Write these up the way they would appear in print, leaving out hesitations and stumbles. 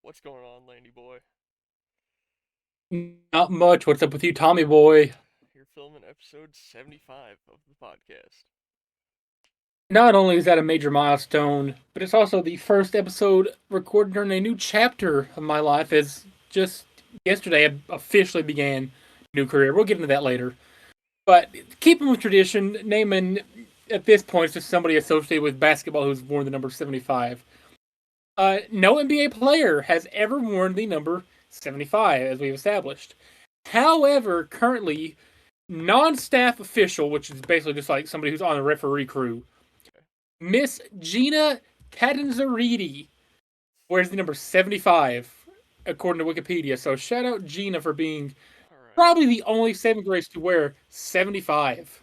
What's going on, Landy boy? Not much. What's up with you, Tommy boy? You're filming episode 75 of the podcast. Not only is that a major milestone, but it's also the first episode recorded during a new chapter of my life as just yesterday I officially began a new career. We'll get into that later. But keeping with tradition, naming at this point just somebody associated with basketball who's worn the number 75. No NBA player has ever worn the number 75, as we've established. However, currently, non-staff official, which is basically just like somebody who's on the referee crew, Okay. Miss Gina Catanzariti wears the number 75, according to Wikipedia. So shout out Gina for being All right. probably the only seventh grader to wear 75.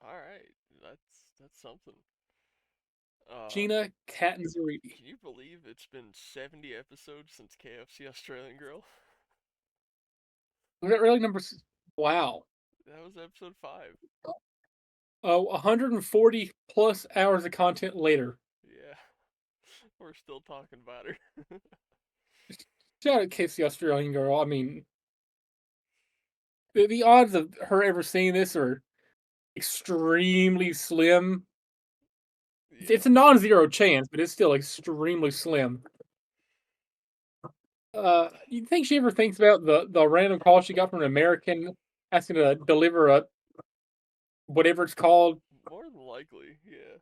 All right. That's something. Uh, Gina Catanzariti. can you believe it's been 70 episodes since KFC Australian Girl? Was that really number? Wow. That was episode 5. Oh, 140 plus hours of content later. Yeah. We're still talking about her. Shout out Casey Australian Girl. I mean, the odds of her ever seeing this are extremely slim. Yeah. It's a non-zero chance, but it's still extremely slim. You think she ever thinks about the random call she got from an American asking to deliver a whatever it's called? More than likely, yeah.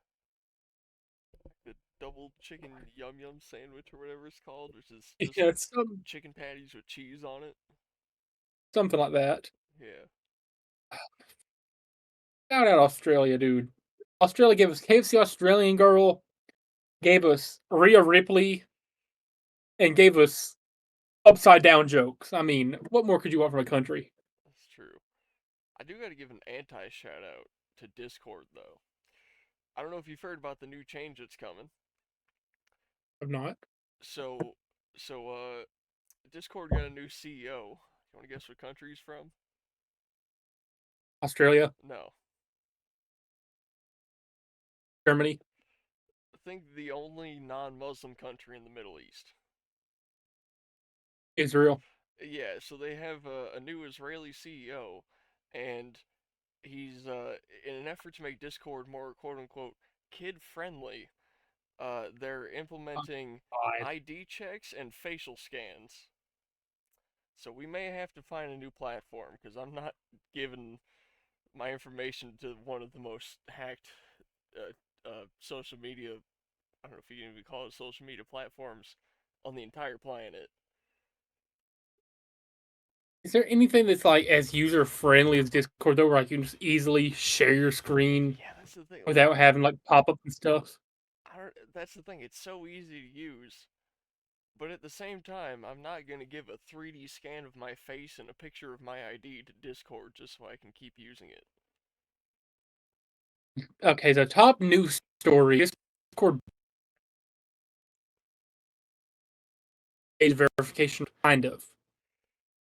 The double chicken yum yum sandwich or whatever it's called, which is just Yeah, chicken patties with cheese on it. something like that. Yeah. Shout out Australia, dude. Australia gave us KFC Australian Girl, gave us Rhea Ripley, and gave us upside down jokes. I mean, what more could you want from a country? That's true. I do got to give an anti shout out to Discord though. I don't know if you've heard about the new change that's coming. I'm not. So, so Discord got a new CEO. You want to guess what country he's from? Australia, No. Germany, I think the only non-Muslim country in the Middle East. Israel. Yeah, so they have a new Israeli CEO, and he's in an effort to make Discord more quote unquote kid friendly. They're implementing God. ID checks and facial scans. So we may have to find a new platform because I'm not giving my information to one of the most hacked social media. I don't know if you can even call it social media platforms on the entire planet. Is there anything that's like as user friendly as Discord though, where like you can just easily share your screen Yeah, that's the thing. Like, without having like pop up and stuff? I don't. That's the thing. It's so easy to use, but at the same time, I'm not gonna give a 3D scan of my face and a picture of my ID to Discord just so I can keep using it. Okay, the top news story Discord page verification, kind of.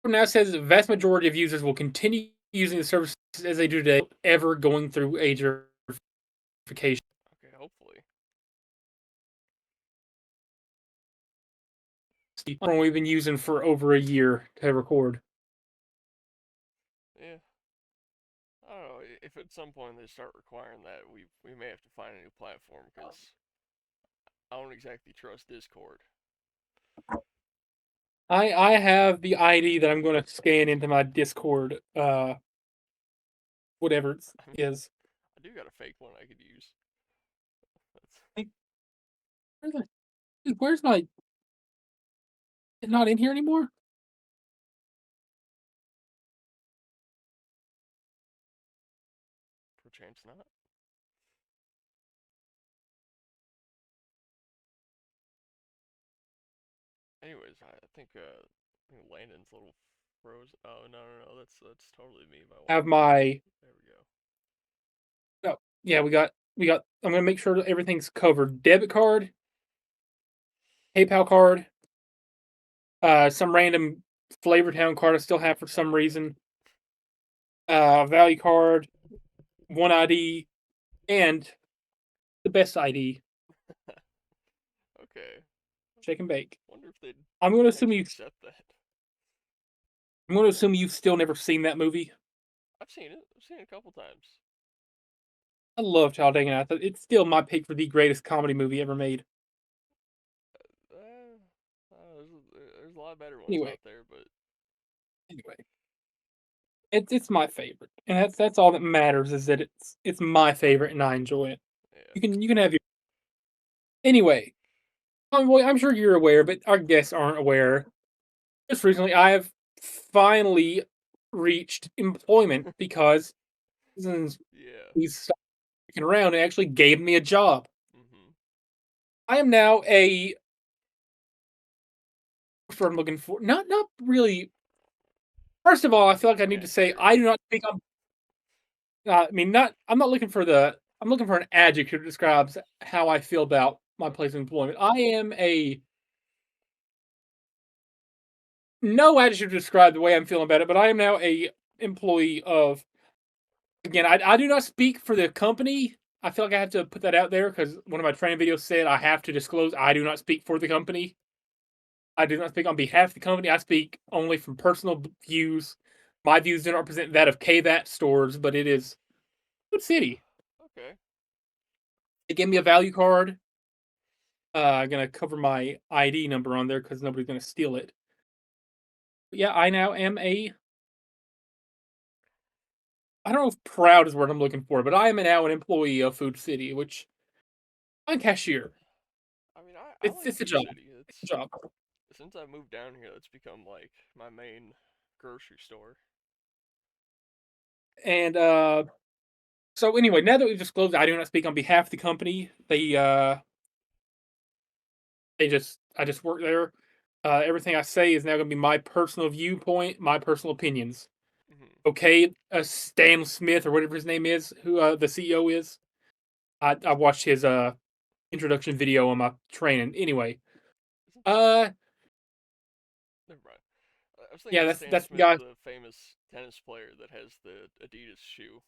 Now says the vast majority of users will continue using the services as they do today, ever going through age verification. Okay, hopefully. One we've been using for over a year to record. Yeah. I don't know. If at some point they start requiring that, we may have to find a new platform because I don't exactly trust Discord. I have the ID that I'm going to scan into my Discord, whatever it I mean, is. I do got a fake one I could use. That's Like, where's my? It's not in here anymore. perchance not. Anyways, I think Landon's little froze. Oh no, that's totally me. My Have Wi-Fi. my. There we go. Oh, yeah, we got. I'm going to make sure that everything's covered. Debit card, PayPal card, some random Flavortown card I still have for some reason. Value card, one ID, and the best ID. Okay. shake and bake. Wonder if they'd I'm going to assume actually you. accept that. I'm going to assume you've still never seen that movie. I've seen it. I've seen it a couple times. I love Talladega Nights. It's still my pick for the greatest comedy movie ever made. Uh, there's a lot better ones Anyway, out there, but anyway, it's my favorite, and that's all that matters is that it's my favorite and I enjoy it. yeah. You can have your anyway. I'm sure you're aware, but our guests aren't aware. Just recently, I have finally reached employment because since Yeah. he's sticking around and actually gave me a job. Mhm. I am now a I'm looking for not really. First of all, I feel like I need to say Manager. I do not speak on. I mean, not. I'm not looking for the. I'm looking for an adjective that describes how I feel about my place of employment. I am a no adjective to describe the way I'm feeling about it, but I am now a employee of. Again, I do not speak for the company. I feel like I have to put that out there because one of my training videos said I have to disclose I do not speak for the company. I do not speak on behalf of the company. I speak only from personal views. My views do not represent that of KVAT stores, but it is Food City. Okay. They gave me a value card. I'm gonna cover my ID number on there because nobody's gonna steal it. But yeah, I now am a. I don't know if proud is the word I'm looking for, but I am now an employee of Food City, which I'm cashier. I mean, I like It's a Food job. City. It's a It's job. since I moved down here, that's become like my main grocery store. And so anyway, now that we've disclosed, I do not speak on behalf of the company. They just I just work there. Everything I say is now going to be my personal viewpoint, my personal opinions. Mhm. Okay, Stan Smith or whatever his name is, who the CEO is. I watched his introduction video on my training. Anyway, Isn't uh, never mind. I was thinking yeah, of that's Stan that's the Smith, guy. the famous tennis player that has the Adidas shoe,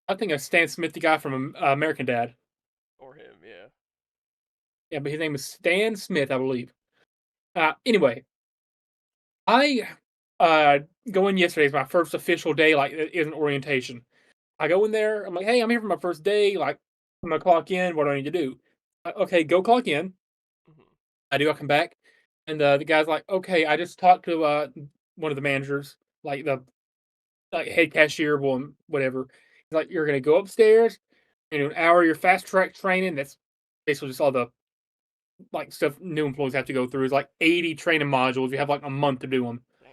I think of Stan Smith, the guy from American Dad. or him. Yeah. Yeah, but his name is Stan Smith, I believe. Anyway, I uh go in yesterday. It's my first official day. Like, it is an orientation. I go in there. I'm like, hey, I'm here for my first day. Like, I'm gonna clock in. What do I need to do? Okay, go clock in. Mhm. I do. I come back, and the guy's like, okay, I just talked to one of the managers, like the head cashier, one whatever. He's like, you're gonna go upstairs and do an hour of your fast track training. That's basically just all the like stuff new employees have to go through. It's like 80 training modules. You have like a month to do them. Damn.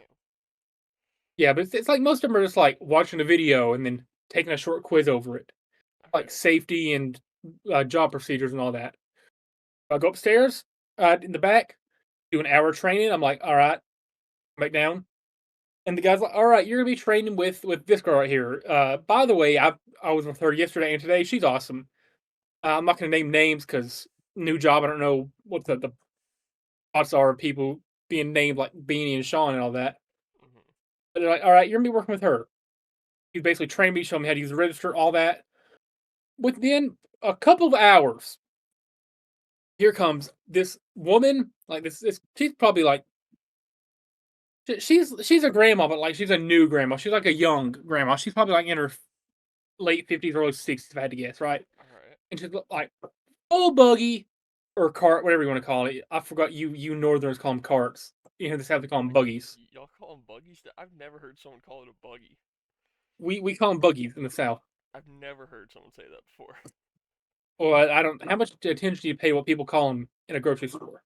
Yeah, but it's like most of them are just like watching a video and then taking a short quiz over it, like Okay. safety and job procedures and all that. I go upstairs in the back, do an hour training. I'm like, all right, back down. And the guy's like, all right, you're gonna be training with this girl right here. By the way, I was with her yesterday and today. She's awesome. I'm not gonna name names because new job. I don't know what the thoughts are of people being named like Beanie and Sean and all that. Mhm. But they're like, all right, you're gonna be working with her. He's basically trained me, showing me how to use the register, all that. Within a couple of hours, here comes this woman. Like this she's probably like she's a grandma, but like she's a new grandma. She's like a young grandma. She's probably like in her late 50s, early 60s, if I had to guess, right? All right. And she's like full buggy or cart, whatever you want to call it. I forgot you Northerners call them carts. You know, this have to call them Wait, buggies. y'all call them buggies? I've never heard someone call it a buggy. We call them buggies in the South. I've never heard someone say that before. Well, I don't. How much attention do you pay what people call them in a grocery store?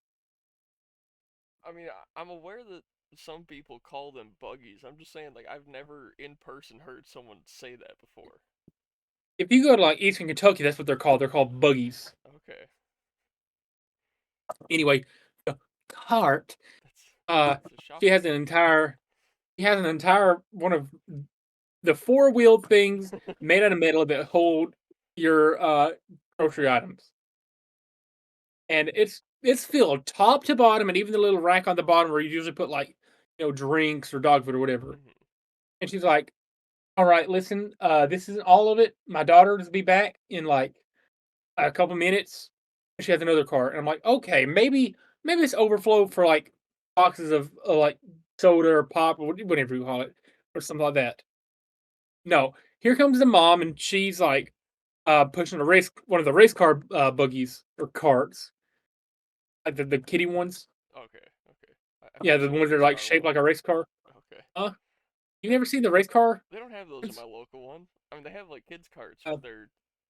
I mean, I'm aware that some people call them buggies. I'm just saying, like, I've never in person heard someone say that before. If you go to like Eastern Kentucky, that's what they're called. They're called buggies. Okay. Anyway, the cart. That's Uh, it's a she shopping has an cart. entire. She has an entire one of the four wheeled things made out of metal that hold your grocery items, and it's filled top to bottom, and even the little rack on the bottom where you usually put like drinks or dog food or whatever. Mhm. And she's like, "All right, listen, this isn't all of it. My daughter will be back in like a couple minutes. She has another cart." And I'm like, "Okay, maybe maybe it's overflow for like boxes of like soda or pop or whatever you call it or something like that. No, here comes the mom and she's like pushing one of the race car buggies or carts, like the kitty ones. Okay, okay. I've Yeah, never the seen a ones that are race like car shaped one. like a race car. Okay. Huh? You They, never seen the race car? they don't have those in my local one. I mean, they have like kids carts, Uh, but they're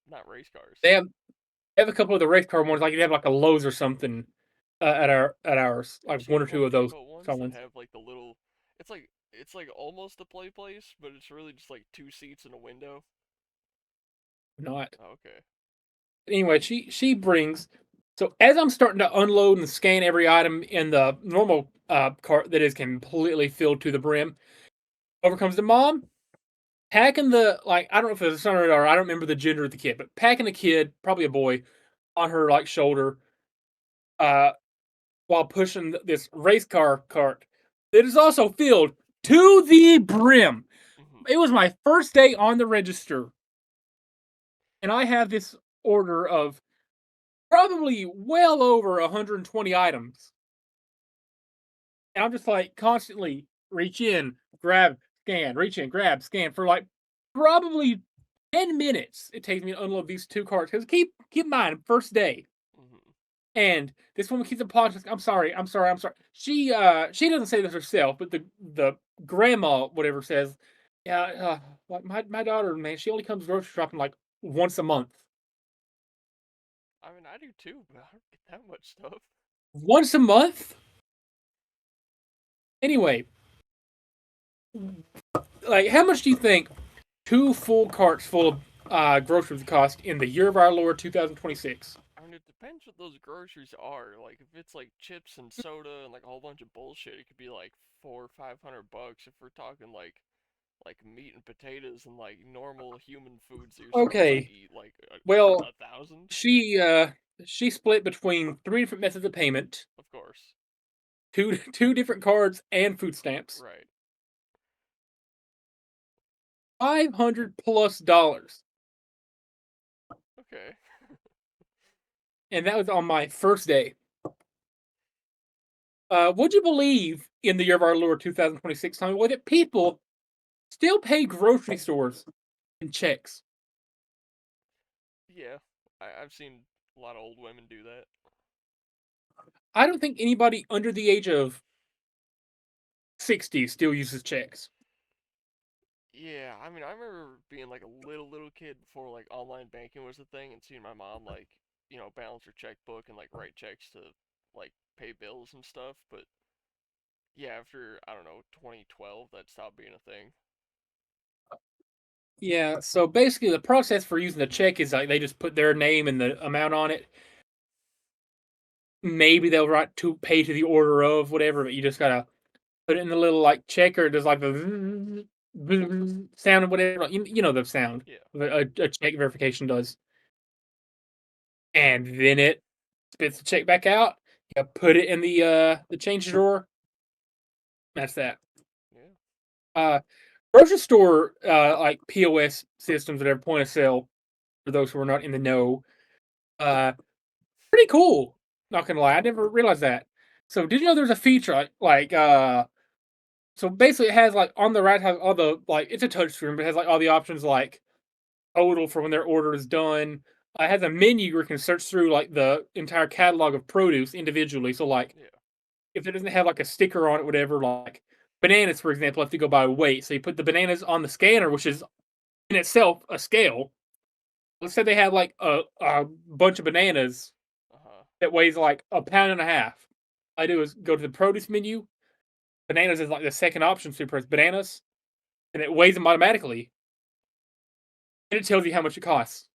not race cars. they have a couple of the race car ones, like you have like a Lowe's or something at ours, Have you like seen one the or two Home of those Depot ones that ones. have like the little? It's like almost a play place, but it's really just like two seats and a window. Not Okay. anyway. She brings. So as I'm starting to unload and scan every item in the normal cart that is completely filled to the brim, over comes the mom packing the like I don't know if it's a son or a daughter. I don't remember the gender of the kid, but packing a kid, probably a boy, on her like shoulder, uh, while pushing this race car cart that is also filled to the brim. Mhm. It was my first day on the register, and I have this order of probably well over 120 items. And I'm just like constantly reach in, grab, scan, reach in, grab, scan for like probably 10 minutes it takes me to unload these two carts. Because keep in mind, first day. Mhm. And this woman keeps apologizing. I'm sorry, I'm sorry, I'm sorry. She doesn't say this herself, but the grandma, whatever, says, yeah, like my daughter, man, she only comes grocery shopping like once a month. I mean, I do too, but I don't get that much stuff. Once a month? Anyway, like how much do you think two full carts full of groceries cost in the year of our Lord 2026? I mean, it depends what those groceries are. Like, if it's like chips and soda and like a whole bunch of bullshit, it could be like 400 or 500 bucks. If we're talking like meat and potatoes and like normal human foods that you're supposed to Okay, eat, like well, a thousand, she uh she split between three different methods of payment, of course. two different cards and food stamps. Right. $500 plus, Okay. and that was on my first day. Would you believe in the year of our Lord 2026, Tommy Boy, that people still pay grocery stores in checks? Yeah, I've seen a lot of old women do that. I don't think anybody under the age of 60 still uses checks. Yeah, I mean, I remember being like a little kid before like online banking was a thing, and seeing my mom like balance her checkbook and like write checks to like pay bills and stuff. But yeah, after I don't know 2012, that stopped being a thing. Yeah, so basically the process for using the check is like they just put their name and the amount on it. Maybe they'll write to pay to the order of whatever, but you just gotta put it in the little like checker. Does like the sound or whatever. You know the sound Yeah. a check verification does, and then it spits the check back out. You put it in the change drawer. That's that. Yeah. Uh, Grocery store like POS systems, whatever point of sale for those who are not in the know. Uh, Pretty cool. Not gonna lie, I never realized that. So did you know there's a feature so basically it has like on the right has all the like it's a touch screen, but it has like all the options like total for when their order is done. It has a menu where you can search through like the entire catalog of produce individually. So like Yeah. if it doesn't have like a sticker on it, whatever, like bananas, for example, have to go by weight. So you put the bananas on the scanner, which is in itself a scale. Let's say they have like a bunch of bananas Uh huh. that weighs like a pound and a half. All I do is go to the produce menu. Bananas is like the second option, so you press bananas, and it weighs them automatically, and it tells you how much it costs.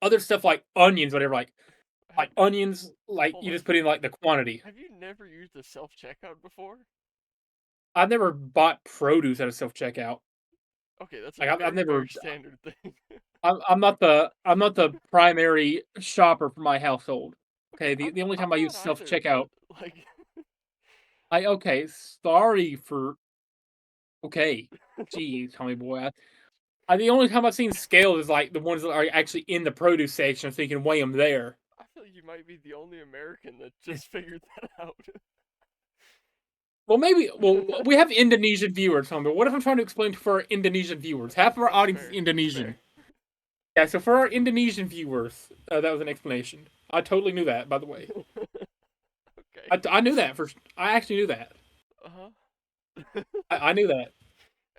Other stuff like onions, whatever, Have like onions, like hold you on. just put in like the quantity. Have you never used the self checkout before? I've never bought produce at a self checkout. Okay, that's a Like I've very never. standard thing. I'm not the primary shopper for my household. Okay, Okay, the only I'm time I not use self either, but checkout, like I okay. Sorry for okay. Gee, Tommy boy, the only time I've seen scales is like the ones that are actually in the produce section, so you can weigh them there. I feel like you might might be the only American that just figured that out. Well, maybe. Well, we have Indonesian viewers, but what if I'm trying to explain to our Indonesian viewers? Half of our That's audience is fair. That's fair. Indonesian. Yeah, so for our Indonesian viewers, that was an explanation. I totally knew that, by the way. Okay. I knew that first. I actually knew that. Uh-huh. I knew that.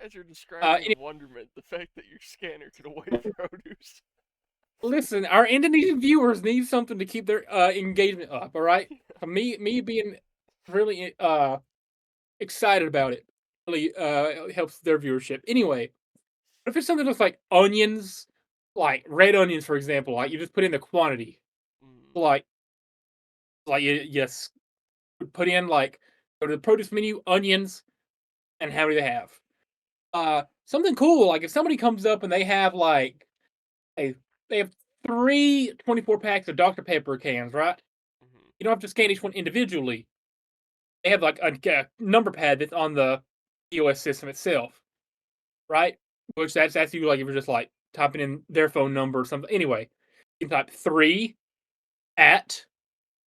As you're describing Any- with wonderment the fact that your scanner can weigh produce. Listen, our Indonesian viewers need something to keep their engagement up. All right, me being really excited about it really helps their viewership. Anyway, what if it's something that's like onions, like red onions, for example? Like you just put in the quantity, Mm. like yes, put in like go to the produce menu, onions, and how many they have. Something cool like if somebody comes up and they have like a they have 3 24 packs of Dr Pepper cans, right? Mm-hmm. You don't have to scan each one individually. They have like a number pad that's on the POS system itself, right? Which that's you like if you're just like typing in their phone number or something. Anyway, you can type three at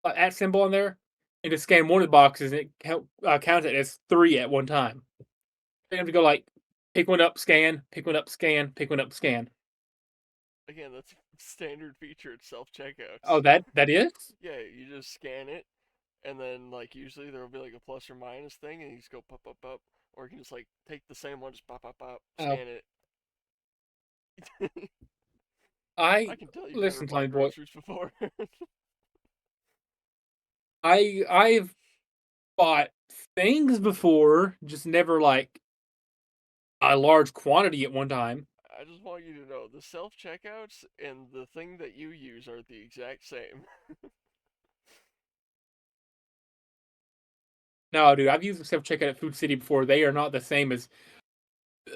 at symbol on there and just scan one of the boxes and it counts it as three at one time. You have to go like pick one up, scan, pick one up, scan, pick one up, scan. Again, that's a standard feature at self Oh, checkouts. that is? Yeah, you just scan it, and then like usually there will be like a plus or minus thing, and you just go pop pop pop, or you can just like take the same one, just pop pop pop, Oh, scan it. I I can tell you've never listen, Tommy bought boy. groceries before. I've bought things before, just never like a large quantity at one time. I just want you to know the self checkouts and the thing that you use are the exact same. No, dude, I've used the self checkout at Food City before. They are not the same as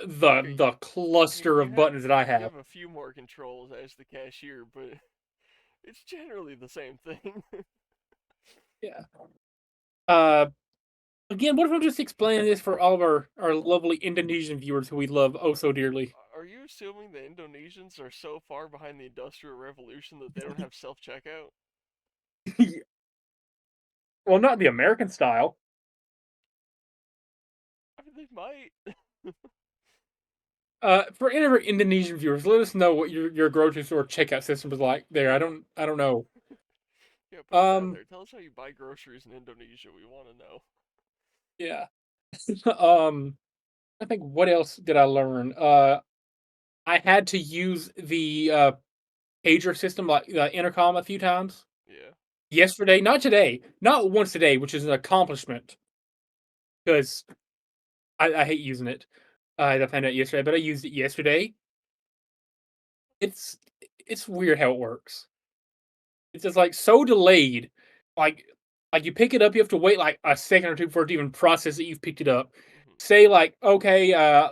Okay, the cluster you of have buttons that I you have. have a few more controls as the cashier, but it's generally the same thing. Yeah. Uh, Again, what if I'm just explaining this for all of our lovely Indonesian viewers who we love oh so dearly? Are you assuming the Indonesians are so far behind the Industrial Revolution that they don't have self checkout? Well, not the American style. I mean, they might. For any of our Indonesian viewers, let us know what your grocery store checkout system is like there. I don't know. Yeah, put it down Um, there. Tell us how you buy groceries in Indonesia. We want to know. yeah. um, I think what else did I learn? I had to use the pager system, like the intercom, a few times Yeah. yesterday. Not today, not once today, which is an accomplishment because I hate using it. I found out yesterday, but I used it yesterday. It's it's weird how it works. It's just like so delayed. Like like you pick it up, you have to wait like a second or two for it to even process that you've picked it up. Hmm. Say like, okay,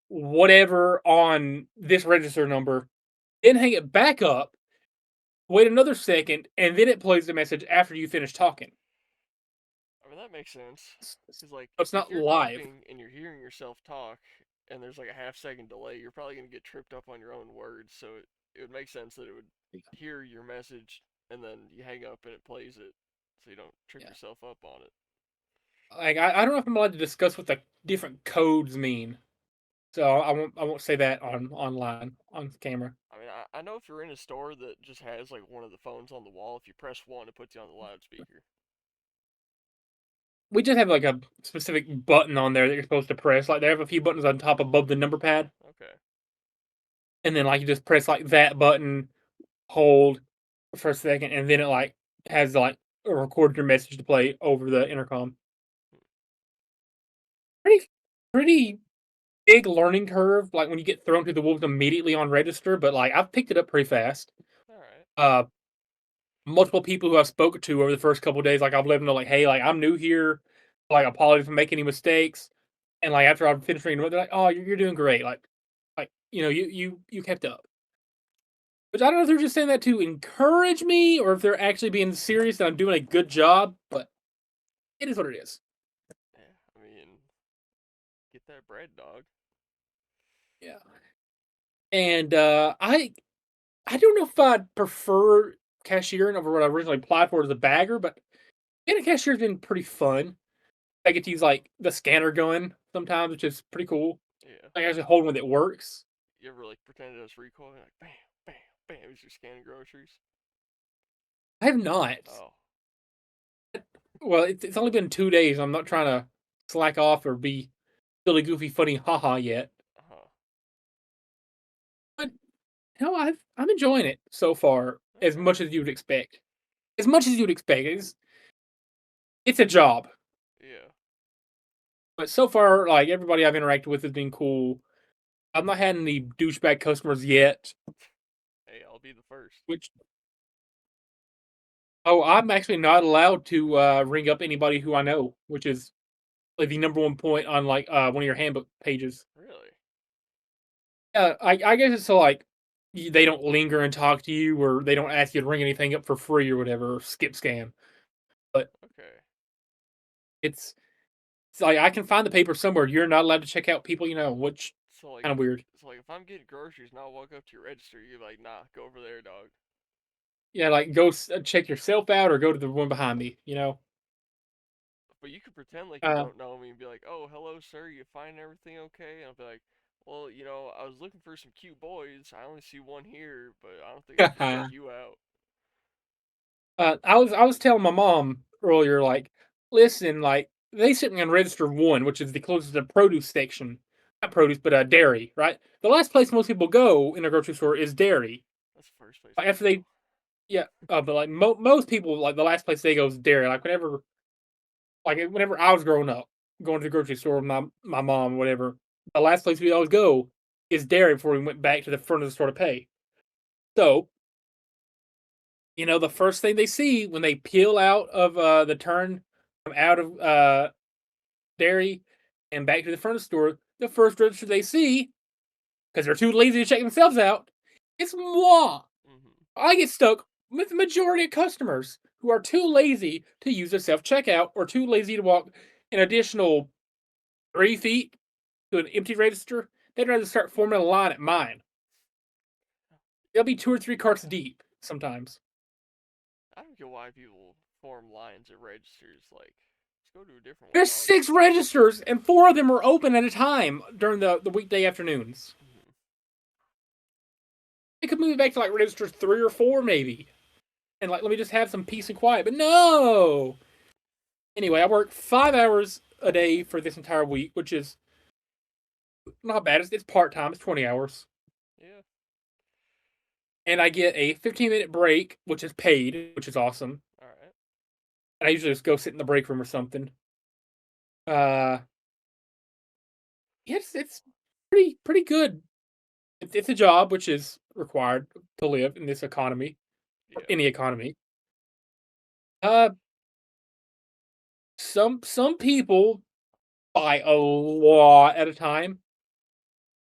whatever on this register number, then hang it back up, wait another second, and then it plays the message after you finish talking. I mean, that makes sense. Because, like, It's if not you're live. talking and you're hearing yourself talk and there's like a half-second delay, you're probably going to get tripped up on your own words. So it would make sense that it would hear your message and then you hang up and it plays it so you don't trip Yeah. yourself up on it. Like I don't know if I'm allowed to discuss what the different codes mean. So I won't say that on online on camera. I mean, I know if you're in a store that just has like one of the phones on the wall, if you press one, it puts you on the loudspeaker. We just have like a specific button on there that you're supposed to press. Like they have a few buttons on top above the number pad, Okay. and then like you just press like that button, hold for a second, and then it like has like a recorded your message to play over the intercom. Pretty pretty big learning curve. Like when you get thrown to the wolves immediately on register, but like I've picked it up pretty fast. All right. Uh, Multiple people who I've spoken to over the first couple of days, like I've let them know, like, hey, like I'm new here, like apologies for making any mistakes, and like after I'm finished reading, they're like, oh, you're doing great, like you know, you kept up. Which I don't know if they're just saying that to encourage me or if they're actually being serious that I'm doing a good job, but it is what it is. Yeah. I mean, get that bread, dog. Yeah, and I don't know if I'd prefer. cashiering over what I originally applied for as a bagger, but being a cashier has been pretty fun. I get to use like the scanner gun sometimes, which is pretty cool. Yeah. I actually hold one that works. You ever like pretend it was recoil? Like bam, bam, bam as you're scanning groceries. I have not. Oh. Well, it's only been 2 days. I'm not trying to slack off or be silly, goofy, funny, haha yet. Uh huh. But I'm enjoying it so far as Okay. much as you would expect. As much as you would expect. It's a job, Yeah. but so far, like everybody I've interacted with has been cool. I've not had any douchebag customers yet. Hey, I'll be the first. Which I'm actually not allowed to ring up anybody who I know, which is like the number one point on like one of your handbook pages. Really? I guess it's so like they don't linger and talk to you, or they don't ask you to ring anything up for free or whatever, or skip scam. But Okay. it's like I can find the paper somewhere. You're not allowed to check out people you know, which So like, kind of weird. so like, if I'm getting groceries and I'll walk up to your register, you're like, nah, go over there, dog. Yeah, like go check yourself out or go to the one behind me. You know. But you could pretend like you Uh, don't know me and be like, oh, hello, sir, you find everything okay? And I'll be like, well, I was looking for some cute boys. I only see one here, but I don't think I can check you out. I was telling my mom earlier, like, listen, like they sent me on register one, which is the closest to produce section, not produce, but dairy, right? The last place most people go in a grocery store is dairy. That's the first place Like, people after they, go. yeah, but like most people, like the last place they go is dairy. Whenever I was growing up, going to the grocery store with my mom, or whatever, the last place we always go is dairy before we went back to the front of the store to pay. So the first thing they see when they peel out of the turn from out of dairy and back to the front of the store, the first register they see, because they're too lazy to check themselves out, it's moi. Mm-hmm. I get stuck with the majority of customers who are too lazy to use a self checkout or too lazy to walk an additional 3 feet to an empty register. They'd rather start forming a line at mine. They'll be 2 or 3 carts deep sometimes. I don't get why people form lines at registers. Like, let's go to a different one, There's dog. 6 registers, and 4 of them are open at a time during the weekday afternoons. Mm-hmm. They could move it back to like register 3 or 4, maybe, and like let me just have some peace and quiet. But no. Anyway, I work 5 hours a day for this entire week, which is not bad. It's part time. It's 20 hours, Yeah. and I get a 15-minute break, which is paid, which is awesome. All right. And I usually just go sit in the break room or something. Uh, it's pretty good. It's a job which is required to live in this economy, or Yeah. any economy. Uh, some people buy a lot at a time.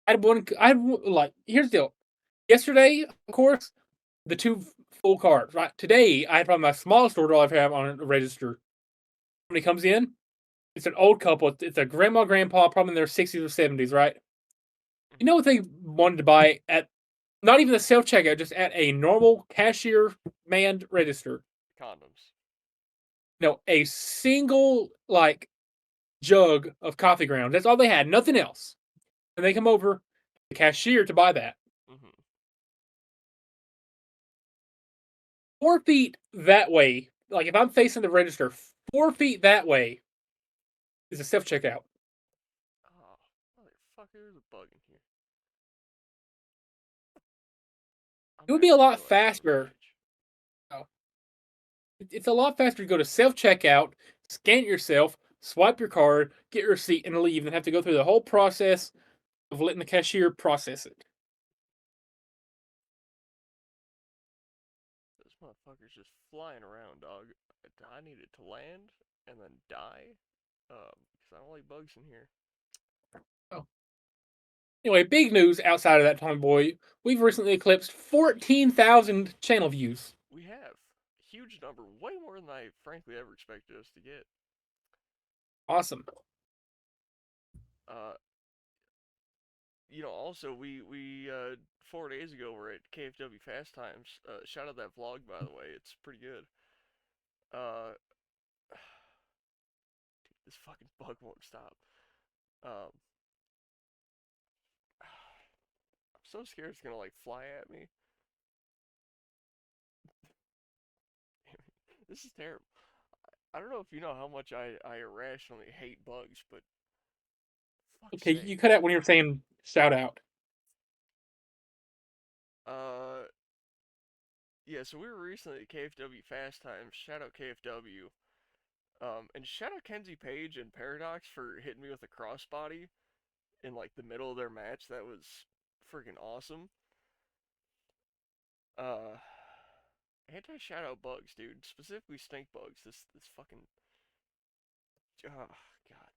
Like, here's the deal. Yesterday, of course, the two full cards. Right today, I had probably my smallest order I've had on a register. When he comes in, it's an old couple. It's a grandma, grandpa, probably in their 60s or 70s. Right? You Mm-hmm. know what they wanted to buy at? Not even the self checkout, just at a normal cashier manned register. Condoms. No, a single like jug of coffee grounds. That's all they had. Nothing else. And they come over the cashier to buy that. Mm-hmm. 4 feet that way. Like if I'm facing the register, 4 feet that way is a self checkout. Oh, motherfucker, there's a bug in here. I'm It would be a actually gonna lot go outside on the faster. edge. Oh, it's a lot faster to go to self checkout, scan it yourself, swipe your card, get your receipt, and leave, than have to go through the whole process of letting the cashier process it. This motherfucker's just flying around, dog. I need it to land and then die. Because I don't like bugs in here. Oh. Anyway, big news outside of that, Tommy Boy. We've recently eclipsed 14,000 channel views. We have a huge number, way more than I frankly ever expected us to get. Awesome. Uh, also we 4 days ago we're at KFW Fast Times. Shout out that vlog, by the way. It's pretty good. Uh, this fucking bug won't stop. Um, I'm so scared it's gonna like fly at me. This is terrible. I don't know if you know how much I irrationally hate bugs, but fuck's Okay, sake. you cut out when you were saying shout out. Uh, yeah, so we were recently at KFW Fast Times. Shout out KFW. And shout out Kenzie Page and Paradox for hitting me with a crossbody in like the middle of their match. That was freaking awesome. Uh, anti shout out bugs, dude. Specifically stink bugs. This fucking oh god.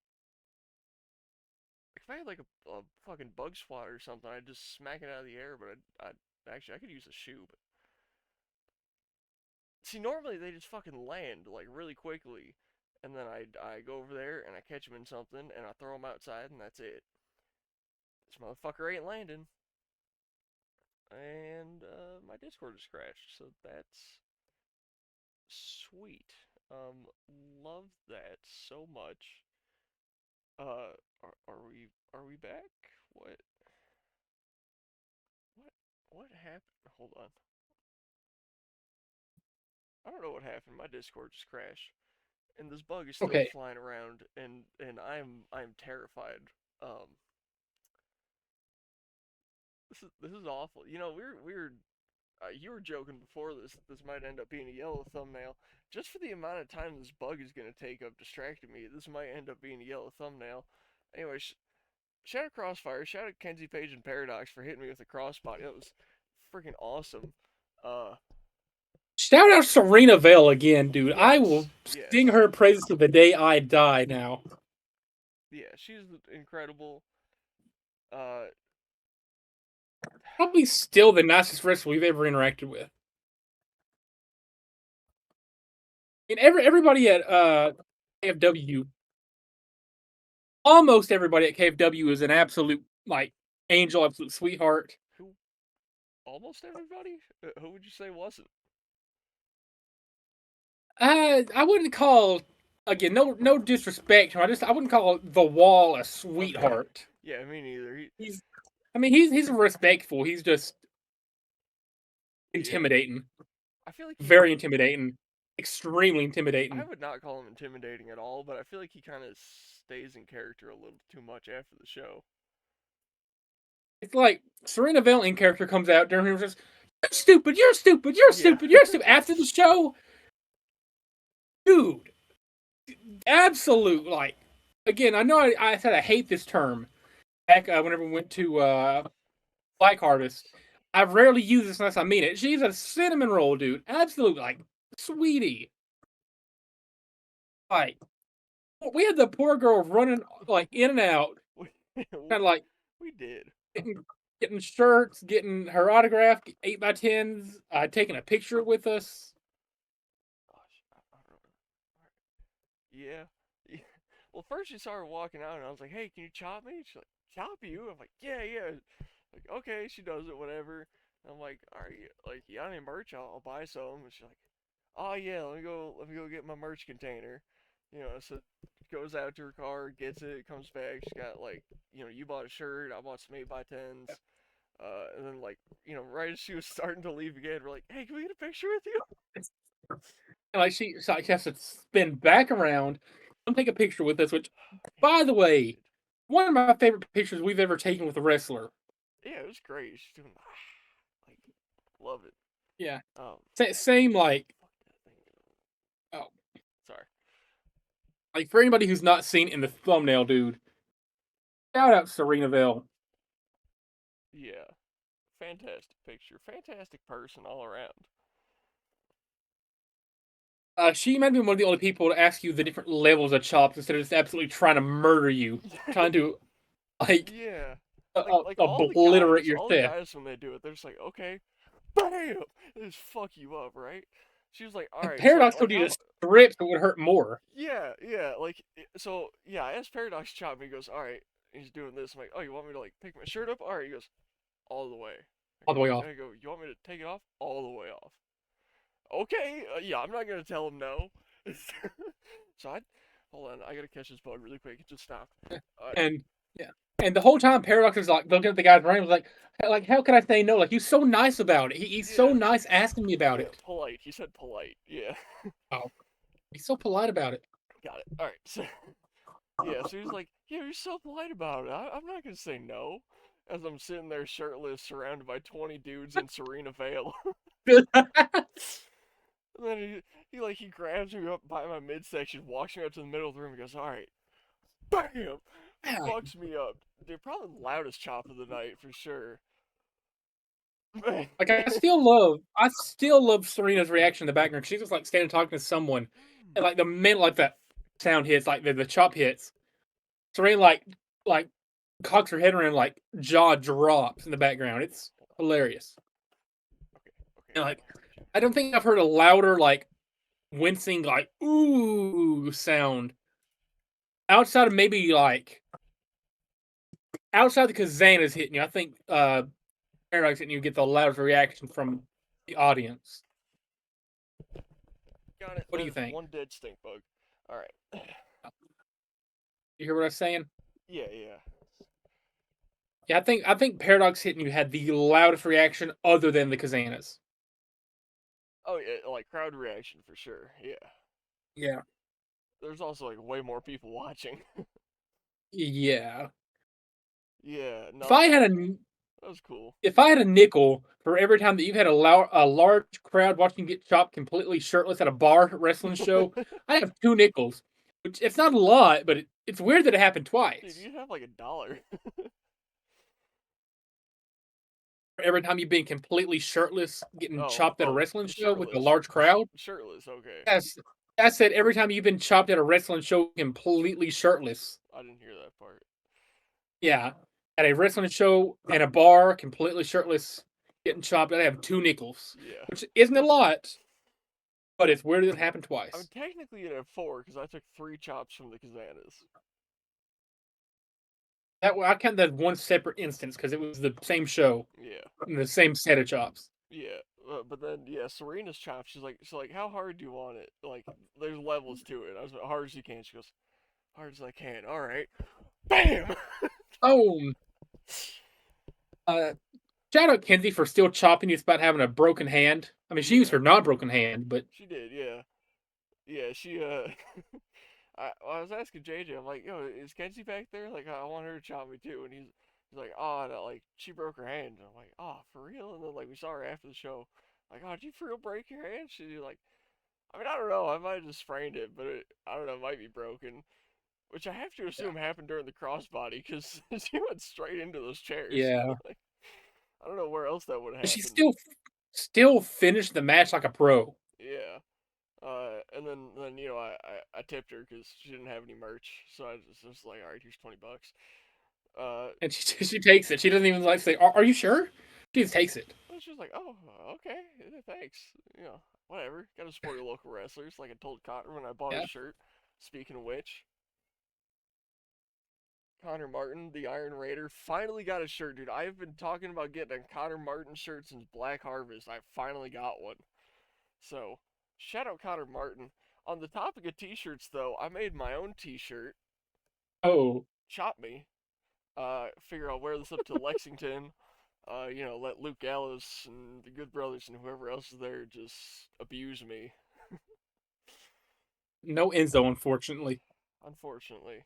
If I had like a fucking bug swat or something, I'd just smack it out of the air. But I'd actually I could use a shoe. But see, normally they just fucking land like really quickly, and then I go over there and I catch them in something and I throw them outside and that's it. This motherfucker ain't landing. And my Discord is crashed, so that's sweet. Love that so much. Are we back? What what what happened? Hold on. I don't know what happened. My Discord just crashed, and this bug is still Okay, flying around, and I'm terrified. Um, this is awful. You know, we're you were joking before this might end up being a yellow thumbnail. Just for the amount of time this bug is gonna take up distracting me, this might end up being a yellow thumbnail. Anyway, shout out Crossfire, shout out Kenzie Page and Paradox for hitting me with a crossbody. That was freaking awesome. Uh, shout out Serena Vale again, dude. I will yes, sing yes, her praises to the day I die. Now, yeah, she's incredible. Uh, probably still the nicest wrestler we've ever interacted with. And everybody at KFW, almost everybody at KFW is an absolute like angel, absolute sweetheart. who almost everybody? Who would you say wasn't? I wouldn't call again no disrespect. I wouldn't call the Wall a Okay, sweetheart. yeah, me neither. He's I mean he's respectful. He's just Yeah, intimidating, I feel like he very intimidating, extremely I intimidating. would not call him intimidating at all, but I feel like he kind of stays in character a little too much after the show. It's like Serena Vale in character comes out during him says, "You're stupid, you're stupid, you're Yeah. stupid, you're stupid." After the show, dude, absolute like. Again, I know I said I hate this term back whenever we went to Black Harvest. I rarely use this unless I mean it. She's a cinnamon roll, dude. Absolute like sweetie. Like we had the poor girl running like in and out, we, kind of like we did. getting, getting shirts, getting her autograph, 8x10s, taking a picture with us. Gosh, I don't know. Yeah. Yeah. Well, first she saw her walking out, and I was like, "Hey, can you chop me?" She's like, "Chop you?" I'm like, "Yeah, yeah." Like, okay, she does it, whatever. I'm like, "All right, like, you got any merch? I'll buy some." And she's like, "Oh yeah, let me go get my merch container." So goes out to her car, gets it, comes back. She's got like, you bought a shirt, I bought some 8x10s. And then like, right as she was starting to leave again, we're like, "Hey, can we get a picture with you?" And like she has to spin back around, come take a picture with us. Which, by the way, Did. one of my favorite pictures we've ever taken with a wrestler. Yeah, it was great. She's doing like, love it. Yeah, Um, same like fuck that thing. oh, Sorry. like for anybody who's not seen in the thumbnail, dude. Shout out Serena Vale. Yeah, fantastic picture, fantastic person all around. She might be one of the only people to ask you the different levels of chops instead of just absolutely trying to murder you, trying to like Yeah, like obliterate your all the theft. guys when they do it, they're just like, okay, bam, they just fuck you up, right? She was like, all And right, so Paradox like told you how? to strip so it would hurt more. Yeah, yeah, so yeah. I asked Paradox to chop me. He goes, all right. He's doing this. I'm like, oh, you want me to like pick my shirt up? All right. He goes, all the way. all the way off. I go, you want me to take it off? All the way off. Okay, yeah, I'm not gonna tell him no. So I, hold on, I gotta catch this bug really quick. It just stopped. And yeah, and the whole time Paradox is like looking at the guy's running, was like how can I say no? Like he's so nice about it. He's so Yeah, nice asking me about yeah, it. polite. He said polite. Yeah, Oh, he's so polite about it. got it. All right. So yeah, so he's like, yeah, you're so polite about it. I'm not gonna say no. As I'm sitting there shirtless, surrounded by 20 dudes in Serena Vale. And then he grabs me up by my midsection, walks me up to the middle of the room, and goes, all right, bam, fucks me up. Dude, probably the loudest chop of the night for sure. Man. Like I still love Serena's reaction in the background. She's just like standing talking to someone, and like the minute like that sound hits, like the chop hits, Serena like cocks her head around, like jaw drops in the background. It's hilarious. Okay, okay, And like I don't think I've heard a louder like wincing like ooh sound outside of maybe like outside the Kazana's hitting you. I think Paradox hitting you get the loudest reaction from the audience. got it. What do That you is think? one dead stink bug. All right. You hear what I'm saying? Yeah, yeah. Yeah, I think Paradox hitting you had the loudest reaction other than the Kazanas. Oh yeah, like crowd reaction for sure. Yeah. Yeah. There's also like way more people watching. Yeah. Yeah, If I no, had a that was cool. if I had a nickel for every time that you've had a large crowd watching you get chopped completely shirtless at a bar wrestling show, I have 2 nickels. Which it's not a lot, but it's weird that it happened Dude, twice. you have like $1. Every time you've been completely shirtless getting Oh, chopped at a oh, wrestling show with a shirtless, large crowd. shirtless. Okay, Yes, I said every time you've been chopped at a wrestling show completely shirtless. I didn't hear that part. Yeah, at a wrestling show and a bar, completely shirtless, getting chopped. I have 2 nickels, Yeah. which isn't a lot, but it's weird that it happened I mean, twice. technically it had 4 because I took 3 chops from the Kazanas. That I count that as one separate instance because it was the same show Yeah, and the same set of chops. yeah. But then, yeah, Serena's chop. She's like, how hard do you want it? Like, there's levels to it. I was like, hard as you can. She goes, hard as I can. All right. Bam. Oh, uh, shout out Kenzie for still chopping you about having a broken hand. I mean, she used Yeah, her non broken hand, but she did. Yeah, yeah. She I was asking JJ. I'm like, yo, is Kenzie back there? Like, I want her to chop me too. And he's like, oh, no, like she broke her hand. And I'm like, oh, for real? And then like we saw her after the show. Like, oh, did you for real break your hand? She's like, I mean, I don't know. I might have just sprained it, but I don't know. It might be broken. Which I have to yeah. assume happened during the crossbody because she went straight into those chairs. Yeah. Like, I don't know where else that would have But she happened. still finished the match like a pro. Yeah. And then I tipped her because she didn't have any merch, so I just like, all right, here's $20. Uh, And she takes it. She doesn't even like say, "Are you sure?" She just takes it. and she was like, oh, okay, yeah, thanks. Whatever. Got to support your local wrestlers, like I told Connor when I bought his Yeah. shirt. Speaking of which, Connor Martin, the Iron Raider, finally got a shirt, dude. I have been talking about getting a Connor Martin shirt since Black Harvest. I finally got one. So, shout out Connor Martin. On the topic of t-shirts, though, I made my own t-shirt. Oh, Chop me. Figure I'll wear this up to Lexington. Let Luke Gallows and the Good Brothers and whoever else is there just abuse me. no Enzo, unfortunately. Unfortunately.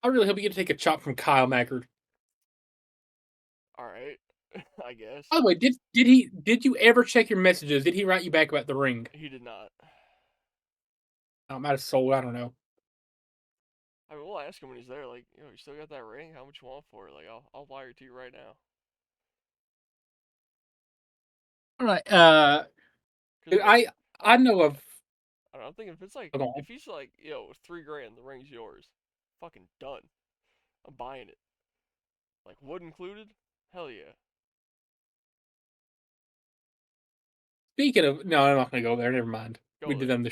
I really hope you get to take a chop from Kyle Mackard. Alright. I guess. By the way, did you ever check your messages? Did he write you back about the ring? He did not. I might have sold. I don't know. I mean, we'll ask him when he's there, like, you still got that ring? How much you want for it? Like, I'll wire it to you right now. All right. Cause if I I, I know of. I don't know, I'm thinking if it's like, Hold on. if he's like, 3 grand, the ring's yours. Fucking done. I'm buying it. Like, wood included? Hell yeah. Speaking of, no, I'm not gonna go there. Never mind. We Go did there. on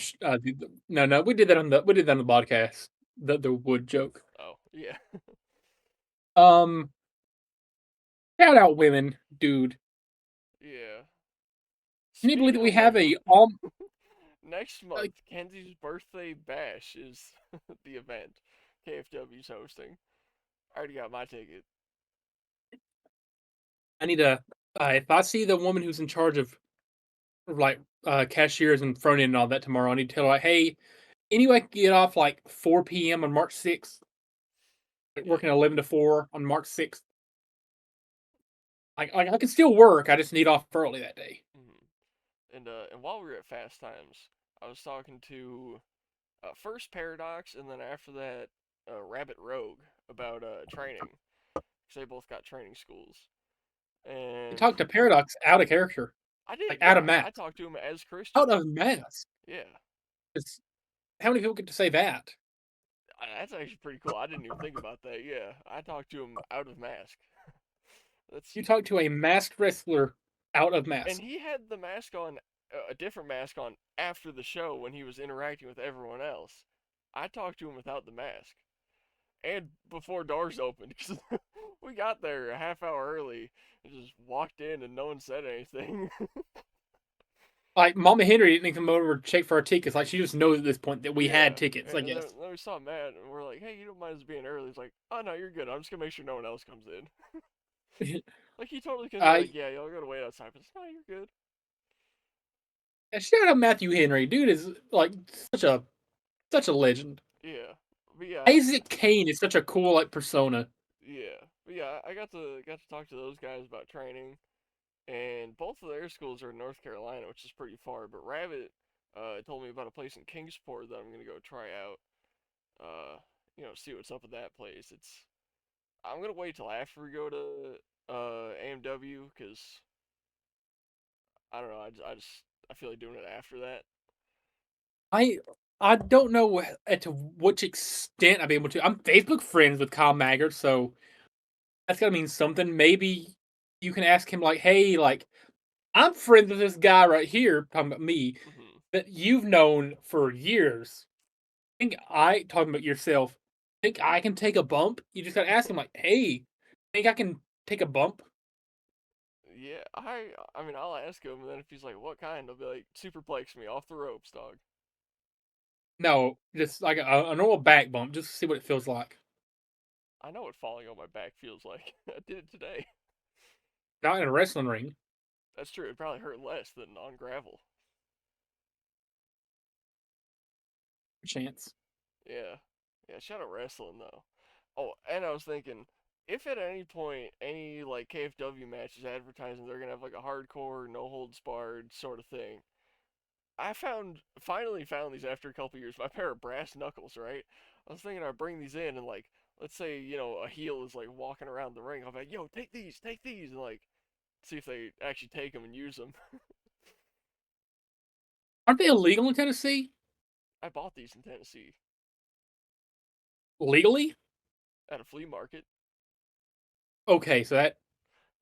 no, we did that on the podcast. The wood joke. Oh, yeah. Um, Shout out women, dude. Yeah. Can you believe Speaking that we of have women, a all next like month, Kenzie's birthday bash is the event KFW's hosting. I already got my ticket. I need to if I see the woman who's in charge of like cashiers and front end and all that tomorrow, I need to tell her like, hey, anyway, I can get off like 4 p.m. on March 6th, like Yeah. working 11 to 4 on March 6th. Like I can still work, I just need off early that day. And while we were at Fast Times, I was talking to first Paradox, and then after that, Rabbit Rogue about training, because they both got training schools. You And talk to Paradox out of character, I did, like out of yeah, I mask, talked to him as out Christian. of mask. Yeah, It's, how many people get to say that? that's actually pretty cool. I didn't even think about that. Yeah, I talked to him out of mask. That's You talk to a masked wrestler out of And mask. he had the mask on, a different mask on after the show when he was interacting with everyone else. I talked to him without the mask. And before doors opened, because we got there a half hour early and just walked in and no one said anything. Like Mama Henry didn't even come over to check for our tickets. Like she just knows at this point that we had Yeah, tickets. I and then, guess. then we saw Matt and we're like, hey, you don't mind us being early? He's like, oh no, you're good. I'm just gonna make sure no one else comes in. Like he totally could be I like, yeah, y'all gotta wait outside. But no, you're good. shout out Matthew Henry, dude is like such a legend. Yeah, but yeah, Isaac Kane is such a cool like persona. yeah, but yeah. I got to talk to those guys about training, and both of their schools are in North Carolina, which is pretty far. But Rabbit told me about a place in Kingsport that I'm gonna go try out. See what's up with that place. I'm gonna wait till after we go to AMW because I don't know. I feel like doing it after that. I I don't know to which extent I'll be able to. I'm Facebook friends with Kyle Maggart, so that's gotta mean something. Maybe you can ask him like, hey, like I'm friends with this guy right here, talking about me, Hmm. that you've known for years. Think I talking about yourself. Think I can take a bump? You just gotta ask him like, hey, think I can take a bump? Yeah, I mean I'll ask him, and then if he's like, "What kind?" I'll be like, "Superplex me off the ropes, dog." No, just like a normal back bump, just to see what it feels like. I know what falling on my back feels like. I did it today. Not in a wrestling ring. That's true. It probably hurt less than on gravel. Chance. Yeah, yeah. Shout out wrestling though. Oh, and I was thinking, if at any point any like KFW matches advertising they're gonna have like a hardcore, no holds barred sort of thing, finally found these after a couple years. My pair of brass knuckles, right? I was thinking I'd bring these in and like, let's say a heel is like walking around the ring. I'll be like, yo, take these, and like see if they actually take them and use them. Aren't they illegal in Tennessee? I bought these in Tennessee Legally? at a flea market. Okay, so that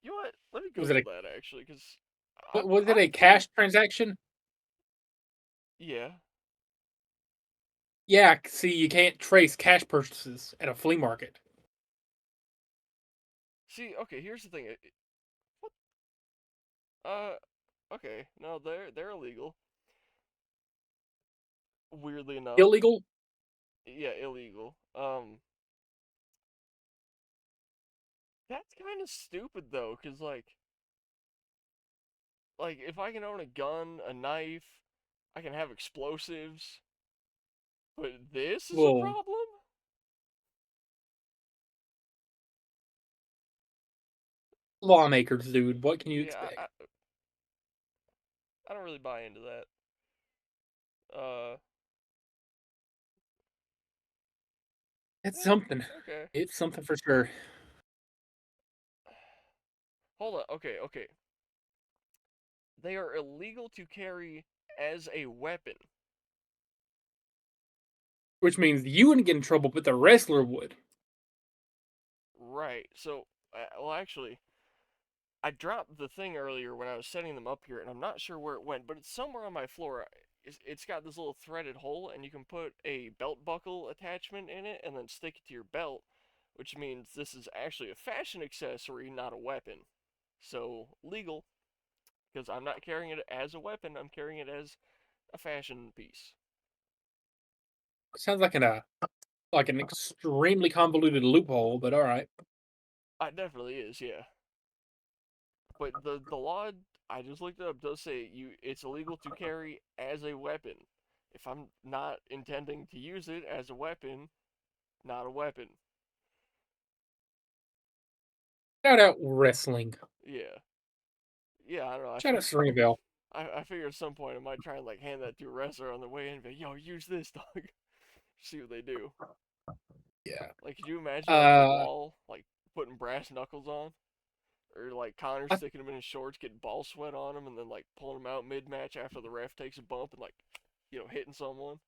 You know what? Let me was it. Google that actually, because Was it I'm a pretty cash transaction? yeah. Yeah. See, you can't trace cash purchases at a flea market. See, okay, here's the thing. What? Uh, okay, no, they're illegal. Weirdly enough, Illegal? yeah, illegal. That's kind of stupid though, cause like if I can own a gun, a knife, I can have explosives, but this is a Well, problem. lawmakers, dude. What can you Yeah, expect? I don't really buy into that. Uh, It's yeah, something. okay. It's something for sure. Hold on. Okay. They are illegal to carry as a weapon. Which means you wouldn't get in trouble, but the wrestler would. Right. So, well, actually, I dropped the thing earlier when I was setting them up here, and I'm not sure where it went, but it's somewhere on my floor. It's got this little threaded hole, and you can put a belt buckle attachment in it and then stick it to your belt, which means this is actually a fashion accessory, not a weapon. So legal, because I'm not carrying it as a weapon, I'm carrying it as a fashion piece. Sounds like an extremely convoluted loophole, but all right. It definitely is, yeah. But the law, I just looked it up, does say it's illegal to carry as a weapon. If I'm not intending to use it as a weapon, not a weapon. Shout out wrestling. Yeah, yeah. I don't know. Shout out Serena Bell. I figure at some point I might try and like hand that to a wrestler on the way in and be, yo, use this, dog. See what they do. Yeah. Like, could you imagine like the Uh, wall like putting brass knuckles on, or like Connor I, sticking him in his shorts, getting ball sweat on him, and then like pulling him out mid match after the ref takes a bump and like hitting someone.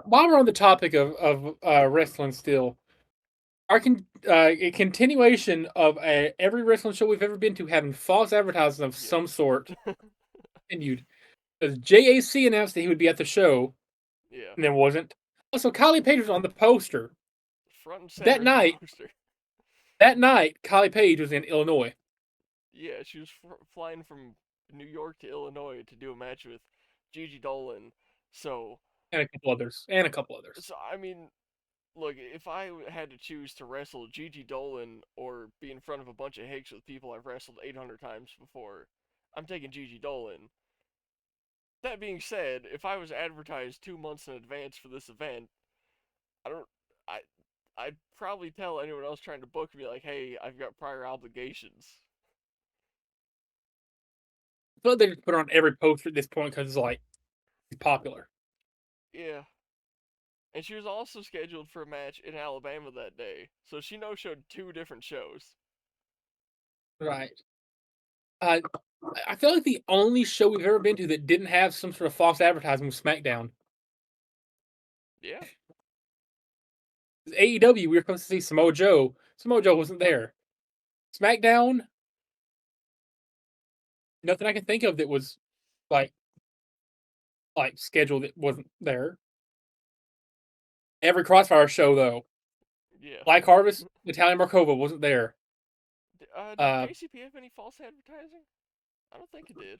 while we're on the topic of wrestling, still, a continuation of every wrestling show we've ever been to having false advertising of Yeah, some sort continued. As JAC announced that he would be at the show, yeah. and there wasn't. Also, Kylie Page was on the poster Front and that center in the night. poster. That night, Kylie Page was in Illinois, Yeah, she was flying from New York to Illinois to do a match with Gigi Dolan. So, and a couple others, and a couple others. so I mean, look, if I had to choose to wrestle Gigi Dolan or be in front of a bunch of hicks with people I've wrestled 800 times before, I'm taking Gigi Dolan. That being said, if I was advertised 2 months in advance for this event, I don't, I, I'd probably tell anyone else trying to book me like, hey, I've got prior obligations. But they just put it on every poster at this point because it's popular. Yeah. And she was also scheduled for a match in Alabama that day, so she no-showed 2 different shows. Right. Uh, I feel like the only show we've ever been to that didn't have some sort of false advertising was SmackDown. Yeah, AEW, we were supposed to see Samoa Joe. Samoa Joe wasn't there. SmackDown, nothing I can think of that was like scheduled that wasn't there. Every Crossfire show though, yeah. like Harvest, Natalia Markova wasn't there. Did Uh, JCP have any false advertising? I don't think it did.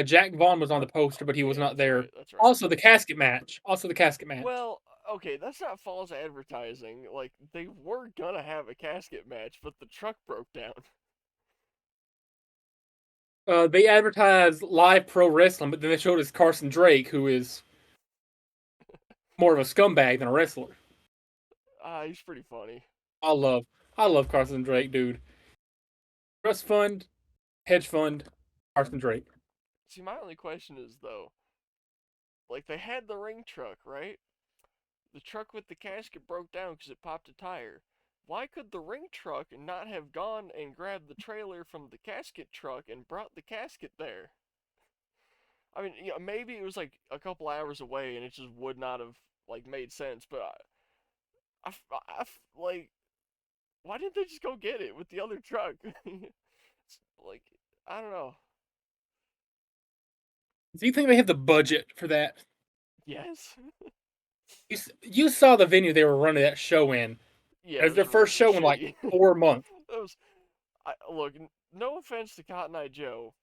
Jack Vaughn was on the poster, but he was Yeah, not that's there. right. That's right. Also, the casket match. Also, the casket match. Well, okay, that's not false advertising. Like they were gonna have a casket match, but the truck broke down. They advertised live pro wrestling, but then they showed us Carson Drake, who is more of a scumbag than a wrestler. He's pretty funny. I love, I love Carson Drake, dude. Trust fund, hedge fund, Carson Drake. See, my only question is though, like they had the ring truck, right? The truck with the casket broke down because it popped a tire. Why could the ring truck not have gone and grabbed the trailer from the casket truck and brought the casket there? I mean, maybe it was like a couple hours away and it just would not have like made sense. But like, why didn't they just go get it with the other truck? Like, I don't know. Do you think they have the budget for that? Yes. You saw the venue they were running that show in. Yeah, It it was was their first show in like shitty. 4 months. That was. Look. No offense to Cotton Eye Joe,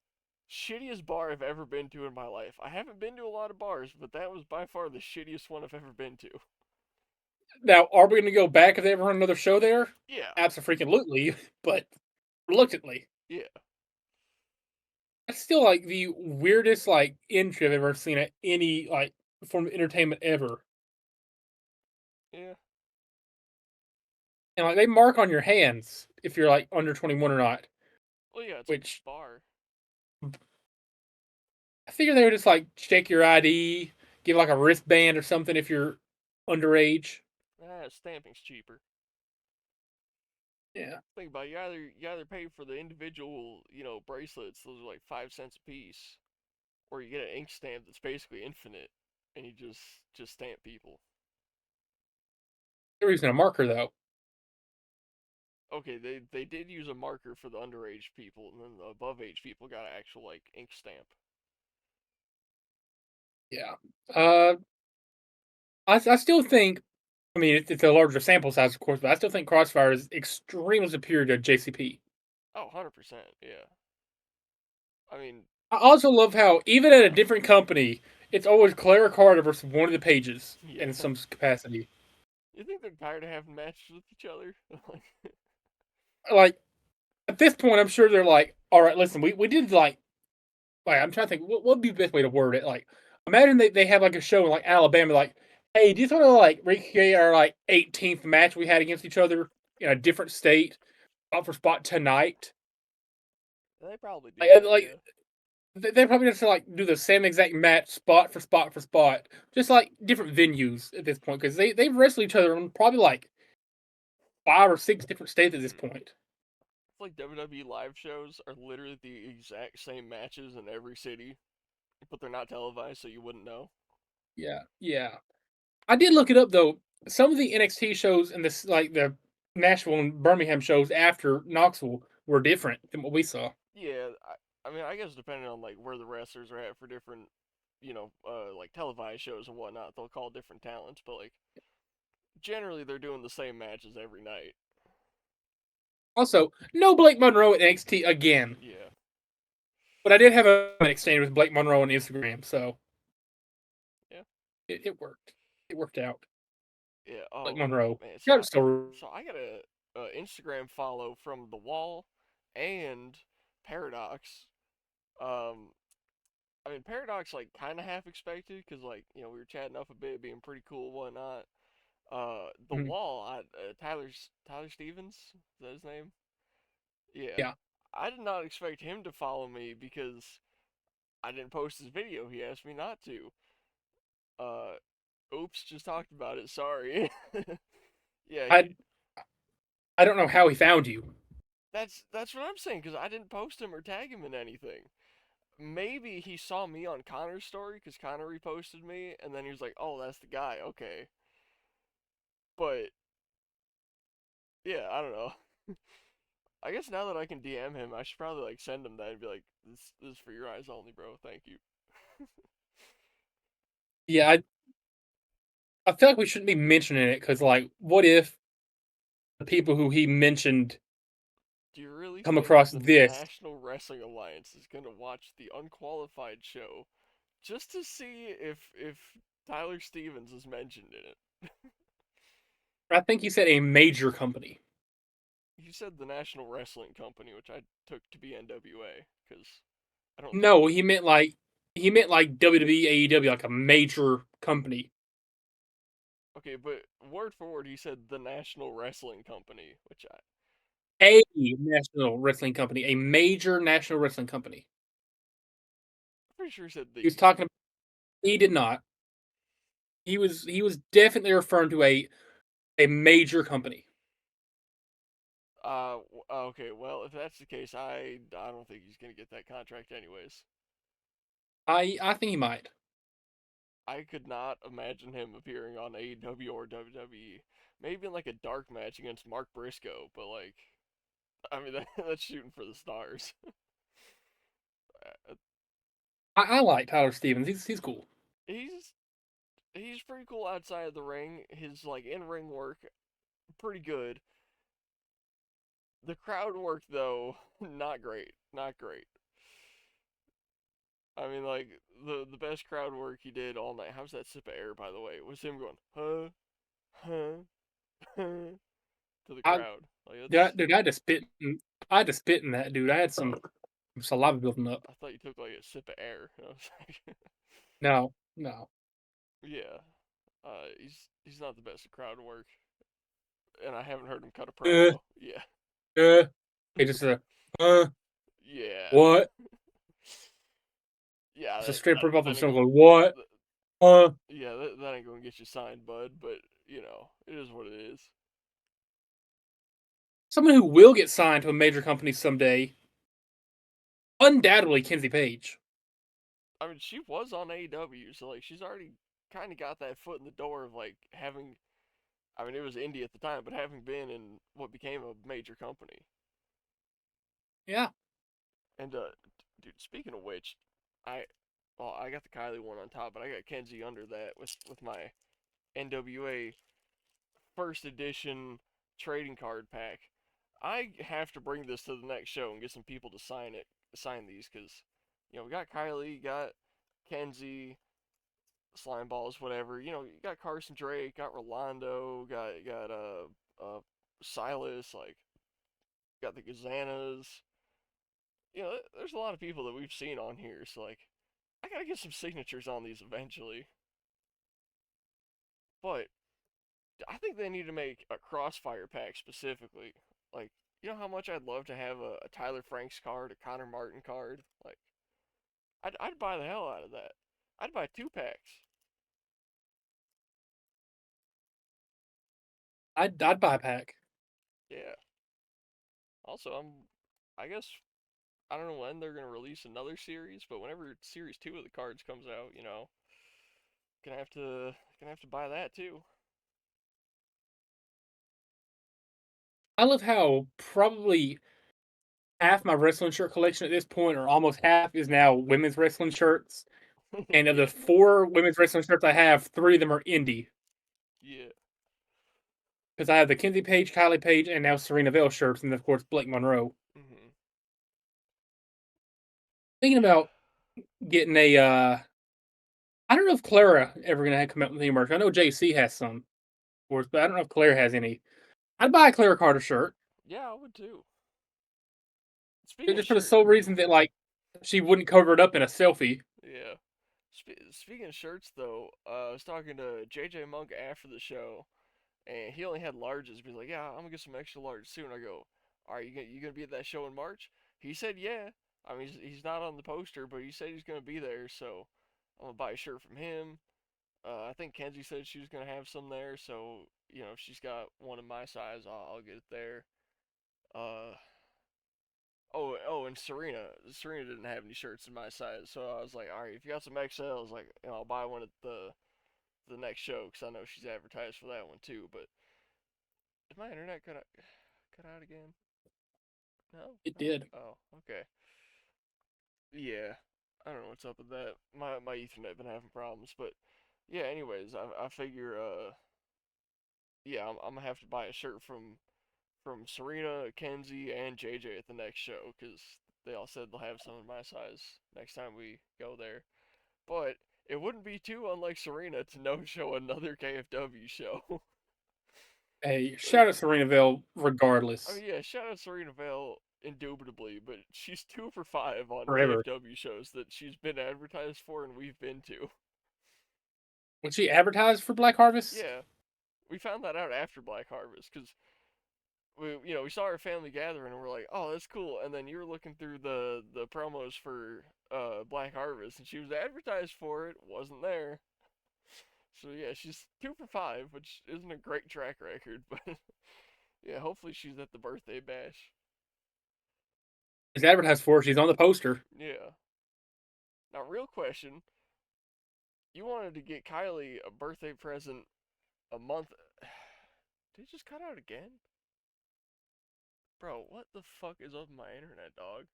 shittiest bar I've ever been to in my life. I haven't been to a lot of bars, but that was by far the shittiest one I've ever been to. Now, are we going to go back if they ever run another show there? Yeah, Absolutely, but reluctantly. yeah, That's still like the weirdest like entry I've ever seen at any like form of entertainment ever. yeah. And like they mark on your hands if you're like under 21 or not. Well, yeah, it's a Which bar. I figure they would just like check your ID, give like a wristband or something if you're underage. Stamping's cheaper. Yeah. Think about it, you either pay for the individual, bracelets. Those are like 5 cents a piece, or you get an ink stamp that's basically infinite, and you just stamp people. They're using a marker though. Okay, they did use a marker for the underage people, and then the above age people got an actual like ink stamp. Yeah. I still think I mean, it's a larger sample size, of course, but I still think Crossfire is extremely superior to JCP. Oh, 100%. Yeah. I mean, I also love how, even at a different company, it's always Clara Carter versus one of the pages yeah. in some capacity. You think they're tired of having matches with each other? Like, Like, at this point, I'm sure they're like, all right, listen, we did like I'm trying to think what would be the best way to word it. Like, imagine they have like a show in like Alabama, like, hey, do you want to like recreate our like 18th match we had against each other in a different state, spot for spot tonight? they probably do Like, that, like yeah. they probably just like do the same exact match, spot for spot for spot, just like different venues at this point because they've wrestled each other in probably like 5 or 6 different states at this Mm. point. It's like WWE live shows are literally the exact same matches in every city, but they're not televised, so you wouldn't know. Yeah, yeah. I did look it up though. Some of the NXT shows and this like the Nashville and Birmingham shows after Knoxville were different than what we saw. Yeah, I mean, I guess depending on like where the wrestlers are at for different, like televised shows and whatnot, they'll call different talents, but like generally they're doing the same matches every night. Also, no Blake Monroe at NXT again, Yeah, but I did have an exchange with Blake Monroe on Instagram, so yeah, it worked. It worked out. yeah. Blake Oh Monroe man, got a story. so I got a Instagram follow from the Wall and Paradox. Um, I mean Paradox like kind of half expected because like we were chatting up a bit, being pretty cool, whatnot. The Mhm. Wall, Tyler Stevens, is that his name? Yeah, Yeah, I did not expect him to follow me because I didn't post his video. He asked me not to. Uh, oops, just talked about it. Sorry. yeah, he. I I don't know how he found you. That's what I'm saying because I didn't post him or tag him in anything. Maybe he saw me on Connor's story because Connor reposted me, and then he was like, "Oh, that's the guy." Okay, but yeah, I don't know. I guess now that I can DM him, I should probably like send him that and be like, "This is for your eyes only, bro. Thank you." Yeah, I feel like we shouldn't be mentioning it because like, what if the people who he mentioned Do you really come think across the this? National Wrestling Alliance is gonna watch the Unqualified Show just to see if Tyler Stevens is mentioned in it? I think he said a major company. He said the National Wrestling Company, which I took to be NWA, because I don't think. No, he meant like WWE, AEW, like a major company. Okay, but word for word, he said the National Wrestling Company, which I'm A national wrestling company, a major national wrestling company. pretty sure he said He was the. talking. He did not. He was definitely referring to a major company. Okay, well, if that's the case, I don't think he's gonna get that contract anyways. I think he might. I could not imagine him appearing on AEW or WWE. Maybe in like a dark match against Mark Briscoe, but like, I mean, that's shooting for the stars. I like Tyler Stevens. He's cool. he's he's pretty cool outside of the ring. His like in ring work, pretty good. The crowd work though, not great. Not great. I mean, like the best crowd work he did all night. How's that sip of air, by the way? Was him going, huh, huh, to the I crowd. Like dude, that's. I had to spit. I had to spit in that dude. I had some saliva building up. I thought you took like a sip of air. I was like, No, no. yeah. He's not the best at crowd work, and I haven't heard him cut a Uh, promo. Yeah, It just yeah, what? yeah. It's a straight rip off That of ain't someone going. going what? Uh. Yeah, that ain't gonna get you signed, bud. But it is what it is. Someone who will get signed to a major company someday, undoubtedly Kenzie Page. I mean, she was on AEW, so like she's already kind of got that foot in the door of like having. I mean, it was indie at the time, but having been in what became a major company. Yeah. And dude, speaking of which, I I got the Kylie one on top, but I got Kenzie under that with my NWA first edition trading card pack. I have to bring this to the next show and get some people to sign these, because we got Kylie, got Kenzie, slime balls, whatever. You got Carson Drake, got Rolando, got Silas, like got the Gazanas. There's a lot of people that we've seen on here, so like I gotta get some signatures on these eventually. But I think they need to make a Crossfire pack specifically. Like, how much I'd love to have a Tyler Franks card, a Connor Martin card. Like, I'd buy the hell out of that. I'd buy 2 packs. I'd buy a pack. Yeah. Also, I guess I don't know when they're gonna release another series, but whenever series 2 of the cards comes out, gonna have to buy that too. I love how probably half my wrestling shirt collection at this point, or almost half, is now women's wrestling shirts. And of the Yeah. 4 women's wrestling shirts I have, 3 of them are indie. Yeah. Because I have the Kenzie Page, Kylie Page, and now Serena Vale shirts, and of course Blake Monroe. Mhm. Thinking Yeah. about getting a, I don't know if Clara ever gonna come out with any merch. I know JC has some, of course, but I don't know if Clara has any. I'd buy a Clara Carter shirt, Yeah, I would too. Speaking of just for the shirt, sole reason that like she wouldn't cover it up in a selfie. yeah. Speaking of shirts, though, I was talking to JJ Monk after the show, and he only had larges. He's like, "Yeah, I'm gonna get some extra large soon." I go, "All right, you gonna be at that show in March?" He said, "Yeah." I mean, he's not on the poster, but he said he's gonna be there, so I'm gonna buy a shirt from him. I think Kenzie said she was gonna have some there, so if she's got one of my size, I'll get it there. Uh, oh, and Serena didn't have any shirts in my size, so I was like, all right, if you got some XLs, like, I'll buy one at the next show, because I know she's advertised for that one too. But did my internet cut out again? No, It no. did. Oh, okay. Yeah, I don't know what's up with that. My Ethernet been having problems, but yeah. Anyways, I figure yeah, I'm gonna have to buy a shirt from Serena, Kenzie, and JJ at the next show, because they all said they'll have some in my size next time we go there. But it wouldn't be too unlike Serena to no show another KFW show. Hey, Like, shout out Serena Vale I mean, regardless. yeah, shout out Serena Vale indubitably, but she's 2 for 5 on Forever. KFW shows that she's been advertised for and we've been to. When she advertised for Black Harvest? Yeah, we found that out after Black Harvest, because we saw our family gathering and we're like, oh, that's cool. And then you were looking through the promos for Black Harvest, and she was advertised for it, wasn't there. So yeah, she's 2 for 5, which isn't a great track record, but yeah, hopefully she's at the birthday bash. She's advertised for. She's on the poster. Yeah. Now, real question: you wanted to get Kylie a birthday present a month. Did it just cut out again? Bro, what the fuck is up with my internet, dog?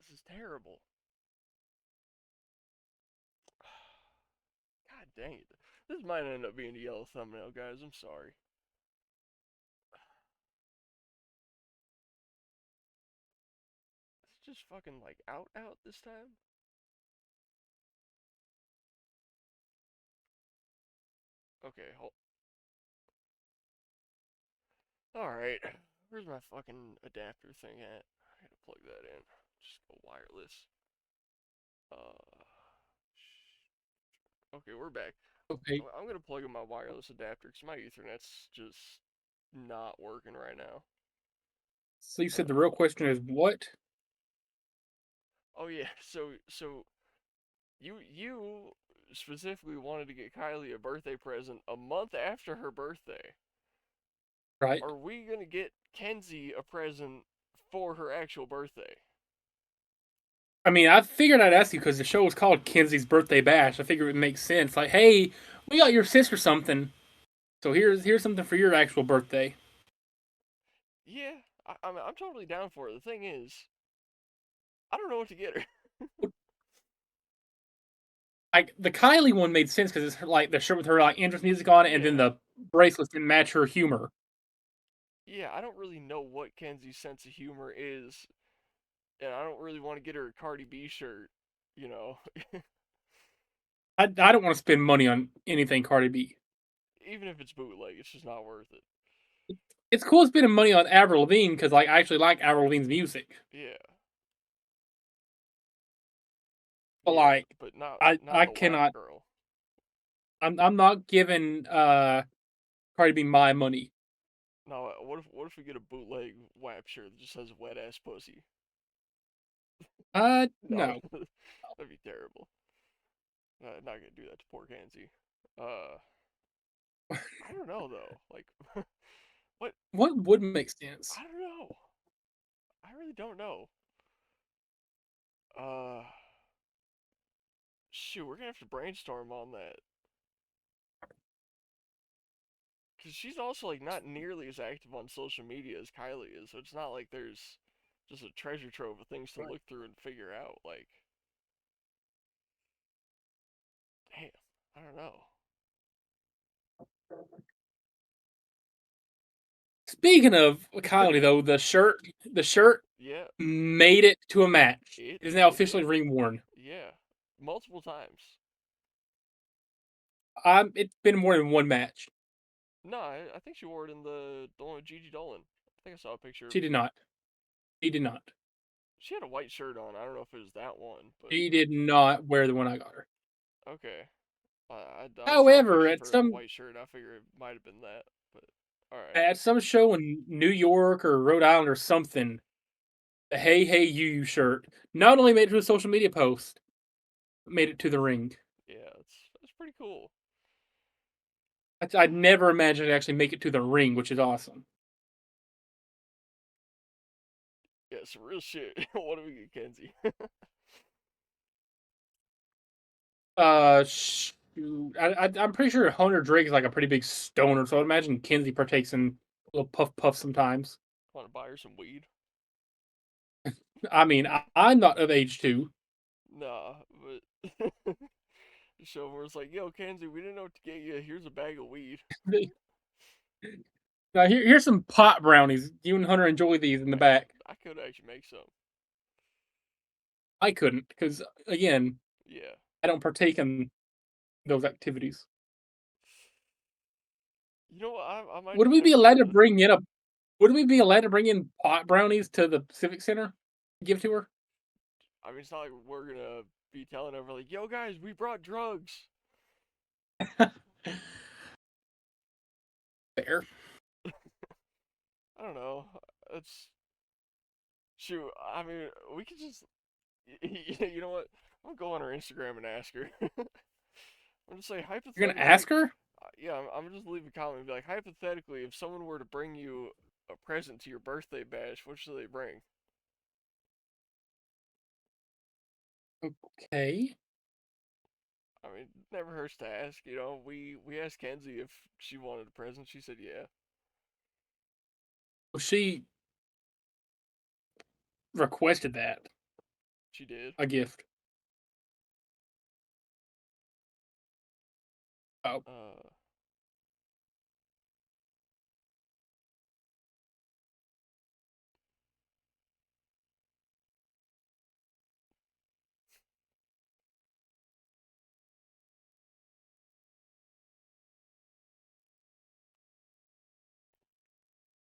This is terrible. God dang it. This might end up being a yellow thumbnail, guys. I'm sorry. It's just fucking like out this time. Okay, hold. Alright. Where's my fucking adapter thing at? I gotta plug that in. Just go wireless. Uh. Okay, we're back. Okay. I'm gonna plug in my wireless adapter because my Ethernet's just not working right now. So you said the Uh, real question is what? oh yeah, so you specifically wanted to get Kylie a birthday present a month after her birthday. Right. Are we gonna get Kenzie a present for her actual birthday? I mean, I figured I'd ask you because the show was called Kenzie's Birthday Bash. I figured it would make sense. Like, hey, we got your sister something, so here's something for your actual birthday. Yeah, I'm totally down for it. The thing is, I don't know what to get her. Like the Kylie one made sense because it's like the shirt with her like entrance music on it, and then Yeah, the bracelets didn't match her humor. Yeah, I don't really know what Kenzie's sense of humor is, and I don't really want to get her a Cardi B shirt, you know. I don't want to spend money on anything Cardi B. Even if it's bootleg, it's just not worth it. It's cool spending money on Avril Lavigne because like I actually like Avril Lavigne's music, Yeah, but yeah, like but not I the WAP cannot. girl. I'm not giving Cardi B my money. No, what if we get a bootleg WAP shirt that just says wet ass pussy? No, No. that'd be terrible. Not gonna do that to poor Kenzie. Uh, I don't know though. Like, what? What would make sense? I don't know. I really don't know. Uh, Shoot, we're gonna have to brainstorm on that. Cause she's also like not nearly as active on social media as Kylie is, so it's not like there's just a treasure trove of things to look through and figure out. Like, damn, I don't know. Speaking of Kylie, though, the shirt Yeah, made it to a match. it It is now it officially did. ring worn. Yeah, multiple times. It's been more than one match. No, I think she wore it in the one with Gigi Dolan. I think I saw a picture. She did not. She did not. She had a white shirt on. I don't know if it was that one, but She did not wear the one I got her. okay. I saw a However, picture of her in a white shirt. I figure it might have been that, but all right. at some show in New York or Rhode Island or something, the Hey Hey You shirt not only made it to a social media post, but made it to the ring. Yeah, that's pretty cool. I'd never imagined it'd actually make it to the ring, which is awesome. Yeah, some real shit. What do we get, Kenzie? Shoot. I'm pretty sure Hunter Drake is like a pretty big stoner, so I imagine Kinsey partakes in a little puff sometimes. Want to buy her some weed? I mean, I'm not of age too. Nah, but the show where it's like, yo, Kenzie, we didn't know what to get you. Here's a bag of weed. Now here's some pot brownies. You and Hunter enjoy these in the Man, back. I could actually make some. I couldn't because again, Yeah. I don't partake in those activities. You know what? I might Would just we be have allowed to to. bring in a? Would we be allowed to bring in pot brownies to the Civic Center? Give to her? I mean, it's not like we're gonna be telling everyone like, yo, guys, we brought drugs. Fair. I don't know. It's shoot. I mean, we could just. You know what? I'm gonna go on her Instagram and ask her. I'm just say You're gonna hypothetically. ask her? Yeah, I'm gonna just leave a comment and be like, hypothetically, if someone were to bring you a present to your birthday bash, what should they bring? Okay. I mean, never hurts to ask. You know, we asked Kenzie if she wanted a present. She said yeah. Well, she requested that She did. a gift. Oh, Uh,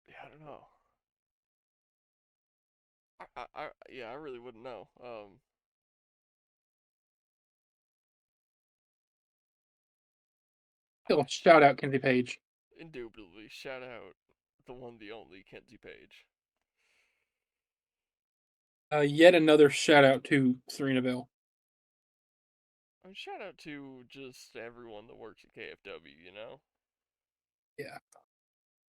yeah, I don't know. Yeah, I really wouldn't know. still shout out Kenzie Page. Indubitably, shout out the one, the only Kenzie Page. Yet another shout out to Serena Bell. I mean, shout out to just everyone that works at KFW. You know. Yeah.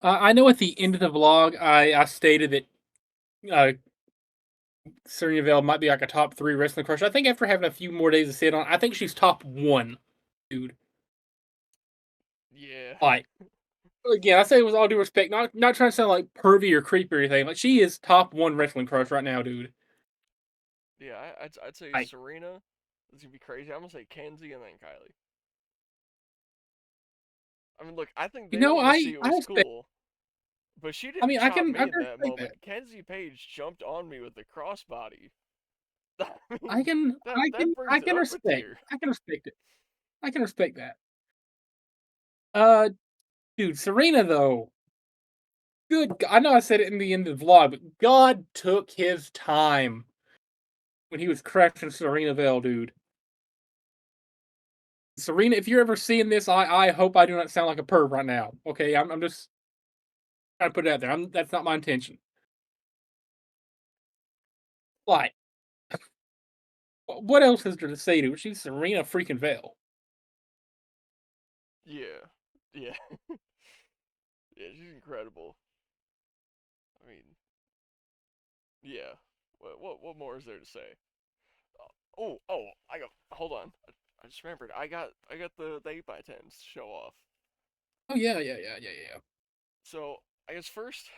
I know at the end of the vlog, I stated that uh, Serena Bell might be like a top 3 wrestling crush. I think after having a few more days to sit on, I think she's top 1, dude. Yeah. Like, again, I say it with all due respect, not trying to sound like pervy or creepy or anything. Like, she is top 1 wrestling crush right now, dude. Yeah, I'd say Like, Serena. It's gonna be crazy. I'm gonna say Kenzie and then Kylie. I mean, look, I think You they know, want to see it I was respect. cool, but she I didn't mean, chop I me in can that respect that. moment. Kenzie Page jumped on me with the crossbody. I mean, that brings it up a tier. I can respect it. I can respect that. Uh, dude, Serena though. I know I said it in the end of the vlog, but God took his time when he was crashing Serena Vale, dude. Serena, if you're ever seeing this, I hope I do not sound like a perv right now. Okay, I'm just trying to put it out there. That's not my intention. Like, what else is there to say to her? She's Serena freaking Vale. Yeah, yeah, yeah. She's incredible. I mean, yeah. What more is there to say? Oh, I got. Hold on. I just remembered. I got the 8x10s to show off. Oh yeah. So I guess first,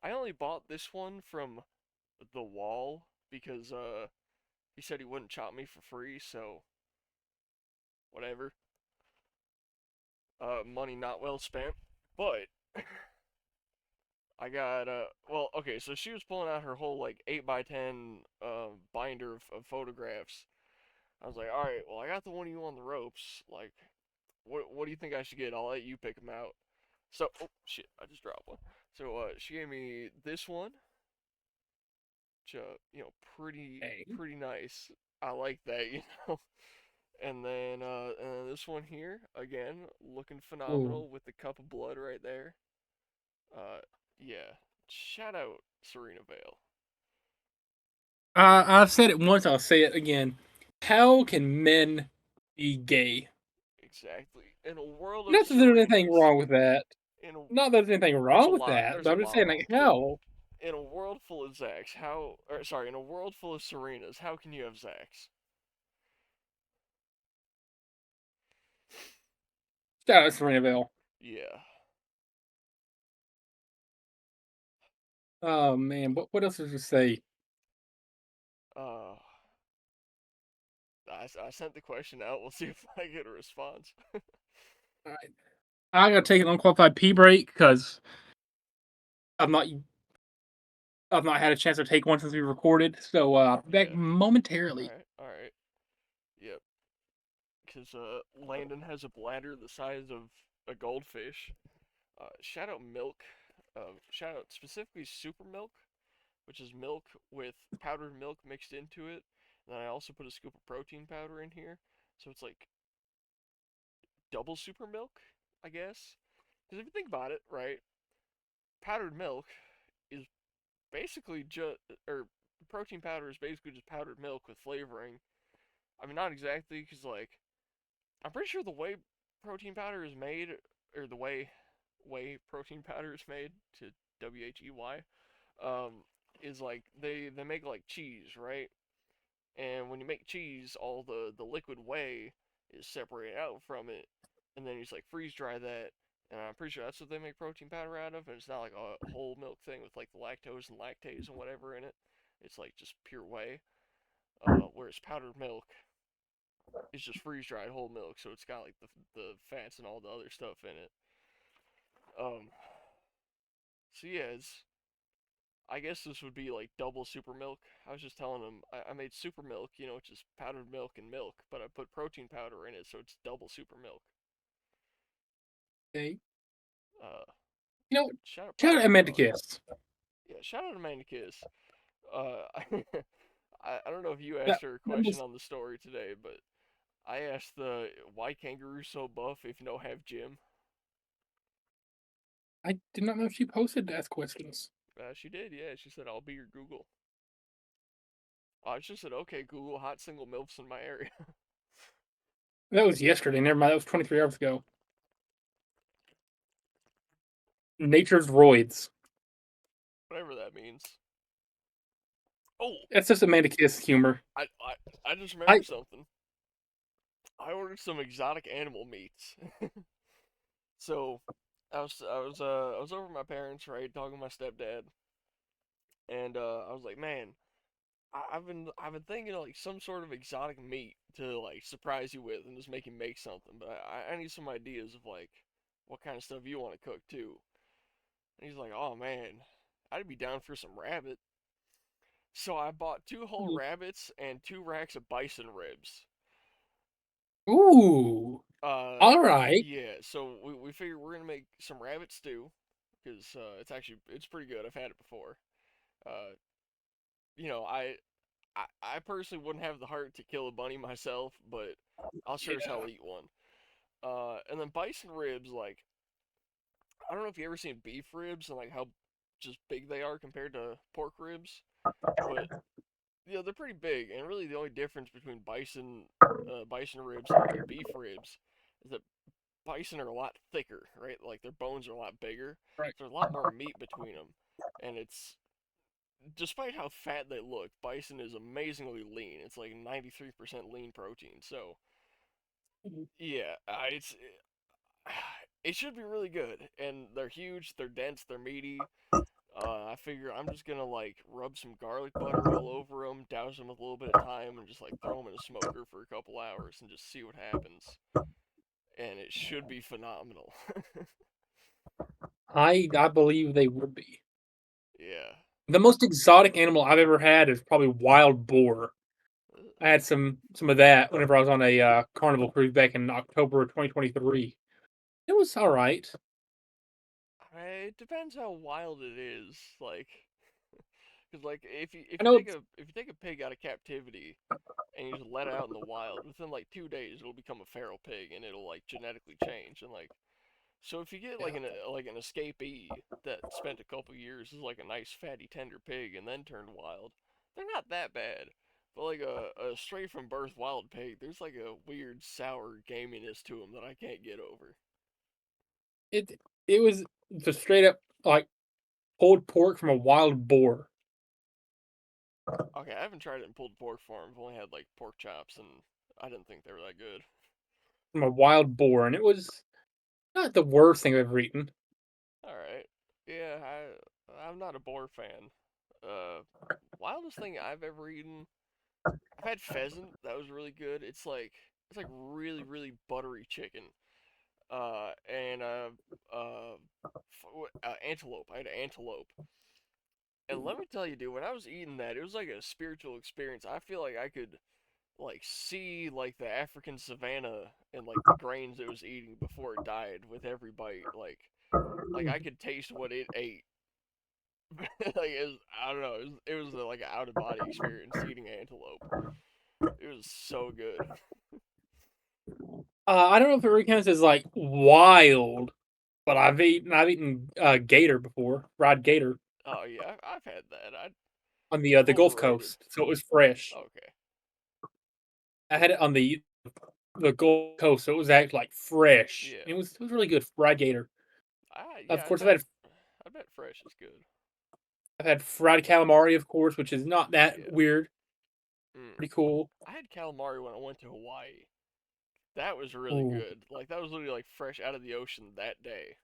I only bought this one from the wall because he said he wouldn't chop me for free. So whatever. Money not well spent. But I got well, okay, so she was pulling out her whole like 8x10 binder of photographs. I was like, all right, well, I got the one of you on the ropes. Like, what do you think I should get? I'll let you pick them out. So, oh shit, I just dropped one. So she gave me this one, which Hey. pretty nice. I like that, you know. And then this one here, again, looking Ooh. phenomenal with the cup of blood right there. Uh, yeah, shout out Serena Vale. I've said it once. I'll say it again. How can men be gay? Exactly. In a world of Not that there's anything Serenas, wrong with that. in a Not that there's anything there's a wrong with lot that, there's but a I'm just lot saying, wrong like, with it. how? In a world full of Zacks, in a world full of Serenas, how can you have Zacks? Shout out to Serena Vale. Yeah. Oh man, what else is to say? Uh, I sent the question out. We'll see if I get a response. All right. I gotta take an unqualified pee break because I've not I've not had a chance to take one since we recorded. So back Yeah. momentarily. All right. Yep. Because Landon has a bladder the size of a goldfish. Shout out milk. Shout out specifically super milk, which is milk with powdered milk mixed into it. And then I also put a scoop of protein powder in here. So it's like double super milk, I guess. Because if you think about it, right, powdered milk is basically just, or protein powder is basically just powdered milk with flavoring. I mean, not exactly, because like, I'm pretty sure the way protein powder is made, or the way protein powder is made, to WHEY, is like they make like cheese, right? And when you make cheese, all the liquid whey is separated out from it, and then you just like freeze dry that. And I'm pretty sure that's what they make protein powder out of. And it's not like a whole milk thing with like the lactose and lactase and whatever in it. It's like just pure whey. Whereas powdered milk is just freeze dried whole milk, so it's got like the fats and all the other stuff in it. Um, so yeah, I guess this would be like double super milk. I was just telling him I made super milk, which is powdered milk and milk, but I put protein powder in it, so it's double super milk. Okay. Uh, You know, shout out shout out protein Amanda bar. Kiss. Yeah, shout out Amanda Kiss. I don't know if you That asked her a that question was on the story today, but I asked the why kangaroo so buff if no have Jim. I did not know she posted to ask questions. She did, yeah. She said I'll be your Google. I just said okay, Google hot single milfs in my area. That was yesterday. Never mind. That was 23 hours ago. Nature's roids. Whatever that means. Oh, That's just Amanda Kiss humor. I just I remembered something. I ordered some exotic animal meats. So I was over at my parents, right, talking to my stepdad, and I was like, man, I've been thinking of like some sort of exotic meat to like surprise you with and just make you make something, but I need some ideas of like what kind of stuff you want to cook too. And he's like, oh man, I'd be down for some rabbit. So I bought two whole rabbits and 2 racks of bison ribs. Ooh, Uh, all right. yeah. So we figured we're gonna make some rabbit stew because it's pretty good. I've had it before. Uh, you know, I personally wouldn't have the heart to kill a bunny myself, but I'll sure as hell Yeah. eat one. And then bison ribs, like I don't know if you ever seen beef ribs and like how just big they are compared to pork ribs, but they're pretty big. And really, the only difference between bison ribs and beef ribs is that bison are a lot thicker, right? Like their bones are a lot bigger, Right. so there's a lot more meat between them. And it's despite how fat they look, bison is amazingly lean. It's like 93% lean protein. So yeah, it should be really good. And they're huge, they're dense, they're meaty. I figure I'm just gonna like rub some garlic butter all over them, douse them with a little bit of thyme, and just like throw them in a smoker for a couple hours and just see what happens. And it should be phenomenal. I believe they would be. Yeah. The most exotic animal I've ever had is probably wild boar. I had some of that whenever I was on a carnival cruise back in October of 2023. It was all right. It depends how wild it is. Like, because like if I you know take it's a pig out of captivity and you just let it out in the wild, within like 2 days it'll become a feral pig and it'll like genetically change and like so if you get like yeah. an escapee that spent a couple years as like a nice fatty tender pig and then turned wild, they're not that bad. But like a straight from birth wild pig, there's like a weird sour gaminess to them that I can't get over. It was just straight up like pulled pork from a wild boar Okay, I haven't tried it in pulled pork form. I've only had like pork chops, and I didn't think they were that good. from a wild boar, and it was not the worst thing I've ever eaten. All right, yeah, I'm not a boar fan. Uh, Wildest thing I've ever eaten, I've had pheasant. That was really good. It's like really really buttery chicken. And antelope. I had antelope. And let me tell you, dude, when I was eating that, it was like a spiritual experience. I feel like I could like see like the African savannah and like the grains it was eating before it died with every bite. Like I could taste what it ate. Like I don't know, it was like an out of body experience eating antelope. It was so good. I don't know if it really counts as like wild, but I've eaten gator before, fried gator Oh yeah, I've had that. on the It's Gulf overrated. Coast, so it was fresh. Okay. I had it on the Gulf Coast, so it was actually like fresh. Yeah. It was really good fried gator. Of Yeah, course, I bet fresh is good. I've had fried calamari, of course, which is not that Yeah. weird. Mm. Pretty cool. I had calamari when I went to Hawaii. That was really Ooh, good. Like that was literally like fresh out of the ocean that day.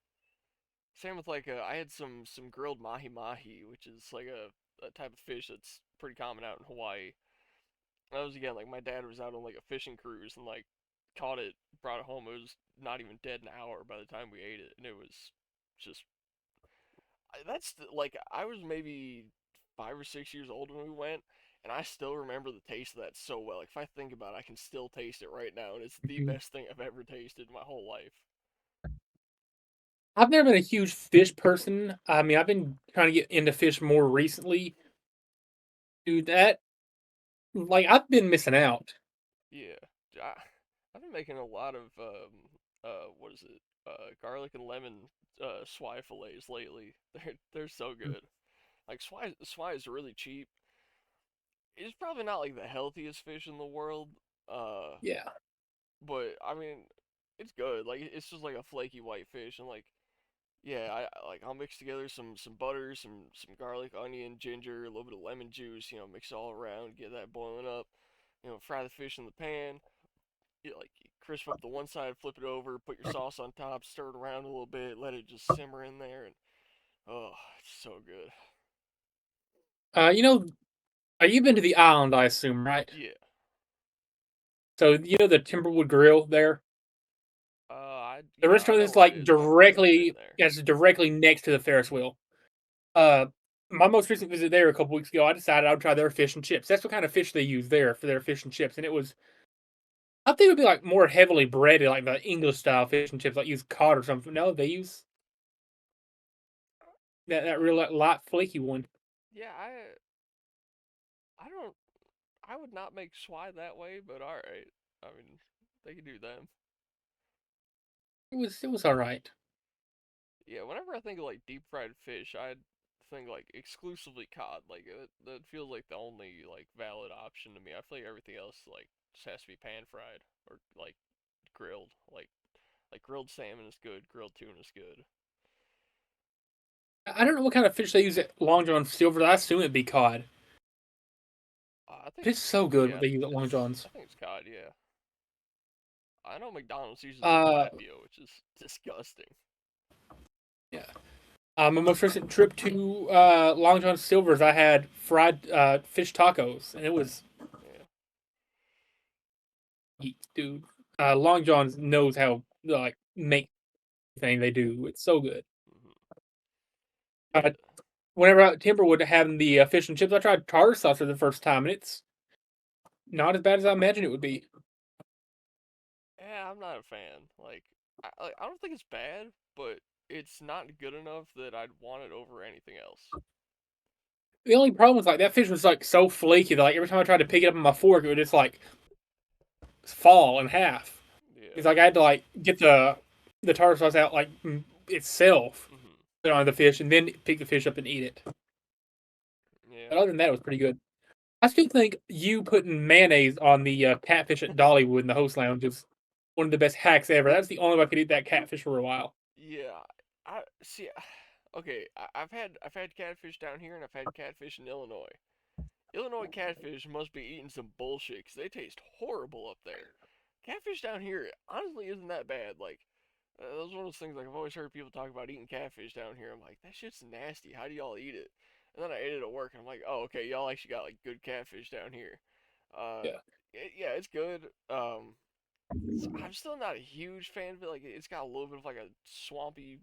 Same with like I had some grilled mahi mahi, which is like a type of fish that's pretty common out in Hawaii. That was again like my dad was out on like a fishing cruise and like caught it, brought it home. It was not even dead an hour by the time we ate it, and it was just like I was maybe 5 or 6 years old when we went, and I still remember the taste of that so well. Like if I think about it, I can still taste it right now, and it's the mhm. best thing I've ever tasted in my whole life. I've never been a huge fish person. I mean, I've been trying to get into fish more recently. Dude, that like I've been missing out. Yeah, I, I've been making a lot of what is it? Garlic and lemon swai fillets lately. They're so good. Like swai is really cheap. It's probably not like the healthiest fish in the world. Uh, Yeah. but I mean, it's good. Like it's just like a flaky white fish, and like yeah, I'll mix together some butter, some garlic, onion, ginger, a little bit of lemon juice. Mix it all around, get that boiling up. Fry the fish in the pan. You crisp up the one side, flip it over, put your sauce on top, stir it around a little bit, let it just simmer in there, and oh, it's so good. You know, you've been to the island, I assume, right? Yeah. So you know the Timberwood Grill there. The Yeah, I restaurant know is where it like is. I've been directly, there. yeah, it's directly next to the Ferris wheel. Uh, my most recent visit there a couple weeks ago, I decided I would try their fish and chips. That's what kind of fish they use there for their fish and chips, and it was, I think it would be like more heavily breaded, like the English style fish and chips, like use cod or something. No, they use that real like, light flaky one. Yeah, I don't. I would not make swai that way, but all right. I mean, they can do them. It was all right. Yeah, whenever I think of like deep fried fish, I think like exclusively cod. Like that feels like the only like valid option to me. I feel like everything else like just has to be pan fried or like grilled. Like grilled salmon is good, grilled tuna is good. I don't know what kind of fish they use at Long John Silver. I assume it'd be cod. I think But it's so good what yeah, they use at Long John's. I think it's cod. Yeah, I know McDonald's uses the Uh, tilapia, which is disgusting. yeah. My most recent trip to Long John Silver's, I had fried fish tacos, and it was, Yeah. dude. Long John's knows how to, like make thing they do. It's so good. Hmm. Uh, Yeah. whenever Timberwood having the fish and chips, I tried tartar sauce for the first time, and it's not as bad as I imagined it would be. Yeah, I'm not a fan. I don't think it's bad, but it's not good enough that I'd want it over anything else. The only problem was like that fish was like so flaky that like every time I tried to pick it up on my fork, it would just like fall in half. It's Yeah. like I had to like get the tartar sauce out like itself, Hmm. put it on the fish, and then pick the fish up and eat it. Yeah. But other than that, it was pretty good. I still think you putting mayonnaise on the catfish at Dollywood in the host lounge is one of the best hacks ever. That's the only way I could eat that catfish for a while. Yeah. I see. Okay, I've had catfish down here, and I've had catfish in Illinois. Illinois catfish must be eating some bullshit, 'cause they taste horrible up there. Catfish down here honestly isn't that bad. Like, those are one of those things like I've always heard people talk about eating catfish down here. I'm like, that shit's nasty. How do y'all eat it? And then I ate it at work, and I'm like, oh, okay, y'all actually got like good catfish down here. Uh, Yeah. yeah, it's good. I'm still not a huge fan of it. Like, it's got a little bit of like a swampy,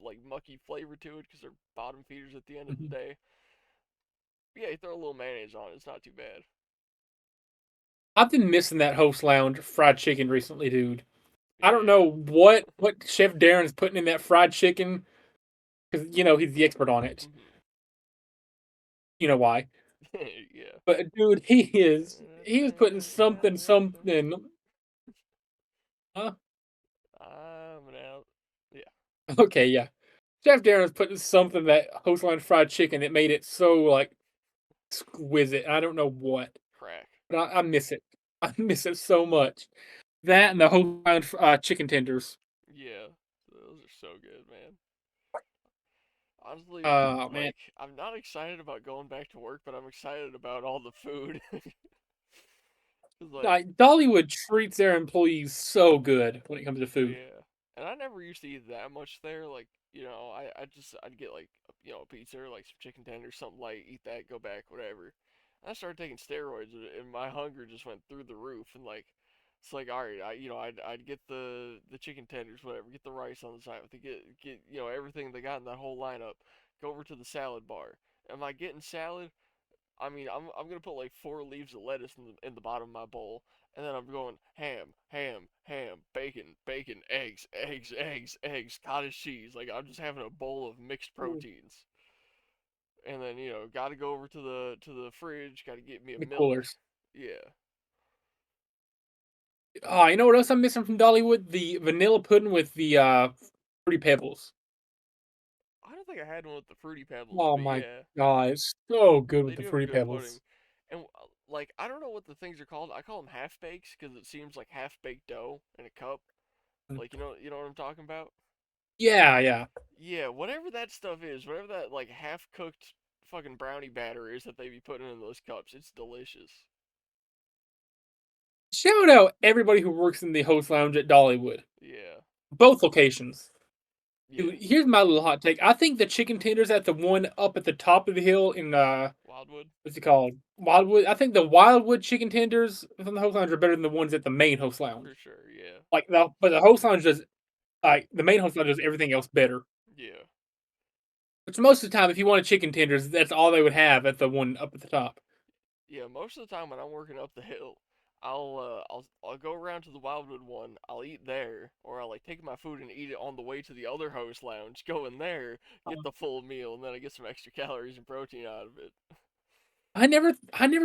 like mucky flavor to it because they're bottom feeders at the end of the Mhm. day. But yeah, you throw a little mayonnaise on it. It's not too bad. I've been missing that host lounge fried chicken recently, dude. I don't know Yeah. what Chef Darren's putting in that fried chicken because he's the expert on it. Hmm. You know why? Yeah. But dude, he was putting something. Huh? I'm out. Yeah. Okay, yeah. Chef Darren was putting something that host lounge fried chicken that made it so like exquisite. I don't know what, Crack. but I miss it. I miss it so much. That and the host lounge chicken tenders. Yeah. Those are so good, man. Honestly, Oh man. like, I'm not excited about going back to work, but I'm excited about all the food. 'Cause, like, Like Dollywood treats their employees so good when it comes to food. yeah. And I never used to eat that much there. Like, I'd get like, a pizza or like some chicken tenders, something light, eat that, go back, whatever. I started taking steroids, and my hunger just went through the roof. And like, it's like, all right, I'd get the chicken tenders, whatever, get the rice on the side, to get everything they got in that whole lineup. Go over to the salad bar. Am I getting salad? I mean, I'm gonna put like 4 leaves of lettuce in the bottom of my bowl, and then I'm going ham, ham, ham, bacon, bacon, eggs, eggs, eggs, eggs, cottage cheese. Like, I'm just having a bowl of mixed Ooh, proteins, and then gotta go over to the fridge, gotta get me a the milk. coolers. Yeah, Oh, you know what else I'm missing from Dollywood? The vanilla pudding with the fruity pebbles. I don't think I had one with the fruity pebbles, Oh but my yeah, god, it's so good they with the do have a fruity good pudding. pebbles. And like, I don't know what the things are called. I call them half bakes because it seems like half baked dough in a cup. Like, you know what I'm talking about? Yeah, yeah. Yeah, whatever that stuff is, whatever that like half cooked fucking brownie batter is that they be putting in those cups, it's delicious. Shout out everybody who works in the host lounge at Dollywood. Yeah, Both locations. yeah. Dude, here's my little hot take. I think the chicken tenders at the one up at the top of the hill in Wildwood, what's it called? Wildwood. I think the Wildwood chicken tenders from the host lounge are better than the ones at the main host for lounge. sure. Yeah, But the host lounge does Like the main home style does everything else better. Yeah. Which most of the time, if you wanted chicken tenders, that's all they would have at the one up at the top. Yeah, most of the time when I'm working up the hill, I'll go around to the Wildwood one. I'll eat there, or I'll like take my food and eat it on the way to the other host lounge. Go in there, get the full meal, and then I get some extra calories and protein out of it. I never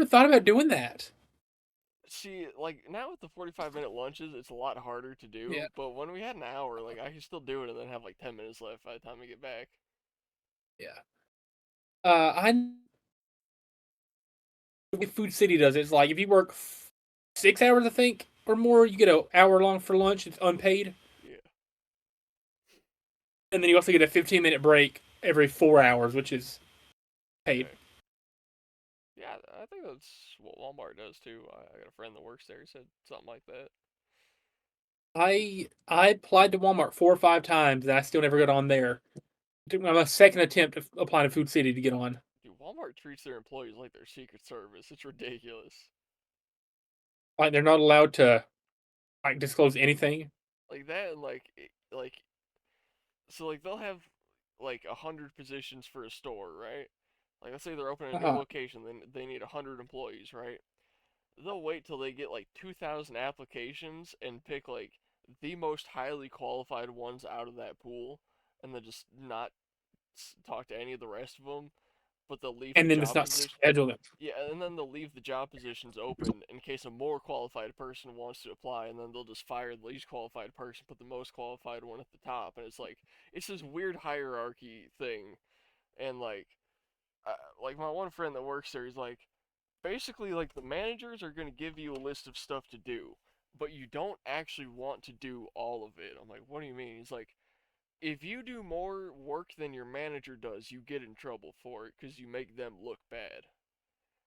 thought about doing that. See, like now with the 45-minute lunches, it's a lot harder to Yeah, do. But when we had an hour, like I could still do it and then have like 10 minutes left by the time we get back. yeah. I the way Food City does it. It's like if you work 6 hours, I think, or more, you get an hour long for lunch. It's unpaid, Yeah. and then you also get a 15-minute break every 4 hours, which is paid. Okay. Yeah, I think that's what Walmart does too. I got a friend that works there. He said something like that. I applied to Walmart 4 or 5 times, and I still never got on there. It took my second attempt of applying to Food City to get on. Dude, Walmart treats their employees like their Secret Service. It's ridiculous. Like they're not allowed to like disclose anything. Like that, and like so like they'll have like 100 positions for a store, right? Like let's say they're opening a new Uh-huh. location, then they need 100 employees, right? They'll wait till they get like 2,000 applications and pick like the most highly qualified ones out of that pool, and then just not talk to any of the rest of them. But they'll leave the And then it's job not position. scheduled. Yeah, and then they'll leave the job positions open in case a more qualified person wants to apply, and then they'll just fire the least qualified person, put the most qualified one at the top, and it's like it's this weird hierarchy thing, and like my one friend that works there, he's like, basically like the managers are gonna give you a list of stuff to do, but you don't actually want to do all of it. I'm like, what do you mean? He's like, if you do more work than your manager does, you get in trouble for it because you make them look bad.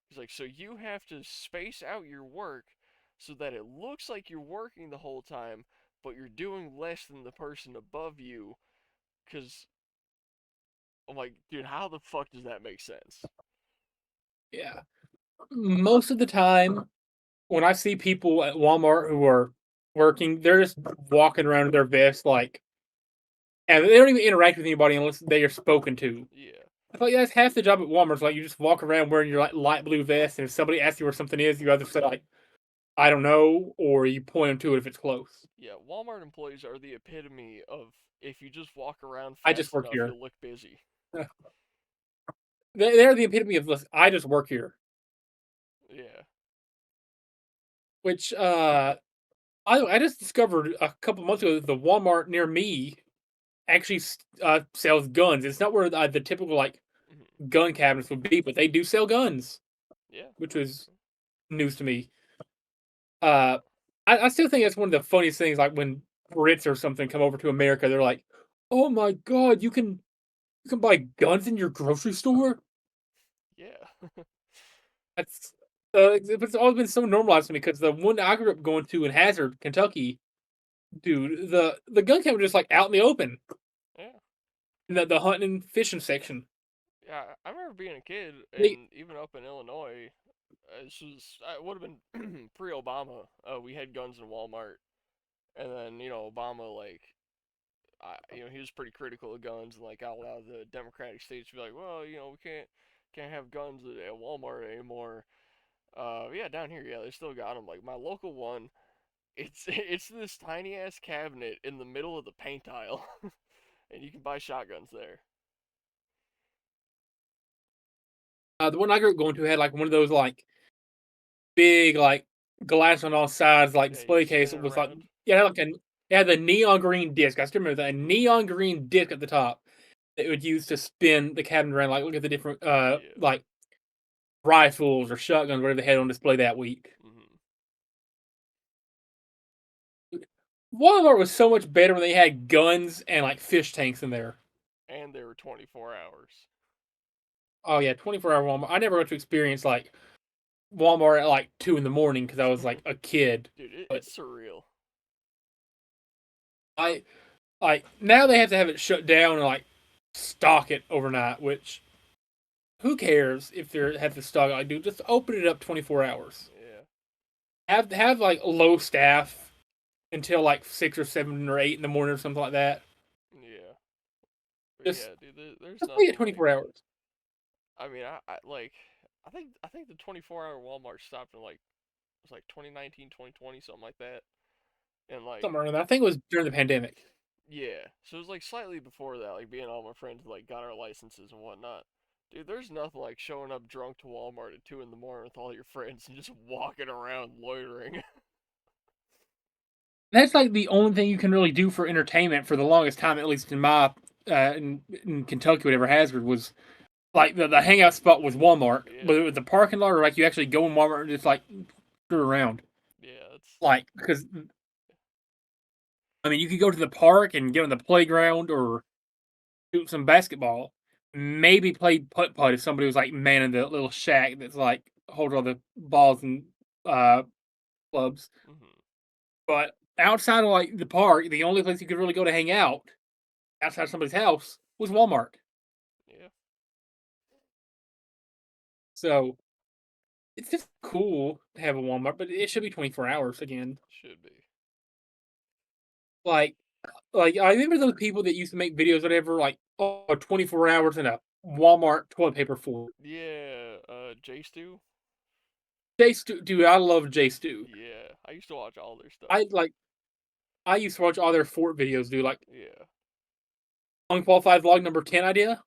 He's like, so you have to space out your work so that it looks like you're working the whole time, but you're doing less than the person above you. Because I'm like, dude, how the fuck does that make sense? Yeah. Most of the time, when I see people at Walmart who are working, they're just walking around in their vests, like, and they don't even interact with anybody unless they are spoken to. Yeah, I thought, yeah, that's half the job at Walmart. It's like you just walk around wearing your like light blue vest, and if somebody asks you where something is, you either say like, "I don't know," or you point them to it if it's close. yeah. Walmart employees are the epitome of if you just walk around I just fast work enough, here. you'll look busy. They're the epitome of this. I just work here. Yeah. Which I just discovered a couple months ago that the Walmart near me actually sells guns. It's not where the typical like Hmm. gun cabinets would be, but they do sell guns, Yeah. which was news to me. Uh, I still think that's one of the funniest things. Like when Brits or something come over to America, they're like, "Oh my god, you can buy guns in your grocery store." Yeah. That's it's always been so normalized to me because the one I grew up going to in Hazard, Kentucky, dude, the gun cabinet was just like out in the open Yeah. in the hunting and fishing section. Yeah. I remember being a kid, They, and even up in Illinois, this was it would have been pre-Obama. We had guns in Walmart, and then Obama he was pretty critical of guns and like allowed the Democratic states to be like, well, we can't have guns at Walmart anymore. Yeah, down here, yeah, they still got them. Like my local one, it's this tiny ass cabinet in the middle of the paint aisle, and you can buy shotguns there. the one I grew up going to had like one of those like big like glass on all sides like Yeah, you display spin case. it It was like around. yeah, like it had the neon green disc. I still remember that Mhm. neon green disc at the top that it would use to spin the cabinet around. Like look at the different Yeah. like rifles or shotguns, whatever they had on display that week. Mhm. Walmart was so much better when they had guns and like fish tanks in there. And they were 24 hours. Oh yeah, 24-hour Walmart. I never got to experience like Walmart at like 2 in the morning because I was like a kid. Dude, But it's surreal. I like now they have to have it shut down and like stock it overnight. Which who cares if they have to stock it? Like, dude, just open it up 24 hours. Yeah. Have like low staff. until like 6 or 7 or 8 in the morning or something like that. Yeah. But Just yeah, dude, there's just play nothing it like. 24 hours, I mean, I like. I think the 24-hour Walmart stopped in like it was like 2019, 2020, something like that. And like, somewhere around there. I think it was during the pandemic. yeah, so it was like slightly before that, like being all my friends like got our licenses and whatnot. Dude, there's nothing like showing up drunk to Walmart at 2 in the morning with all your friends and just walking around loitering. That's like the only thing you can really do for entertainment for the longest time, at least in my in Kentucky, whatever Hazard was like the hangout spot was Walmart, Yeah, but it was the parking lot or like you actually go in Walmart and just like screw around. yeah, it's Like because I mean you could go to the park and get on the playground or shoot some basketball, maybe play putt putt if somebody was like manning the little shack that's like hold all the balls and uh clubs. hmm But outside of like the park, the only place you could really go to hang out outside somebody's house was Walmart. yeah, So it's just cool to have a Walmart, but it should be 24 hours again. should be. Like, I remember those people that used to make videos, whatever, like, oh, 24 hours in a Walmart toilet paper for Yeah, J Stu. J Stu. Dude, I love J Stu. Yeah, I used to watch all their stuff. I like, I used to watch all their Fort videos, dude. Like, Yeah. unqualified vlog number 10 idea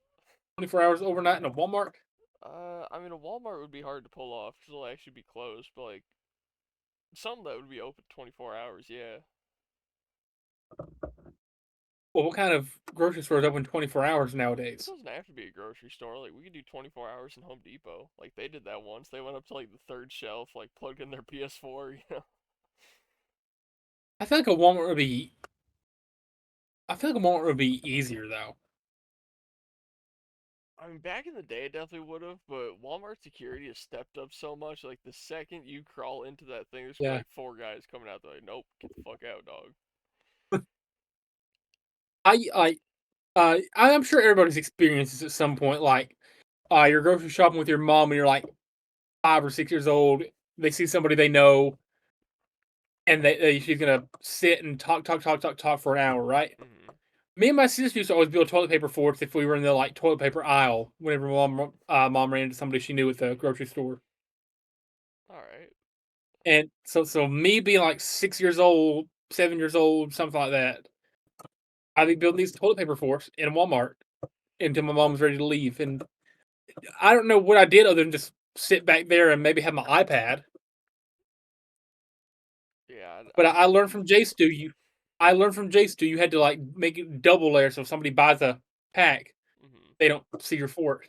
24 hours overnight in a Walmart. I mean, a Walmart would be hard to pull off because it'll actually be closed, but like some that would be open 24 hours. Yeah. Well, what kind of grocery store is open 24 hours It nowadays? doesn't have to be a grocery store. Like we could do 24 hours in Home Depot. Like they did that once. They went up to like the third shelf, like plugged in their PS4. I feel like a Walmart would be. I feel like a Walmart would be easier though. I mean, back in the day, it definitely would have, but Walmart security has stepped up so much. Like the second you crawl into that thing, there's gonna be Yeah, like four guys coming out there. Like, nope, get the fuck out, dog. I I'm sure everybody's experienced this at some point. Like, you're grocery shopping with your mom, and you're like 5 or 6 years old. They see somebody they know, and she's gonna sit and talk for an hour, right? hmm Me and my sister used to always build toilet paper forts if we were in the like toilet paper aisle. Whenever mom ran into somebody she knew at the grocery store, All right. and so me being like 6 years old, 7 years old, something like that, I'd be building these toilet paper forts in Walmart until my mom was ready to leave, and I don't know what I did other than just sit back there and maybe have my iPad. Yeah, But I I mean, learned from J Stu. I learned from J Stu. You had to like make it double layer, so if somebody buys a pack, hmm they don't see your fort.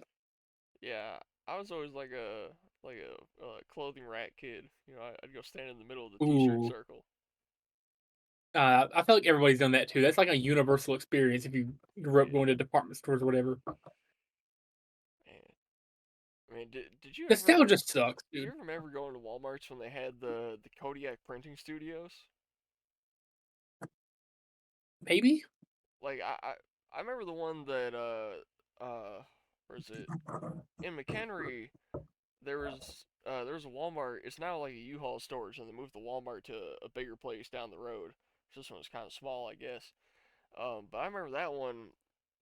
yeah. I was always like a clothing rack kid. I'd go stand in the middle of the t-shirt Ooh, circle. I feel like everybody's done that too. That's like a universal experience if you grew up Yeah, going to department stores or whatever. man. I mean, did you ever Nostalgia sucks, do you dude. ever remember going to Walmart's when they had the Kodiak printing studios? Maybe. Like I remember the one that where is it? In McHenry, there was a Walmart. It's now like a U-Haul storage, and they moved the Walmart to a bigger place down the road. This one was kind of small, I guess. But I remember that one.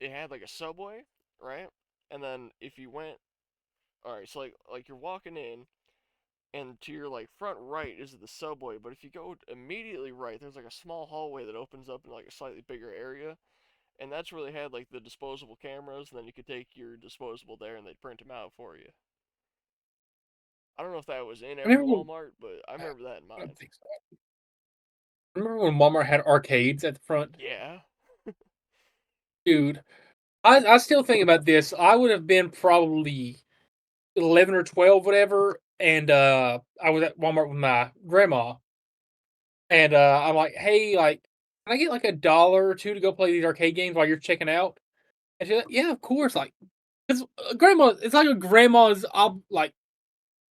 It had like a subway, right? And then if you went, all right, so like you're walking in, and to your like front right is the subway. But if you go immediately right, there's like a small hallway that opens up in like a slightly bigger area, and that's where they had like the disposable cameras, and then you could take your disposable there, and they'd print them out for you. I don't know if that was in I every remember when, Walmart, but I remember that in I don't mine. think so. I remember when Walmart had arcades at the front, Yeah. dude. I still think about this. I would have been probably 11 or 12, whatever, and I was at Walmart with my grandma, and I'm like, hey, like, can I get like $1 or two to go play these arcade games while you're checking out? And she's like, yeah, of course, like, because grandma, it's like a grandma's like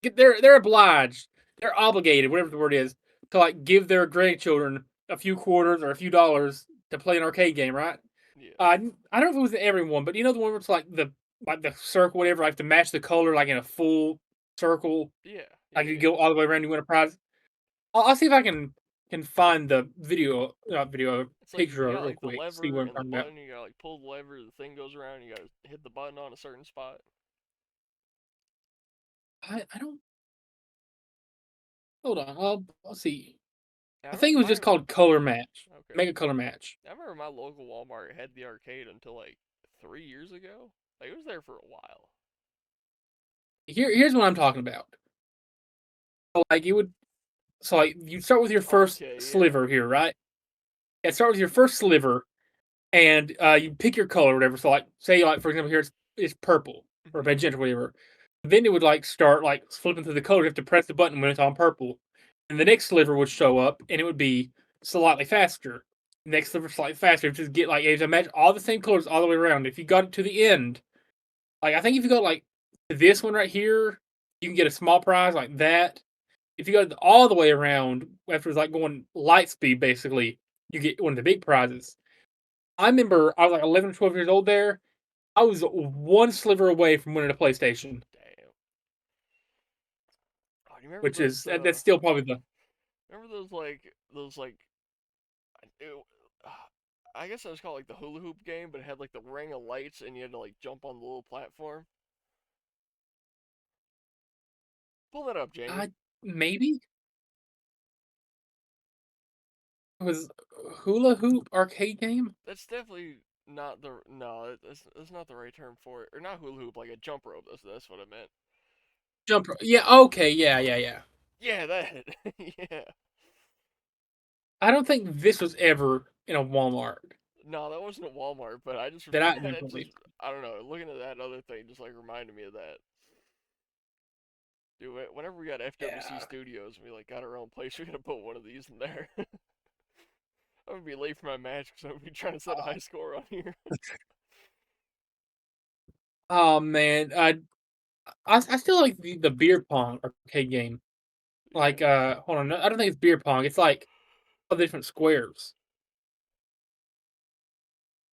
they're obliged, they're obligated, whatever the word is, to like give their grandchildren a few quarters or a few dollars to play an arcade game, right? Yeah. I don't know if it was everyone, but you know the one where it's like the circle, whatever, like to match the color, like in a full circle, Yeah. like Yeah. you Yeah. go all the way around, you win a prize. I'll see if I can can find the video, not video, It's like picture you of it got real like the quick. See lever what I'm and the talking about. button. You gotta like pull the lever, the thing goes around. You gotta hit the button on a certain spot. I don't. Hold on. I'll see. Yeah, I I think remember it was just called Color Match. okay. Make a color match. I remember my local Walmart had the arcade until like 3 years ago. Like it was there for a while. Here's what I'm talking about. So, like you would, so like you start with your first Okay, yeah. sliver here, right? Yeah, start with your first sliver, and you pick your color, or whatever. So like, say like for example, here it's purple or Mhm. magenta, or whatever. Then it would like start like flipping through the colors. You have to press the button when it's on purple, and the next sliver would show up, and it would be slightly faster. Next sliver slightly faster. Just get like, you imagine all the same colors all the way around. If you got it to the end, like I think if you go like to this one right here, you can get a small prize like that. If you go all the way around after it's like going light speed, basically, you get one of the big prizes. I remember I was like 11 or 12 years old there. I was one sliver away from winning a PlayStation, Damn. Oh, do you remember which those? is that's still probably the. Remember those like it, I guess it was called like the hula hoop game, but it had like the ring of lights, and you had to like jump on the little platform. Pull that up, Jamie. Maybe it was hula hoop arcade game. That's definitely not the no. That's not the right term for it, or not hula hoop, like a jump rope. That's what I meant. Jump. Yeah. Okay. Yeah. Yeah. Yeah. Yeah, that. Yeah. I don't think this was ever in a Walmart No, that wasn't at Walmart, but I just that I that remember. just I don't know. Looking at that other thing just like reminded me of that. Dude, whenever we got FWC Yeah. Studios and we like got our own place, we gotta put one of these in there. I'm gonna be late for my match because I'm gonna be trying to set a high score on here. Oh man, I still like the beer pong arcade game. Yeah. Like, hold on, I don't think it's beer pong. It's like all the different squares.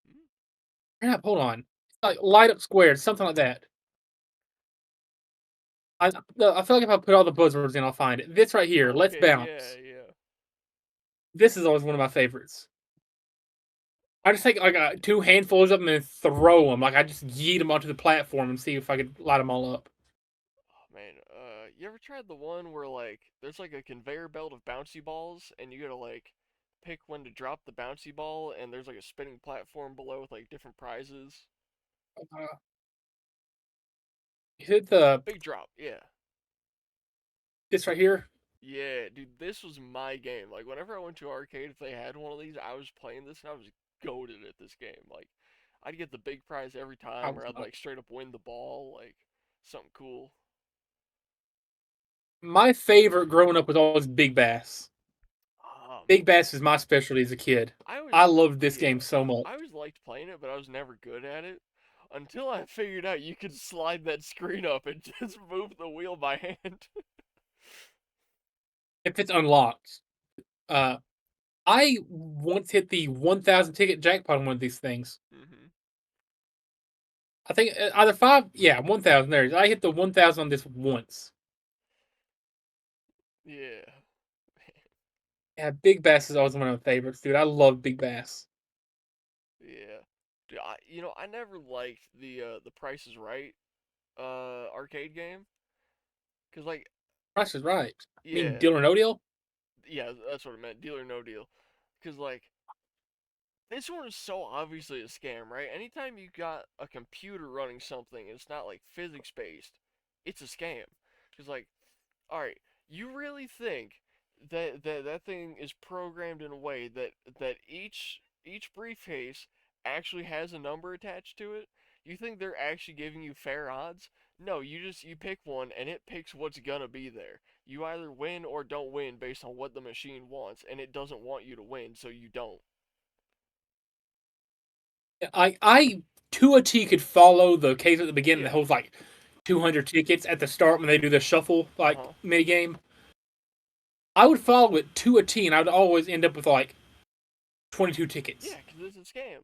Hmm. Yeah, hold on. It's like light up squares, something like that. I feel like if I put all the buzzwords in, I'll find it. This right here, Let's Okay, yeah, Bounce. yeah. This is always one of my favorites. I just take like two handfuls of them and throw them. Like I just yeet them onto the platform and see if I could light them all up. Oh man, you ever tried the one where like there's like a conveyor belt of bouncy balls and you gotta like pick when to drop the bouncy ball and there's like a spinning platform below with like different prizes? Uh, Hit the Big drop, yeah. this right here. Yeah, dude, this was my game. Like whenever I went to arcade, if they had one of these, I was playing this and I was goaded at this game. Like I'd get the big prize every I time, was or I'd not. like straight up win the ball, like something cool. My favorite growing up was always Big Bass. Oh man, Big Bass is my specialty as a kid. I always, I loved this yeah, game so much. I always liked playing it, but I was never good at it until I figured out you could slide that screen up and just move the wheel by hand. If it's unlocked. Uh, I once hit the 1,000 ticket jackpot on one of these things. Hmm. I think either five, yeah, 1,000. There, I hit the 1,000 on this once. Yeah, Yeah, Big Bass is always one of my favorites, dude. I love Big Bass. yeah. Dude, I never liked the Price is Right arcade game, cause like Price is right. I mean, yeah, Deal or No Deal. yeah, that's what I meant. Deal or No Deal. Cause like this one is so obviously a scam, right? Anytime you got a computer running something, it's not like physics based. It's a scam. Cause like, all right, you really think that thing is programmed in a way that each briefcase actually has a number attached to it? You think they're actually giving you fair odds? No, you pick one and it picks what's gonna be there. You either win or don't win based on what the machine wants, and it doesn't want you to win, so you don't. I to a T could follow the case at the beginning that Yeah. holds like 200 tickets at the start when they do the shuffle Uh like huh. mini game. I would follow it to a T, and I would always end up with like 22 tickets. Yeah, because it's a scam.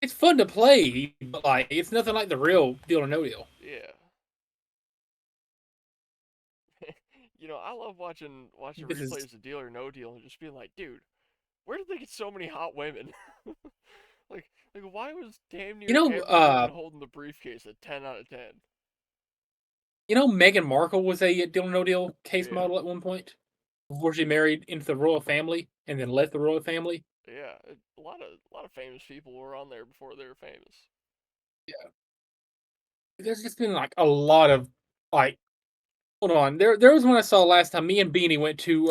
It's fun to play, but like it's nothing like the real Deal or No Deal. Yeah. I love watching This is, replays of Deal or No Deal and just being like, dude, where did they get so many hot women? Like why was damn you near know, every woman holding the briefcase a 10 out of 10? Meghan Markle was a Deal or No Deal case Yeah, model at one point before she married into the royal family and then left the royal family. yeah. A lot of famous people were on there before they were famous. Yeah, there's just been like a lot of like. Hold on, there was one I saw last time. Me and Beanie went to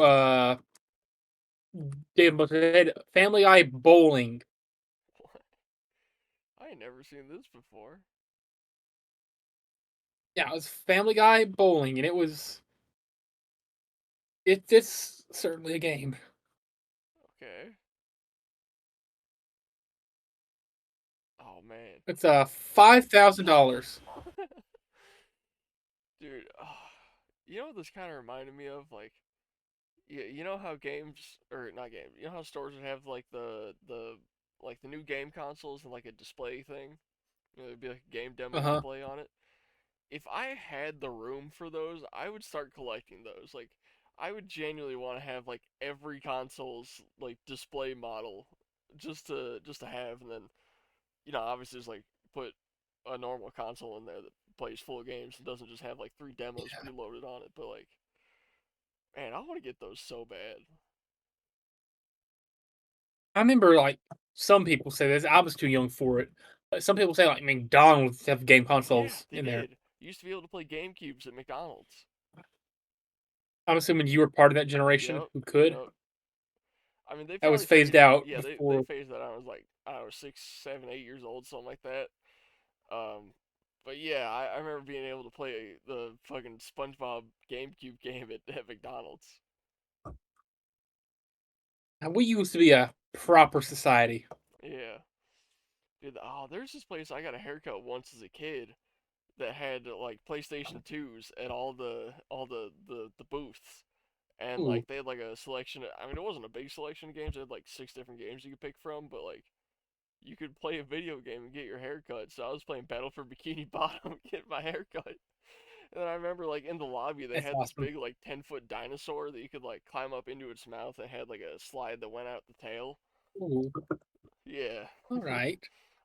Family Eye bowling. I ain't never seen this before. Yeah, it was Family Guy bowling, and it's certainly a game. Okay. Oh man. It's $5,000. Dude, you know what this kind of reminded me of? Like, you know how games or not games, you know how stores would have like the new game consoles and like a display thing. There'd be like a game Uh demo huh. display on it. If I had the room for those, I would start collecting those. Like, I would genuinely want to have like every console's like display model just to have, and then obviously just like put a normal console in there that plays full games and doesn't just have like three demos Yeah. preloaded on it. But like, man, I want to get those so bad. I remember like some people say this. I was too young for it. But some people say like McDonald's have game Yeah, consoles they in there. did. You used to be able to play GameCubes at McDonald's. I'm assuming you were part of that generation Yep, who could. yep. I mean, they That was probably phased phased. out Yeah, they before. phased that out. I was like, I don't know, 6, 7, 8 years old, something like that. Um, but yeah, I remember being able to play the fucking SpongeBob GameCube game at McDonald's. We used to be a proper society. Yeah, dude. Oh, there's this place I got a haircut once as a kid that had like PlayStation 2s at all the booths. And Ooh, like they had like a selection. I mean, it wasn't a big selection of games. They had like 6 different games you could pick from, but like you could play a video game and get your hair cut. So I was playing Battle for Bikini Bottom, getting my hair cut. And then I remember like in the lobby they that's had this awesome. big like 10-foot dinosaur that you could like climb up into its mouth and had like a slide that went out the tail. Ooh, Yeah. all right.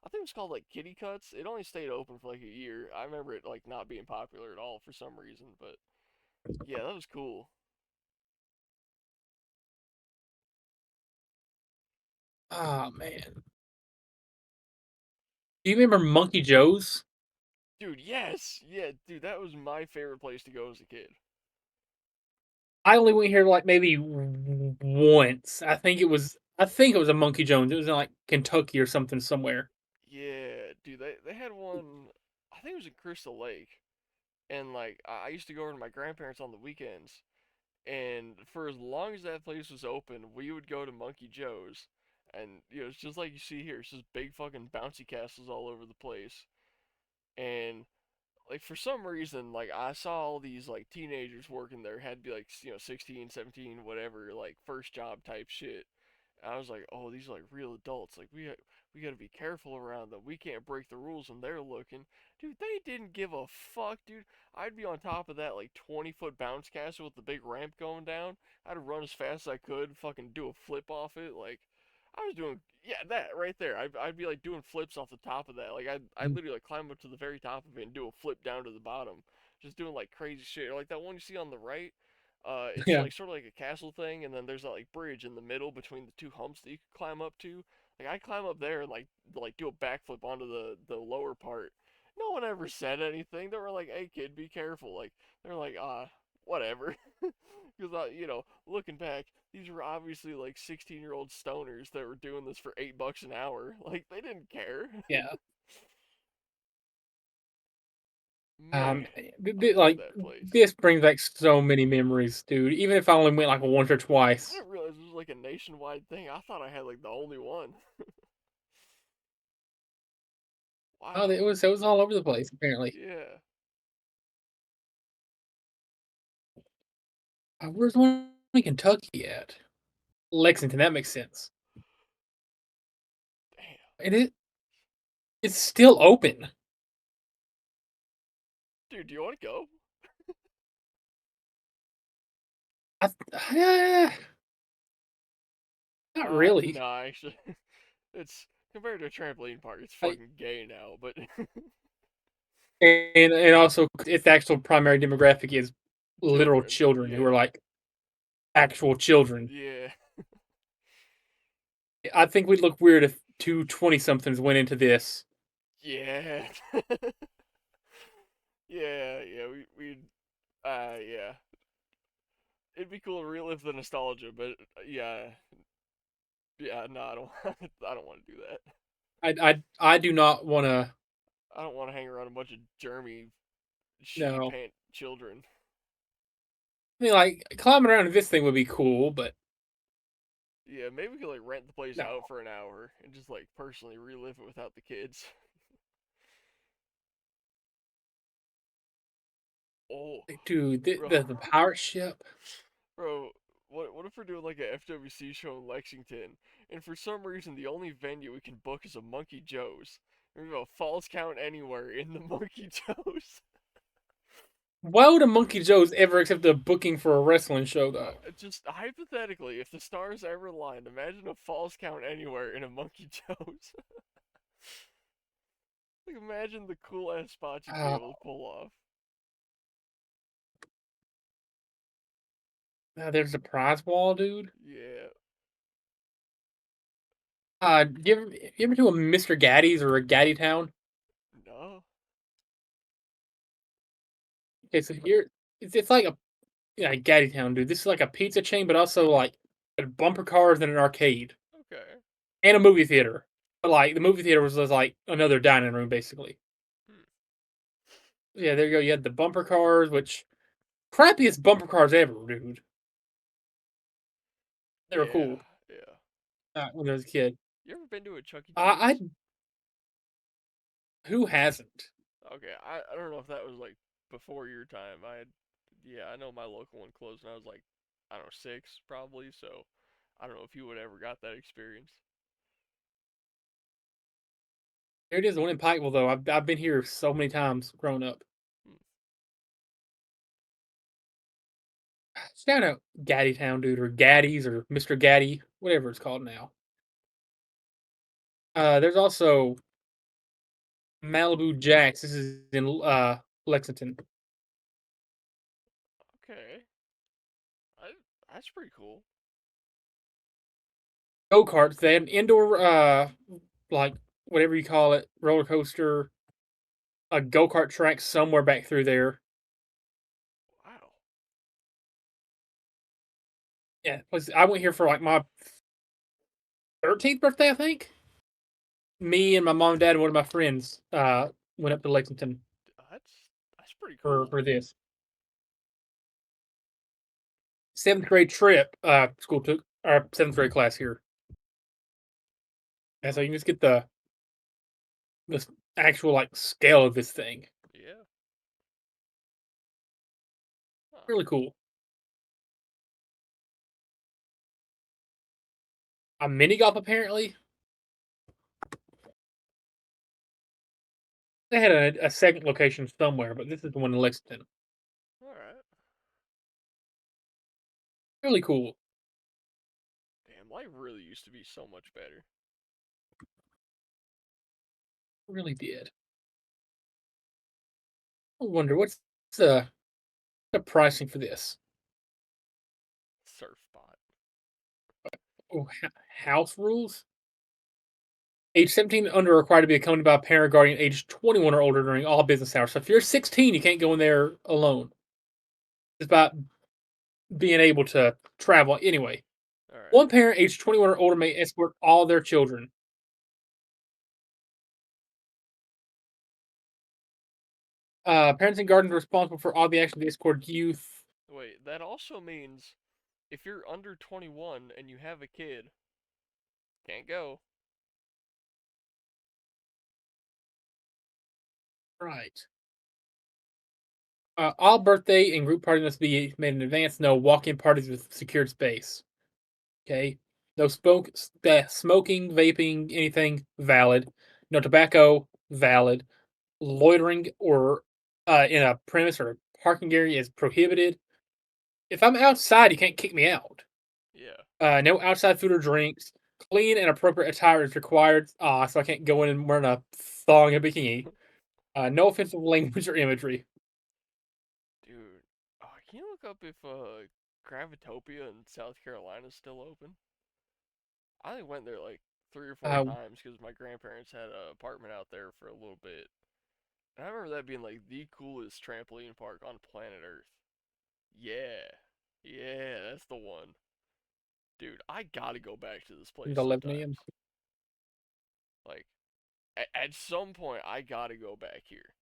I think it was called like Kitty Cuts. It only stayed open for like a year. I remember it like not being popular at all for some reason, but yeah, that was cool. Oh man. Do you remember Monkey Joe's? Dude, yes. Yeah, dude, that was my favorite place to go as a kid. I only went here like maybe once. I think it was a Monkey Jones. It was in like Kentucky or something somewhere. Yeah, dude, they had one. I think it was in Crystal Lake, and like I used to go over to my grandparents on the weekends, and for as long as that place was open, we would go to Monkey Joe's, and it's just like you see here. It's just big fucking bouncy castles all over the place, and like for some reason, like I saw all these like teenagers working there, had to be like 16, 17, whatever, like first job type shit. I was like, oh, these are like real adults. Like we gotta be careful around them. We can't break the rules when they're looking. Dude, they didn't give a fuck, dude. I'd be on top of that like 20-foot bounce castle with the big ramp going down. I'd run as fast as I could, fucking do a flip off it. Like I was doing, yeah, that right there. I'd be like doing flips off the top of that. Like I'd literally like climb up to the very top of it and do a flip down to the bottom, just doing like crazy shit. Or like that one you see on the right. It's Yeah, like sort of like a castle thing, and then there's that like bridge in the middle between the two humps that you could climb up to. Like I climb up there and like do a backflip onto the lower part. No one ever said anything. They were like, "Hey kid, be careful." Like they're like, whatever. Because looking back, these were obviously like 16-year-old stoners that were doing this for $8 an hour. Like they didn't care. yeah. Man, I love Like that place. this brings back so many memories, dude. Even if I only went like once or I twice. didn't realize it was like a nationwide thing. I thought I had like the only one. Oh, Wow. it was all over the place apparently. Yeah. Where's the one in Kentucky at? Lexington. That makes sense. Damn. And it's still open. Dude, do you want to go? I, uh, not really. Nah, actually, it's compared to a trampoline park, it's Like, fucking gay now. But and also its actual primary demographic is literal children, children who are yeah, like actual children. yeah, I think we'd look weird if two 20 somethings went into this. yeah, yeah. Yeah. It'd be cool to relive the nostalgia, but yeah. No, I don't. I don't want to do that. I do not want to. I don't want to hang around a bunch of germy, shitty No, pant children. I mean, like climbing around in this thing would be cool, but Yeah, maybe we could like rent the place no, out for an hour and just like personally relive it without the kids. Oh, like, dude, bro, the pirate ship. bro, what if we're doing like a FWC show in Lexington, and for some reason the only venue we can book is a Monkey Joe's? And we go Falls Count Anywhere in the Monkey Joe's. Why would a Monkey Joe's ever accept a booking for a wrestling show though? Just hypothetically, if the stars ever aligned, imagine a Falls Count Anywhere in a Monkey Joe's. Like, imagine the cool ass spots you'd be Uh, able to pull off. there's a prize wall, dude. Yeah, You ever do a Mr. Gaddy's or a Gaddy Town? no, Okay, so here it's like a yeah, Gaddy Town, dude. This is like a pizza chain, but also like bumper cars and an arcade okay. and a movie theater. But like the movie theater was just like another dining room, basically. Hmm. Yeah, there you go. You had the bumper cars, which crappiest bumper cars ever, dude. They were Yeah, cool yeah. when I was a kid. You ever been to a Chuck E. I Cheese? who hasn't? Okay, I don't know if that was like before your time. Yeah, I know my local one closed when I was like, I don't know, 6 probably, so I don't know if you would ever got that experience. There it is, the one in Pikeville though. I've been here so many times growing up. Hmm. Shout out Gaddy Town, dude, or Gaddy's or Mr. Gaddy, whatever it's called now. There's also Malibu Jacks. This is in Lexington. Okay, I, that's pretty cool. Go karts. They had an indoor like whatever you call it, roller coaster, a go kart track somewhere back through there. Wow. Yeah, I went here for like my 13th birthday, I think. Me and my mom and dad and one of my friends went up to Lexington That's pretty for cool. this 7th grade trip. School took our 7th grade class here, and so you can just get the actual like scale of this thing. Yeah. Huh. Really cool. A mini golf apparently. They had a second location somewhere, but this is the one in Lexington. All right. Really cool. Damn, life really used to be so much better. Really did. I wonder what's the the pricing for this. Surf spot. Oh, house rules. Age 17 and under are required to be accompanied by a parent guardian age 21 or older during all business hours. So if you're 16, you can't go in there alone. It's about being able to travel. Anyway, All right. one parent age 21 or older may escort all their children. Parents and guardians are responsible for all the actions of the escort youth. Wait, that also means if you're under 21 and you have a kid, can't go. Right. All birthday and group parties must be made in advance. No walk-in parties with secured space. Okay. No smoking, vaping, anything valid. No tobacco valid. Loitering or in a premise or a parking area is prohibited. if I'm outside, you can't kick me out. Yeah. No outside food or drinks. Clean and appropriate attire is required. So I can't go in and wearing a thong and bikini. No offensive language or imagery. Dude, can you look up if Gravitopia in South Carolina is still open? I only went there like 3 or 4 Uh, times because my grandparents had an apartment out there for a little bit. And I remember that being like the coolest trampoline park on planet Earth. Yeah. Yeah, that's the one. Dude, I gotta go back to this place the 11 a.m. sometimes. Like, at some point, I gotta go back here.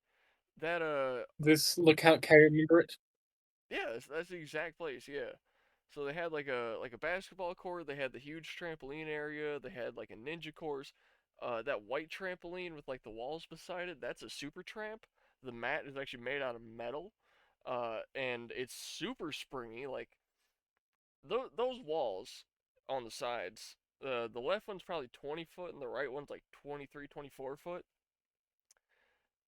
That, This look how can I remember it? yeah, that's the exact place, yeah. So they had like a basketball court, they had the huge trampoline area, they had like a ninja course. That white trampoline with like the walls beside it, that's a super tramp. The mat is actually made out of metal. And it's super springy. Like those walls on the sides, the left one's probably 20 foot and the right one's like 23, 24 foot.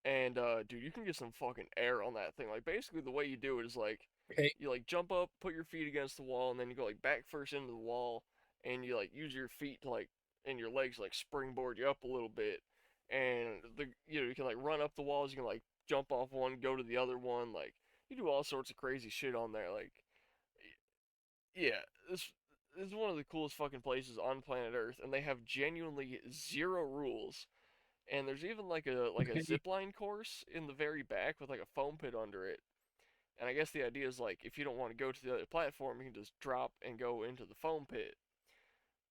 And dude, you can get some fucking air on that thing. Like basically the way you do it is like Okay, you like jump up, put your feet against the wall, and then you go like back first into the wall, and you like use your feet to like and your legs like springboard you up a little bit, and you can like run up the walls, you can like jump off one, go to the other one, like you do all sorts of crazy shit on there. Like yeah, this is one of the coolest fucking places on planet Earth, and they have genuinely zero rules. And there's even like a okay, zip line course in the very back with like a foam pit under it. And I guess the idea is like if you don't want to go to the other platform, you can just drop and go into the foam pit.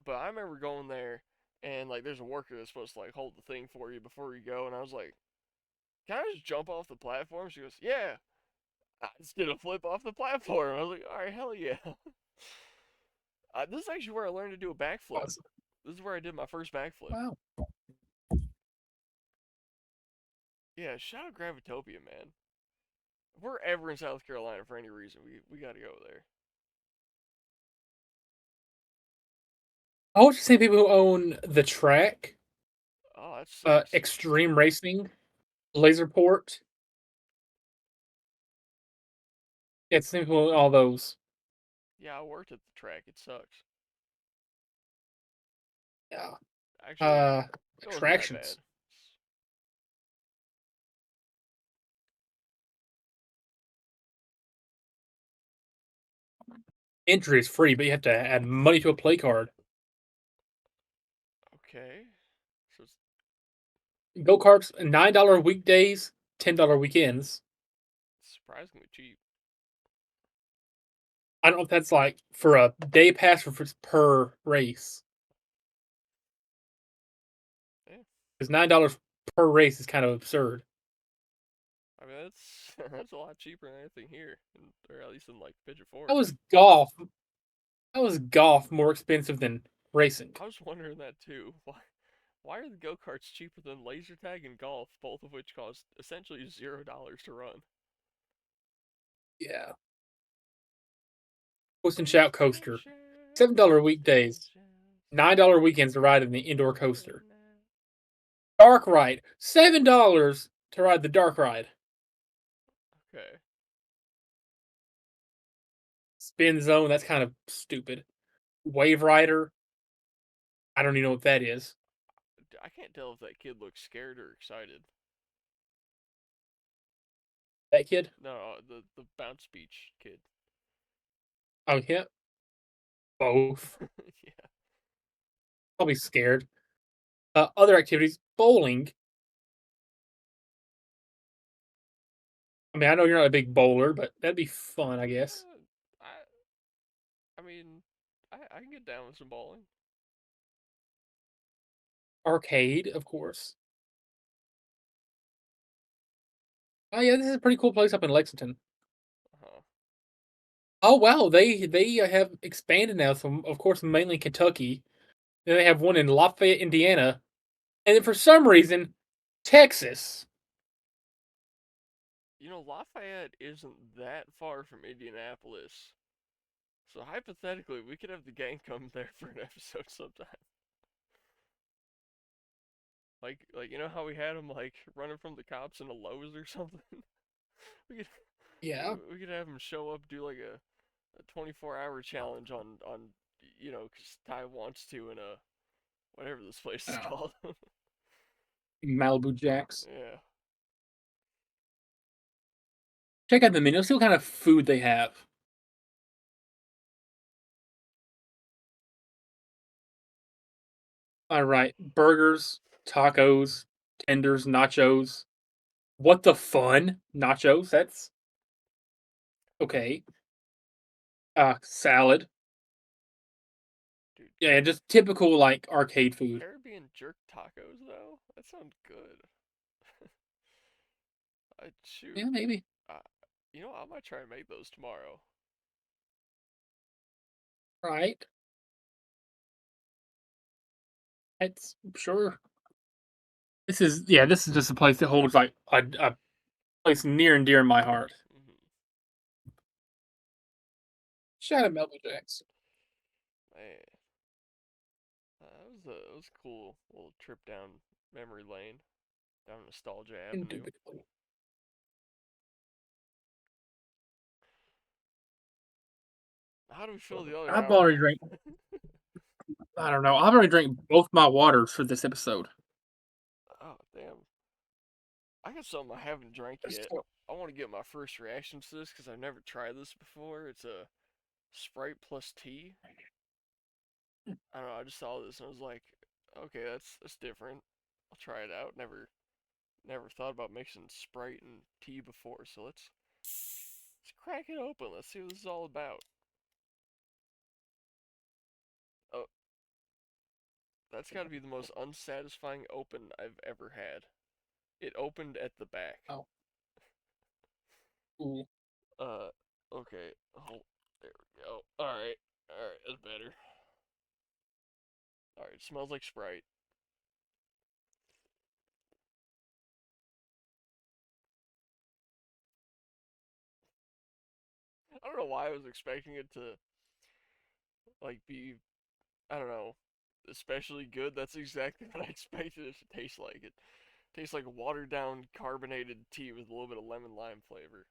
But I remember going there and like there's a worker that's supposed to like hold the thing for you before you go, and I was like, "Can I just jump off the platform?" She goes, "Yeah." I just did a flip off the platform. I was like, "All right, hell yeah." This is actually where I learned to do a backflip. awesome. This is where I did my first backflip. Wow. Yeah, shout out Gravitopia, man. If we're ever in South Carolina for any reason, we gotta go there. I would say people who own the track, Oh, that's sick. extreme racing, laserport. Yeah, it's the same people who own all those. Yeah, I worked at the track. It sucks. Yeah. Actually, Uh, it wasn't that bad. attractions. Entry is free, but you have to add money to a play card. Okay, so it's Go karts, $9 weekdays, $10 weekends. surprisingly cheap. I don't know if that's like for a day pass or if it's per race. Yeah, Because $9 per race is kind of absurd. I mean that's that's a lot cheaper than anything here, or at least in like Pigeon How Forge. was golf? How is golf more expensive than racing? I was wondering that too. Why are the go karts cheaper than laser tag and golf, both of which cost essentially $0 to run? Yeah. Post and shout coaster. Station, $7 weekdays. $9 weekends to ride in the indoor coaster. Dark ride. $7 to ride the dark ride. Okay, Spin zone, that's kind of stupid. Wave rider. I don't even know what that is. I can't tell if that kid looks scared or excited. That kid? No, the bounce beach kid. Oh yeah. Both. Yeah. Probably scared. Other activities. Bowling. I mean, I know you're not a big bowler, but that'd be fun, I guess. I mean, I can get down with some bowling. Arcade, of course. Oh yeah, this is a pretty cool place up in Lexington. Uh-huh. Oh wow, they have expanded now. So of course, mainly Kentucky. Then they have one in Lafayette, Indiana, and then for some reason, Texas. You know, Lafayette isn't that far from Indianapolis. So hypothetically, we could have the gang come there for an episode sometime. Like you know how we had them like running from the cops in a Lowe's or something. we could Yeah. we could have them show up, do like a 24-hour challenge on because Ty wants to in a whatever this place is Oh, called. Malibu Jacks. Yeah, Check out the menu. See what kind of food they have. All right, burgers, tacos, tenders, nachos. What the fun? Nachos. That's okay. Salad. dude, Yeah, just typical like arcade food. Caribbean jerk tacos though. That sounds good. I shoot. Yeah, maybe. Uh, I might try and make those tomorrow. Right. That's sure. This is just a place that holds like a place near and dear in my heart. Hmm. Shout out Melvin Jacks. Man, that was a cool little trip down memory lane, down nostalgia avenue. Indubitably. How do we fill the other I've hour? already drank. I don't know. I've already drank both my waters for this episode. Oh damn! I got something I haven't drank yet. I want to get my first reactions to this because I've never tried this before. It's a Sprite plus tea. I don't know. I just saw this and I was like, okay, that's different. I'll try it out. Never thought about mixing Sprite and tea before. So let's crack it open. Let's see what this is all about. Oh, that's got to be the most unsatisfying open I've ever had. It opened at the back. Oh, ooh. Uh, okay. Oh, there we go. All right, that's better. All right, it smells like Sprite. I don't know why I was expecting it to like be, I don't know, especially good. That's exactly what I expected it to taste like. It tastes like watered down carbonated tea with a little bit of lemon lime flavor.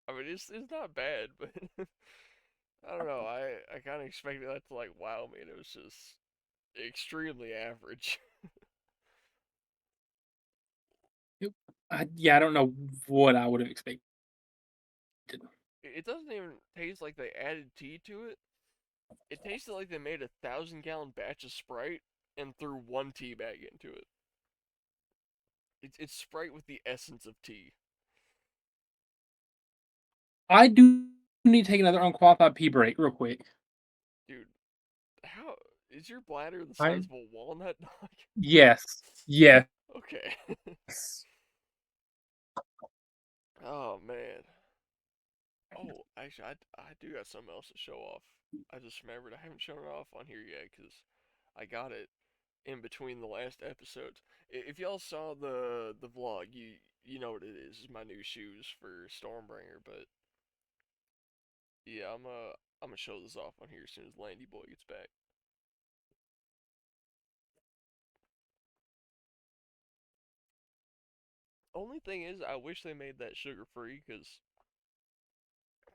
I mean, it's not bad, but I don't know. I kind of expected that to like wow me, and it was just extremely average. Yep. I don't know what I would have expected. It doesn't even taste like they added tea to it. It tasted like they made a 1,000-gallon batch of Sprite and threw one tea bag into it. It's Sprite with the essence of tea. I do need to take another unqualified pee break real quick. Dude, how is your bladder the I size of a walnut dog? yes, yes. Okay. Oh man. Oh, actually, I do got something else to show off. I just remembered I haven't shown it off on here yet because I got it in between the last episodes. If y'all saw the vlog, you know what it is. It's my new shoes for Stormbringer, but yeah, I'm gonna show this off on here as soon as Landy Boy gets back. Only thing is, I wish they made that sugar free because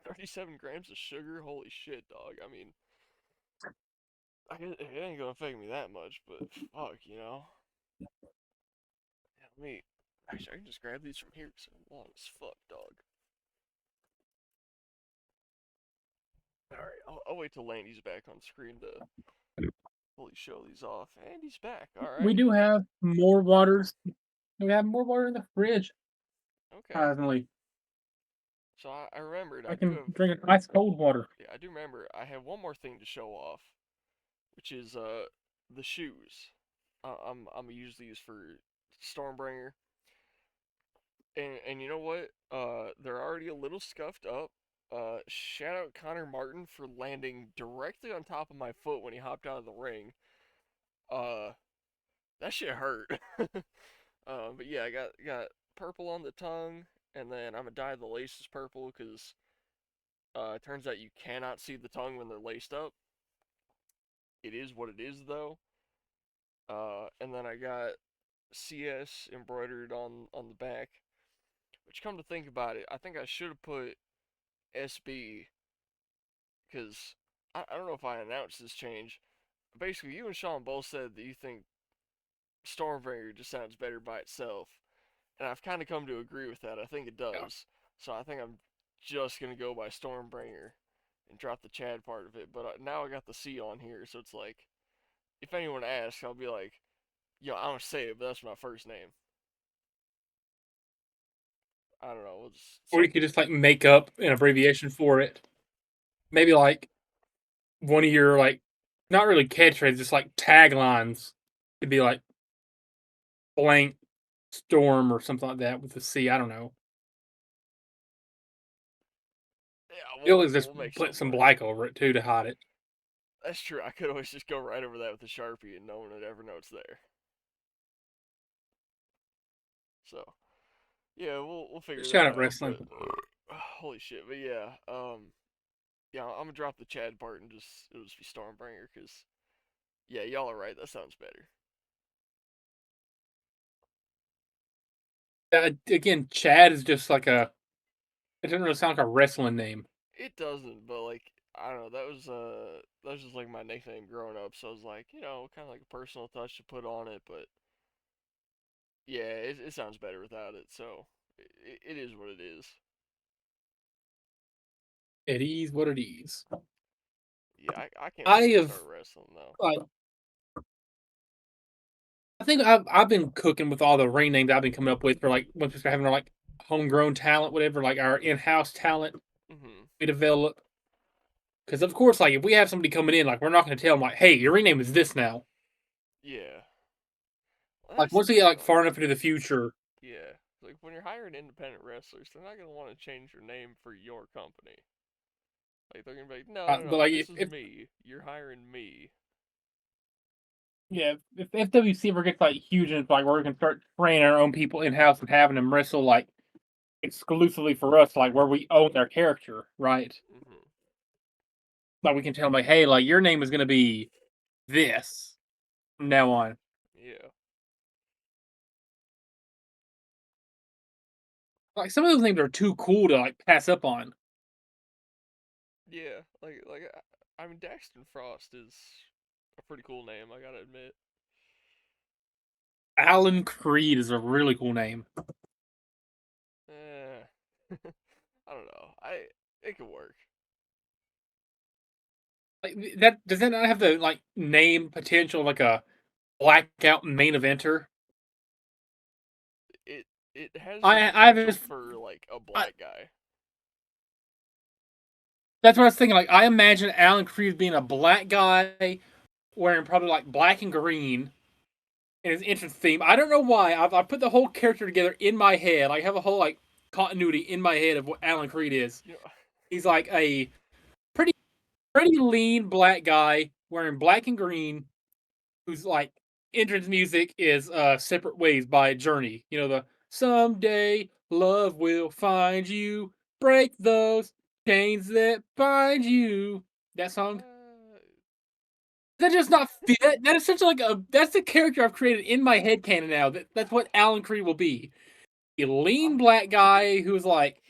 37 grams of sugar, holy shit, dog. I mean, it ain't gonna affect me that much, but fuck, Yeah, let me. Actually, I can just grab these from here because they're long as fuck, dog. Alright, I'll wait till Landy's back on screen to fully show these off. And he's back, We alright. do have more waters. We have more water in the fridge. Okay. Surprisingly, So I remembered, I I do can have. drink ice cold water. Yeah, I do remember, I have one more thing to show off, which is, the shoes. I'm gonna use these for Stormbringer. And you know what? They're already a little scuffed up. Shout out Connor Martin for landing directly on top of my foot when he hopped out of the ring. Uh, that shit hurt. But yeah, I got purple on the tongue, and then I'm gonna dye the laces purple because it turns out you cannot see the tongue when they're laced up. It is what it is though. And then I got CS embroidered on the back. Which come to think about it, I think I should have put SB because I don't know if I announced this change. Basically, you and Sean both said that you think Stormbringer just sounds better by itself, and I've kind of come to agree with that. I think it Yeah. does. So I think I'm just gonna go by Stormbringer and drop the Chad part of it. But now I got the C on here, so it's like if anyone asks, I'll be like, yo, I don't say it, but that's my first name. I don't know. It's Or you could something. just like make up an abbreviation for it. Maybe like one of your like not really catchphrases, just like taglines. Could be like blank storm or something like that with a C. I don't know. Yeah, You always just we'll make put something some work. black over it too to hide it. That's true. I could always just go right over that with a Sharpie and no one would ever know it's there. So yeah, we'll figure Shout that out out. wrestling. But holy shit. But yeah, I'm gonna drop the Chad part and just it'll just be Stormbringer because yeah, y'all are right. That sounds better. Again, Chad is just like a. It doesn't really sound like a wrestling name. It doesn't, but like I don't know. That was just like my nickname growing up. So I was like, kind of like a personal touch to put on it. But yeah, it sounds better without it. So it is what it is. It is what it is. Yeah, I can't I wait to have start wrestling though. like I think I've been cooking with all the ring names I've been coming up with for like once we start having our like homegrown talent, whatever, like our in-house talent Mhm. we develop. Because of course, like if we have somebody coming in, like we're not going to tell them like, "Hey, your ring name is this now." Yeah. Well, Like that's the once we get thing like though. far enough into the future, Yeah. Like when you're hiring independent wrestlers, they're not gonna want to change your name for your company. Like they're gonna be like, no, no, but no, like this is if me. You're hiring me. yeah, if FWC ever gets like huge and like where we can start training our own people in house and having them wrestle like exclusively for us, like where we own their character, right? Mhm. Like we can tell them like, "Hey, like your name is going to be this from now on." Yeah. Like some of those names are too cool to like pass up on. Yeah. I mean, Daxton Frost is a pretty cool name. I gotta admit. Alan Creed is a really cool name. Eh. I don't know. I it could work. Like that does that not have the like name potential of, like a blackout main eventer? It it has the I potential just for like a I, black guy. that's what I was thinking. Like I imagine Alan Creed being a black guy wearing probably like black and green in his entrance theme. I don't know why. I've put the whole character together in my head. I have a whole like continuity in my head of what Alan Creed is. You know. He's like a pretty pretty lean black guy wearing black and green whose like entrance music is Separate Ways by Journey. You know the someday love will find you, break those chains that bind you. That song. Uh, That does not fit. That is such like a that's the character I've created in my head canon now. That's what Alan Creed will be. A lean hon- black guy who's like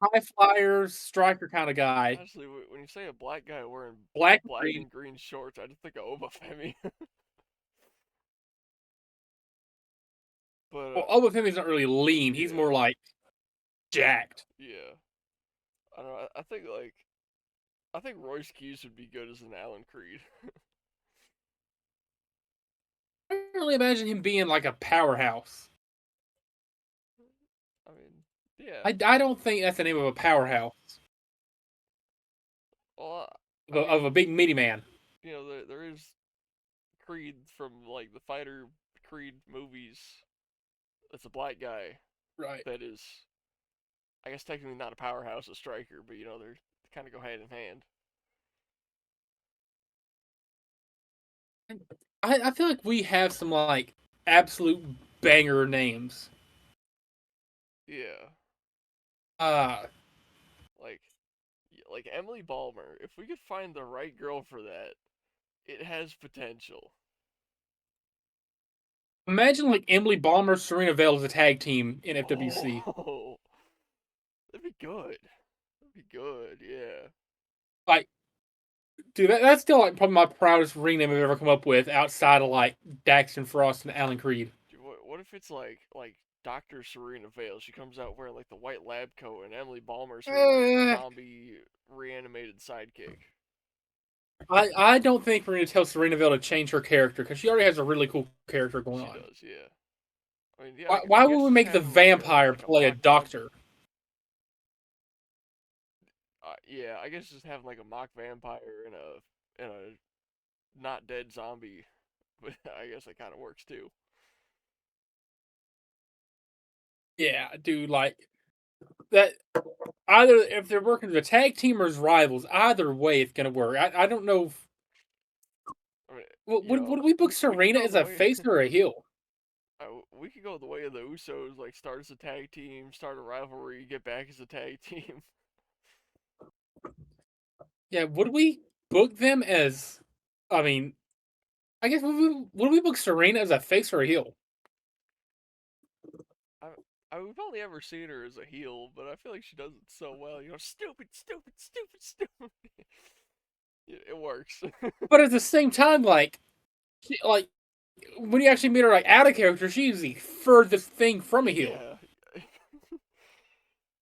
high flyers, striker kind of guy. Honestly, when you say a black guy wearing Black and black green. and green shorts, I just think of Obafemi. but Well, Obafemi is not really lean. He's yeah, more like jacked. yeah. I don't know. I think Royce Keys would be good as an Alan Creed. I can really imagine him being like a powerhouse. I mean, yeah. I don't think that's the name of a powerhouse Well, of I of mean, a big meaty man. there is Creed from like the fighter Creed movies. It's a black guy Right. that is, I guess, technically not a powerhouse, a striker, but they're kind of go hand in hand. I feel like we have some like absolute banger names. Yeah, Uh like like Emily Ballmer. If we could find the right girl for that, it has potential. Imagine like Emily Balmer, Serena Vale as a tag team in FWC. Oh, that'd be good. Be good, yeah. Like, dude, that's still like probably my proudest ring name I've ever come up with outside of like Daxton Frost and Alan Creed. Dude, what if it's like Dr. Serena Vale? She comes out wearing like the white lab coat, and Emily Balmer's her like Eh, zombie reanimated sidekick. I don't think we're gonna tell Serena Vale to change her character because she already has a really cool character going She on. does, yeah. I mean, yeah. I Why would guess we just make the having like a vampire play a mock vamp. doctor? Yeah, I guess just having like a mock vampire and a not dead zombie, but I guess that kind of works too. Yeah, dude, like that. Either if they're working as a tag team or as rivals, either way it's gonna work. I don't know. I mean, Would we book we could Serena go as the a way face or a heel? we could go the way of the Usos, like start as a tag team, start a rivalry, get back as a tag team. Yeah, would we book them as? I mean, I guess would we book Serena as a face or a heel? I, we've only ever seen her as a heel, but I feel like she does it so well. Stupid, stupid, stupid, stupid. It works. But at the same time, like when you actually meet her like out of character, she's the furthest thing from a heel. Yeah.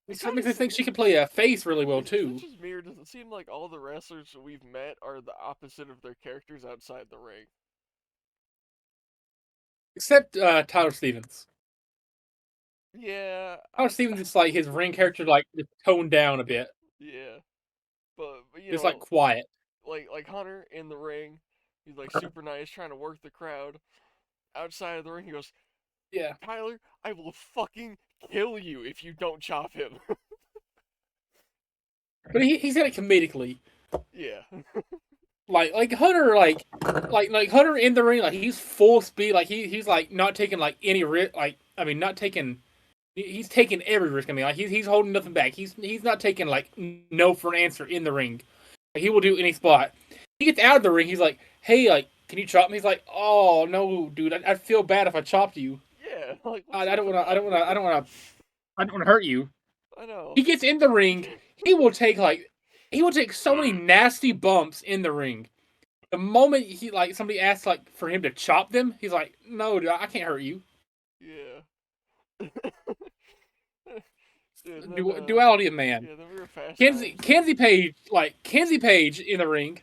It So it kind makes of me think she can play a face really well is it too. just me or does it seem like all the wrestlers that we've met are the opposite of their characters outside the ring? Except Tyler Stevens. Yeah, Tyler Stevens is like his ring character like just toned down a bit. yeah, but It's like quiet. like Hunter in the ring, he's like super nice, trying to work the crowd. Outside of the ring, he goes, Yeah. Tyler, I will fucking kill you if you don't chop him. But he's got it comedically. Yeah. Like Hunter like Hunter in the ring, like he's full speed, like he's like not taking like any risk, like I mean not taking he's taking every risk. I mean like he's holding nothing back. He's not taking like no for an answer in the ring. Like, he will do any spot. He gets out of the ring, he's like, hey, like, can you chop me? He's like, oh no, dude, I'd feel bad if I chopped you. Yeah, like what's I up don't with wanna I that? don't wanna I don't wanna I don't wanna hurt you. I know. He gets in the ring, he will take so many nasty bumps in the ring. The moment he like somebody asks like for him to chop them, he's like, "No, dude, I can't hurt you." Yeah. Dude, and then Duality of man. yeah, then we were fast Kenzie times. Kenzie Page, like Kenzie Page in the ring.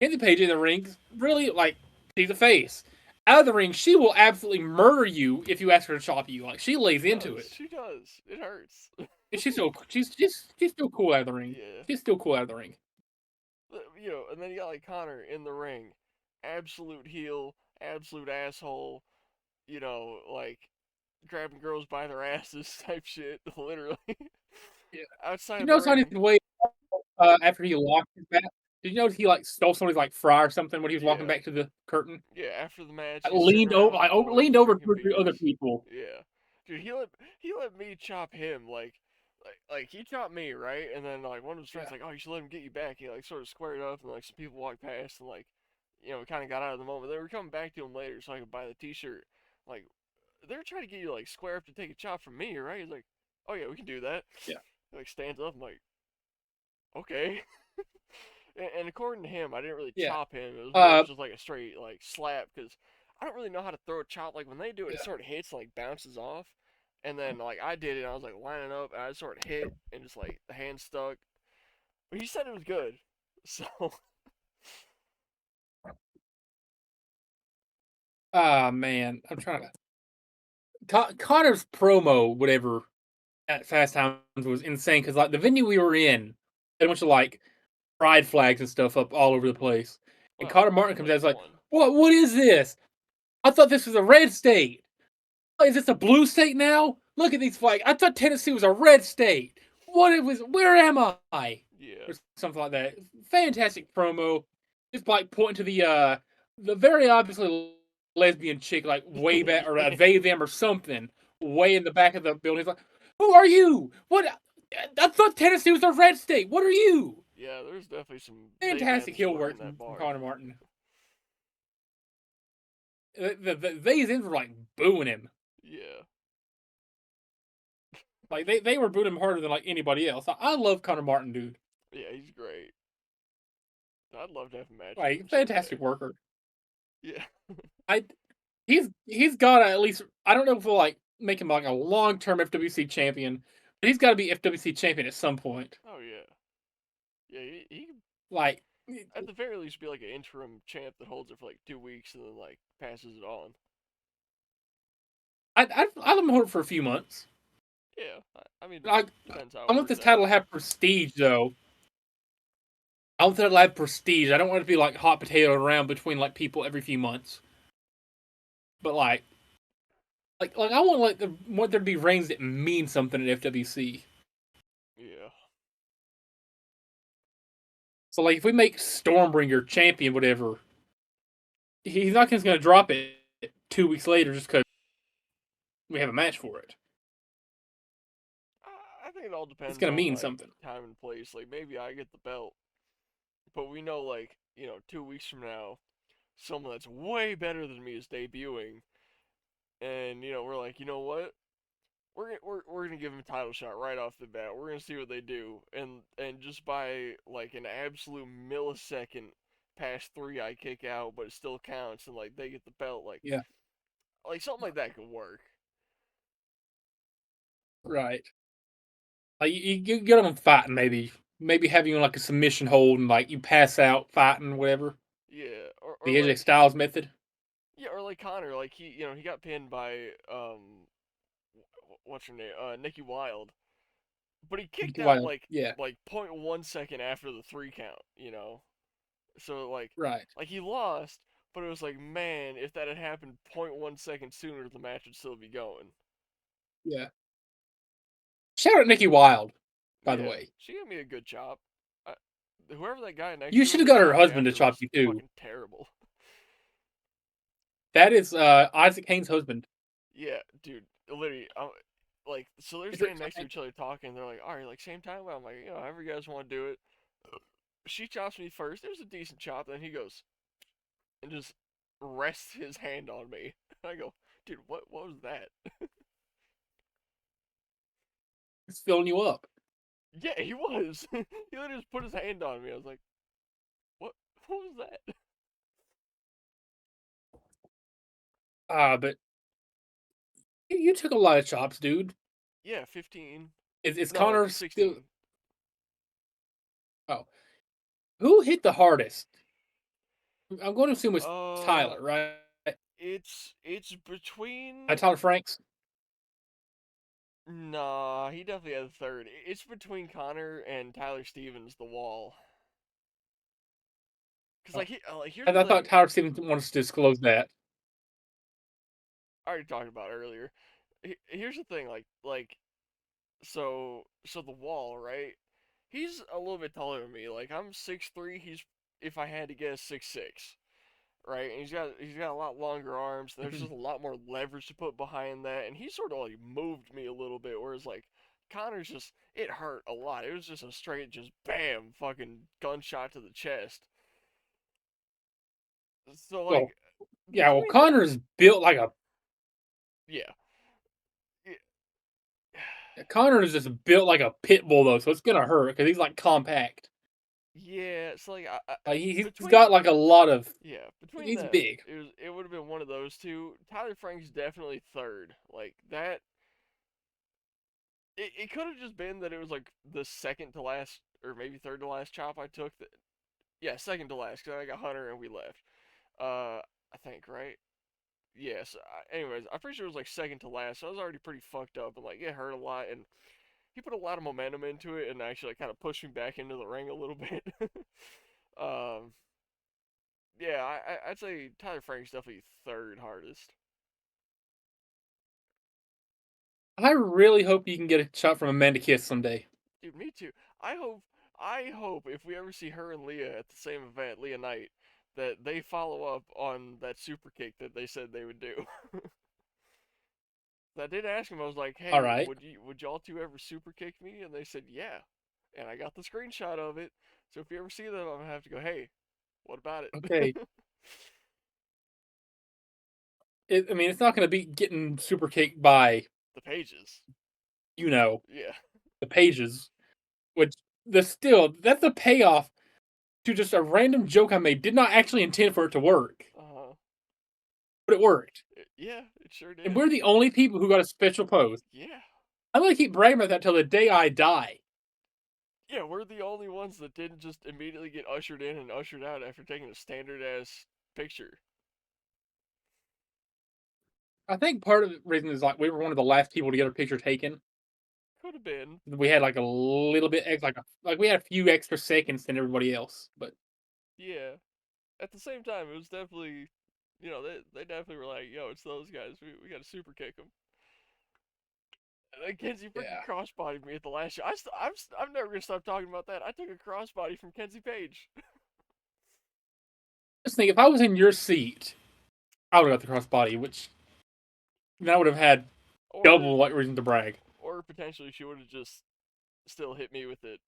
Kenzie Page in the ring, really like she's a face. Out of the ring, she will absolutely murder you if you ask her to chop you. Like she lays into it. She does. It hurts. And she's still cool out of the ring. Yeah. She's still cool out of the ring. And then you got like Connor in the ring, absolute heel, absolute asshole. Like grabbing girls by their asses type shit, literally. Yeah. Outside You of the notice how he ring. way after he locked his back. Did you notice he like stole somebody's like fry or something when he was walking Yeah. back to the curtain? Yeah, after the match, I he's sitting around with the leaned boys over drinking towards the other beers. people. Yeah, dude, he let me chop him like he chopped me right, and then like one of his friends Yeah. like, oh, you should let him get you back. He like sort of squared up, and like some people walked past, and like we kind of got out of the moment. They were coming back to him later so I could buy the T-shirt. Like they were trying to get you like square up to take a chop from me, right? He's like, oh yeah, we can do that. Yeah. He, like stands up, I'm like, okay. And according to him, I didn't really Yeah. chop him. It was more Uh, just like a straight like slap because I don't really know how to throw a chop. Like when they do it, it yeah. sort of hits and like bounces off. And then like I did it, I was like lining up, and I sort of hit, and just like the hand stuck. But he said it was good, so Ah man, I'm trying to. Connor's promo, whatever, at Fast Times was insane because like the venue we were in, had a bunch of like pride flags and stuff up all over the place. And well, Connor Martin only comes out, like and is like, one. What is this? I thought this was a red state. Is this a blue state now? Look at these flags. I thought Tennessee was a red state. What it was? Where am I? Yeah, Or something like that. Fantastic promo. Just like pointing to the very obviously lesbian chick, like way back or yeah, they them or something, way in the back of the building. He's like, who are you? What? I thought Tennessee was a red state. What are you? yeah. There's definitely some big Fantastic M's heel working work that from bar. Connor Martin. They's in were like booing him. Yeah, Like they were booing him harder than like anybody else. I love Connor Martin, dude. Yeah, he's great. I'd love to have a match with him Like someday. fantastic worker. Yeah. I he's got to at least, I don't know if we'll like make him like a long term FWC champion, but he's got to be FWC champion at some point. Oh yeah. Yeah, he could Like at the very least be like an interim champ that holds it for like 2 weeks and then like passes it on. I'd let him hold it for a few months. Yeah. I mean, I depends how I it want works this title out. to have prestige though. I want that to have prestige. I don't want it to be like hot potato around between like people every few months. But like I want there to be reigns that mean something at FWC. Yeah. So like if we make Stormbringer champion, whatever, he's not just gonna drop it 2 weeks later just because we have a match for it. I think it all It's depends gonna on mean like something. time and place. Like maybe I get the belt, but we know like 2 weeks from now, someone that's way better than me is debuting, and we're like, you know what? We're gonna give him a title shot right off the bat. We're gonna see what they do, and just by like an absolute millisecond past three, I kick out, but it still counts, and like they get the belt. Yeah, Like something like that could work. right. Like you get them fighting, maybe having like a submission hold and like you pass out fighting, whatever. Yeah, or The AJ like Styles method. yeah, or like Connor, like he got pinned by what's her name, Nikki Wild, but he kicked out Wild. Yeah, like 0.1 second after the three count. So right. like he lost, but it was like, man, if that had happened 0.1 second sooner, the match would still be going. Yeah. Shout out Nikki Wild, by the Yeah, way. she gave me a good chop. I, Whoever that guy next You to her should have was got her chopping husband to after chop was you too. fucking terrible. That is Isaac Haynes' husband. Yeah, dude, literally, like, so they're Is it- standing next to each other talking. They're like, all right, like same time. Well, I'm like, however you guys want to do it. She chops me first. It was a decent chop. Then he goes and just rests his hand on me. I go, dude, what was that? It's filling you up. Yeah, he was. He literally just put his hand on me. I was like, what? What was that? But you took a lot of chops, dude. Yeah, 15. Is No, Connor still? 16. Oh, who hit the hardest? I'm going to assume it's Uh, Tyler, right? it's between. Tyler Franks. Nah, he definitely had a third. It's between Connor and Tyler Stevens, the wall. Cause Oh, like here's the I thought thing. Tyler Stevens wanted to disclose that. I already talked about it earlier. Here's the thing. So the wall, right? He's a little bit taller than me. Like I'm 6'3". He's, if I had to guess, 6'6". Right? And he's got a lot longer arms. And there's just a lot more leverage to put behind that. And he sort of like moved me a little bit. Whereas like Connor's just, it hurt a lot. It was just a straight, just bam, fucking gunshot to the chest. So Well, like yeah. Well, between that, Connor's built like a yeah, yeah, Connor is just built like a pit bull though, so it's gonna hurt because he's like compact. yeah. So like Like he's between, got like a lot of. yeah, between He's them, big. it would have been one of those two. Tyler Frank's definitely third. Like that, it could have just been that it was like the second to last or maybe third to last chop I took. That, yeah, second to last because I got Hunter and we left. I think right. Yes. Anyways, I'm pretty sure it was like second to last. So I was already pretty fucked up and like it hurt a lot. And he put a lot of momentum into it and actually like, kind of pushed me back into the ring a little bit. um, yeah, I'd say Tyler Frank's definitely third hardest. I really hope you can get a shot from Amanda Kiss someday. Dude, me too. I hope I hope if we ever see her and Leah at the same event, Leah Knight, that they follow up on that super kick that they said they would do. I did ask him. I was like, "Hey, All right. would y'all two ever super kick me?" And they said, "Yeah." And I got the screenshot of it. So if you ever see them, I'm gonna have to go, "Hey, what about Okay. it?" I mean, it's not going to be getting super kicked by The pages. Yeah. the pages, which that's a payoff to just a random joke I made. Did not actually intend for it to work, Uh-huh. but it worked. Yeah, it sure And did. we're the only people who got a special pose. Yeah. I'm gonna keep bragging about that till the day I die. Yeah, we're the only ones that didn't just immediately get ushered in and ushered out after taking a standard ass picture. I think part of the reason is like we were one of the last people to get our picture taken. Could have been. We had like a little bit like we had a few extra seconds than everybody else, but Yeah. At the same time, it was definitely, they definitely were like, yo, it's those guys. We got to super kick them. And then Kenzie freaking yeah. crossbodied me at the last show. I'm never going to stop talking about that. I took a crossbody from Kenzie Page. Just think, if I was in your seat, I would have got the crossbody, which then I would have had or, double what reason to brag. or potentially she would have just still hit me with it.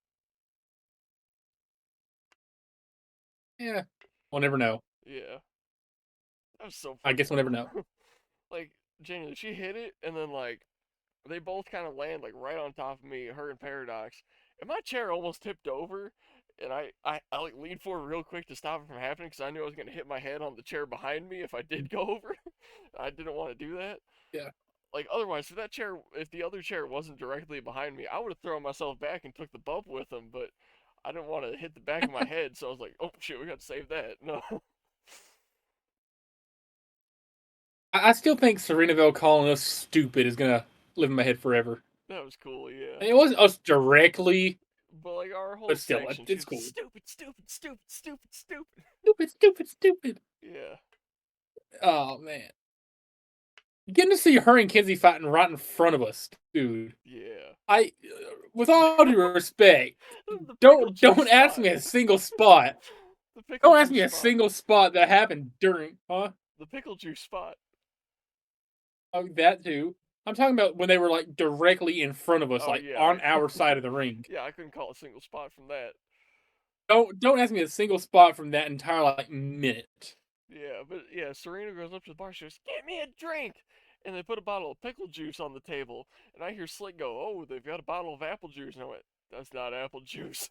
Yeah, we'll never know. Yeah. That was so I funny guess we'll never know. though. Like, genuinely, she hit it, and then, like, they both kind of land, like, right on top of me, her and Paradox. And my chair almost tipped over, and I like, leaned forward real quick to stop it from happening because I knew I was going to hit my head on the chair behind me if I did go over. I didn't want to do that. Yeah. Like, otherwise, if the other chair wasn't directly behind me, I would have thrown myself back and took the bump with them, but I didn't want to hit the back of my head, so I was like, oh, shit, we got to save that. No. I still think Serenaville calling us stupid is gonna live in my head forever. That was cool, yeah. And it wasn't us directly, But like our whole but still, section, she it's was cool. stupid, stupid, stupid, stupid, stupid. Stupid, stupid, stupid. Yeah, Oh man, getting to see her and Kenzie fighting right in front of us, dude. yeah. With all due respect, The pickle don't juice ask spot. me a single spot. The pickle Don't ask juice me a spot. single spot that happened during, huh? The pickle juice spot. Oh, that too. I'm talking about when they were like directly in front of us, Oh like yeah, on our side of the ring. yeah. I couldn't call a single spot from that. Don't ask me a single spot from that entire like minute. Yeah, but yeah, Serena goes up to the bar. She goes, "Get me a drink," and they put a bottle of pickle juice on the table. And I hear Slick go, "Oh, they've got a bottle of apple juice." And I went, "That's not apple juice."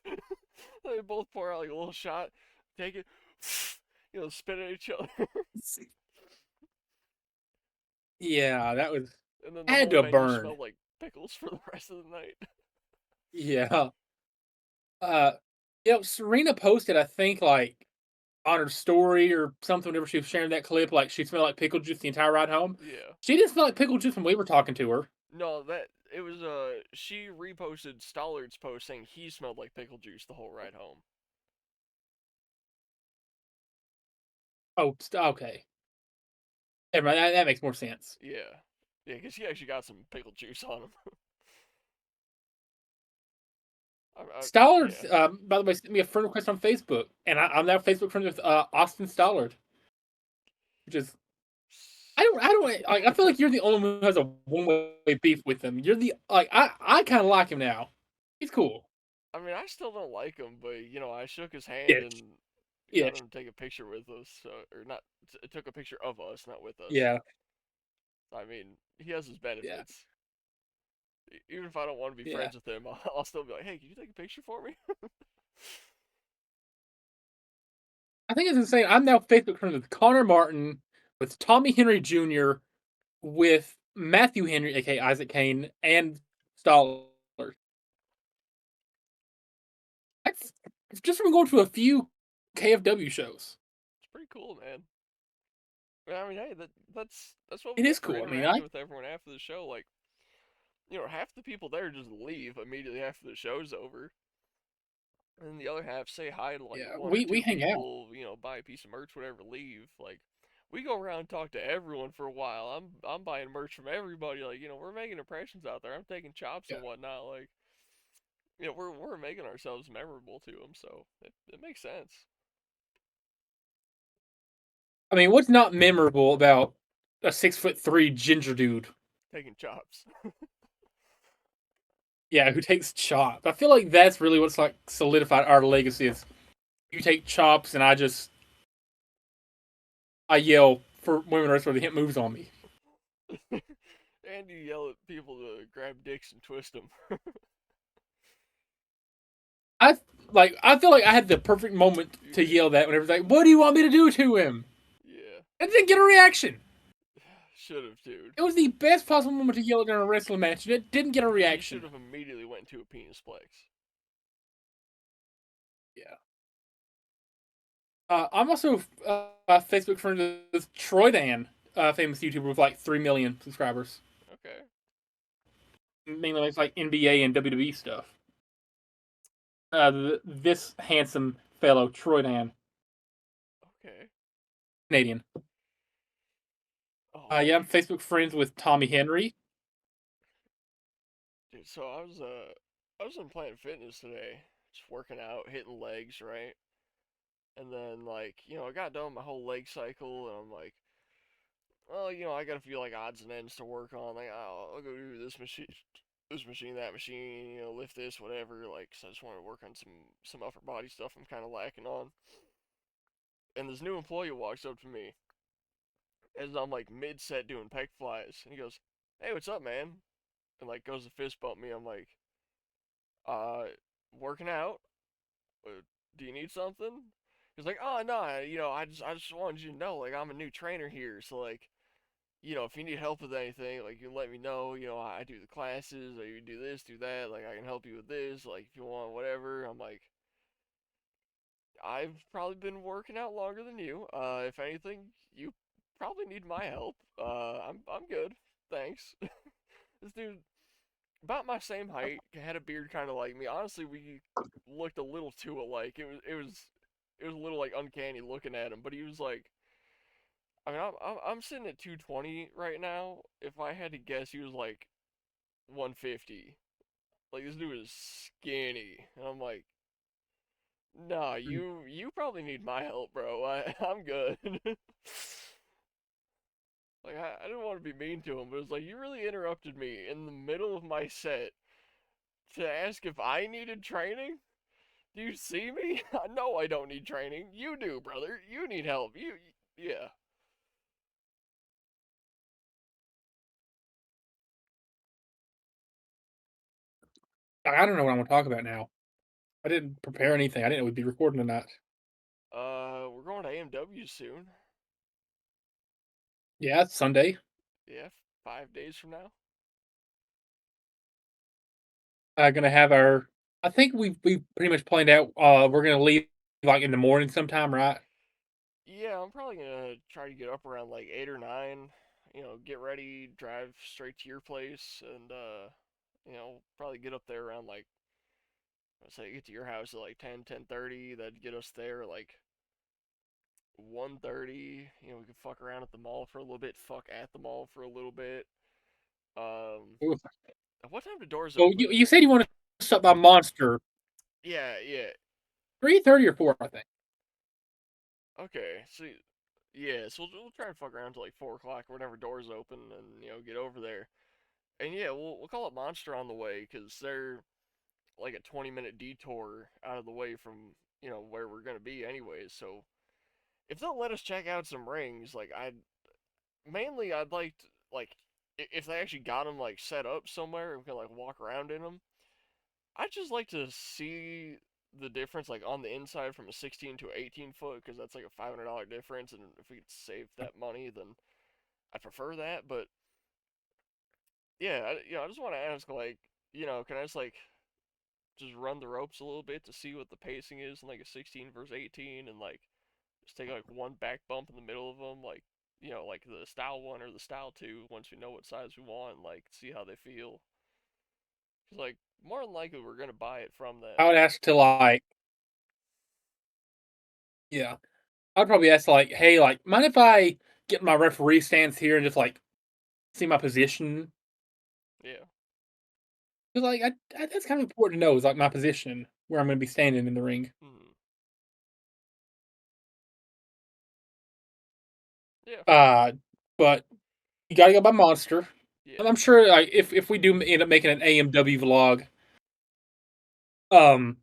They both pour out like a little shot, take it, spit at each other. Yeah, that was And then the had whole to venue burn. smelled like pickles for the rest of the night. Yeah. Uh, Serena posted, I think, like on her story or something whenever she was sharing that clip, like she smelled like pickle juice the entire ride home. Yeah. She didn't smell like pickle juice when we were talking to her. No, that it was she reposted Stollard's post saying he smelled like pickle juice the whole ride home. Oh, okay. Never mind, that makes more sense. Yeah. Yeah, because he actually got some pickle juice on him. Yeah. Stallard, by the way, sent me a friend request on Facebook, and I'm now Facebook friends with Austin Stallard, which is I don't like. I feel like you're the only one who has a one way beef with him. You're the like I kind of like him now. He's cool. I mean, I still don't like him, but I shook his hand Yeah, and yeah, got him to take a picture with us, or not, took a picture of us, not with us. yeah, I mean, he has his yeah, benefits. Even if I don't want to be yeah. friends with him, I'll still be like, hey, can you take a picture for me? I think it's insane. I'm now Facebook friends with Connor Martin, with Tommy Henry Jr., with Matthew Henry, aka Isaac Kane, and Stallard. That's just from going to a few KFW shows. It's pretty cool, man. I mean, hey, that's what we It is get for cool. I mean, interacting with everyone after the show. Like, half the people there just leave immediately after the show's over, and then the other half say hi to like yeah, one or we two hang out. people, buy a piece of merch, whatever, leave. Like, we go around and talk to everyone for a while. I'm buying merch from everybody. Like, we're making impressions out there. I'm taking chops Yeah. and whatnot. Like, we're making ourselves memorable to them, so it makes sense. I mean, what's not memorable about a 6'3" ginger dude? Taking chops. Yeah, who takes chops. I feel like that's really what's like solidified our legacy is you take chops and I yell for women wrestlers to hit moves on me. And you yell at people to grab dicks and twist them. I I feel like I had the perfect moment to Yeah, yell that whenever it's like, "What do you want me to do to him?" yeah. And didn't get a reaction. Should have, dude. It was the best possible moment to yell it during a wrestling match, and it didn't get a You should reaction. have immediately went to a penis plex. Yeah. I'm also Facebook friends with Troy Dan, famous YouTuber with like 3 million subscribers. Okay, Mainly likes like NBA and WWE stuff. This handsome fellow, Troy Dan, okay. Canadian. Oh, Yeah, I'm Facebook friends with Tommy Henry. dude. So I was in Planet Fitness today, just working out, hitting legs, right? And then like, I got done with my whole leg cycle, and I'm like, well, I got a few like odds and ends to work on. Like, oh, I'll go do this machine, that machine, lift this, whatever. Like, so I just want to work on some upper body stuff I'm kind of lacking on. And this new employee walks up to me as I'm like mid set doing pec flies, and he goes, "Hey, what's up, man?" And like goes to fist bump me. I'm like, uh, working out. Do you need something? He's like, oh no, I just wanted you to know, like, I'm a new trainer here, so like, if you need help with anything, like, you let me know. I do the classes, or you do this, do that. Like, I can help you with this. Like, if you want whatever. I'm like, I've probably been working out longer than you. If anything, you probably need my help. I'm good. Thanks. This dude, about my same height, had a beard kind of like me. Honestly, we looked a little too alike. It was a little like uncanny looking at him, but he was like, I mean, I'm sitting at 220 right now. If I had to guess, he was like 150. Like, this dude is skinny, and I'm like, nah, you probably need my help, bro. I'm good. Like, I didn't want to be mean to him, but it's like, you really interrupted me in the middle of my set to ask if I needed training. Do you see me? No, I don't need training. You do, brother. You need help. Yeah. I don't know what I'm going to talk about now. I didn't prepare anything. I didn't know we'd be recording or not. We're going to AMW soon. Yeah, it's Sunday. Yeah, 5 days from now. Gonna have our. I think we pretty much planned out. We're gonna leave like in the morning sometime, right? Yeah, I'm probably gonna try to get up around like 8 or 9. Get ready, drive straight to your place, and probably get up there around like, let's say, get to your house at like 10:30. That'd get us there like 1:30. We could fuck around at the mall for a little bit, fuck at the mall for a little bit. Um, Ooh. what time do doors So open? you said you want to stop by Monster Yeah, yeah. 3:30 or 4, I think. Okay, so yeah, so we'll try and fuck around till like 4 o'clock or whenever doors open, and get over there. And yeah, we'll call it Monster on the way because they're like a 20-minute detour out of the way from where we're gonna be anyways. So if they'll let us check out some rings, like I'd like to, like, if they actually got them like set up somewhere and we can like walk around in them. I'd just like to see the difference like on the inside from a 16 to 18 foot, because that's like a $500 difference, and if we could save that money, then I'd prefer that. But yeah, I just want to ask, like, can I just run the ropes a little bit to see what the pacing is in like a 16 versus 18, and like just take like one back bump in the middle of them, like, like the style one or the style two, once we know what size we want, and like see how they feel. Cause like more than likely we're gonna buy it from I them. would ask to like, yeah, I'd probably ask like, hey, like, mind if I get my referee stance here and just like see my position? Yeah. Because like, that's kind of important to know is like my position where I'm going to be standing in the ring. Hmm. Yeah. Uh, but you got to go by Monster. And Yeah. I'm sure like if we do end up making an AMW vlog, um,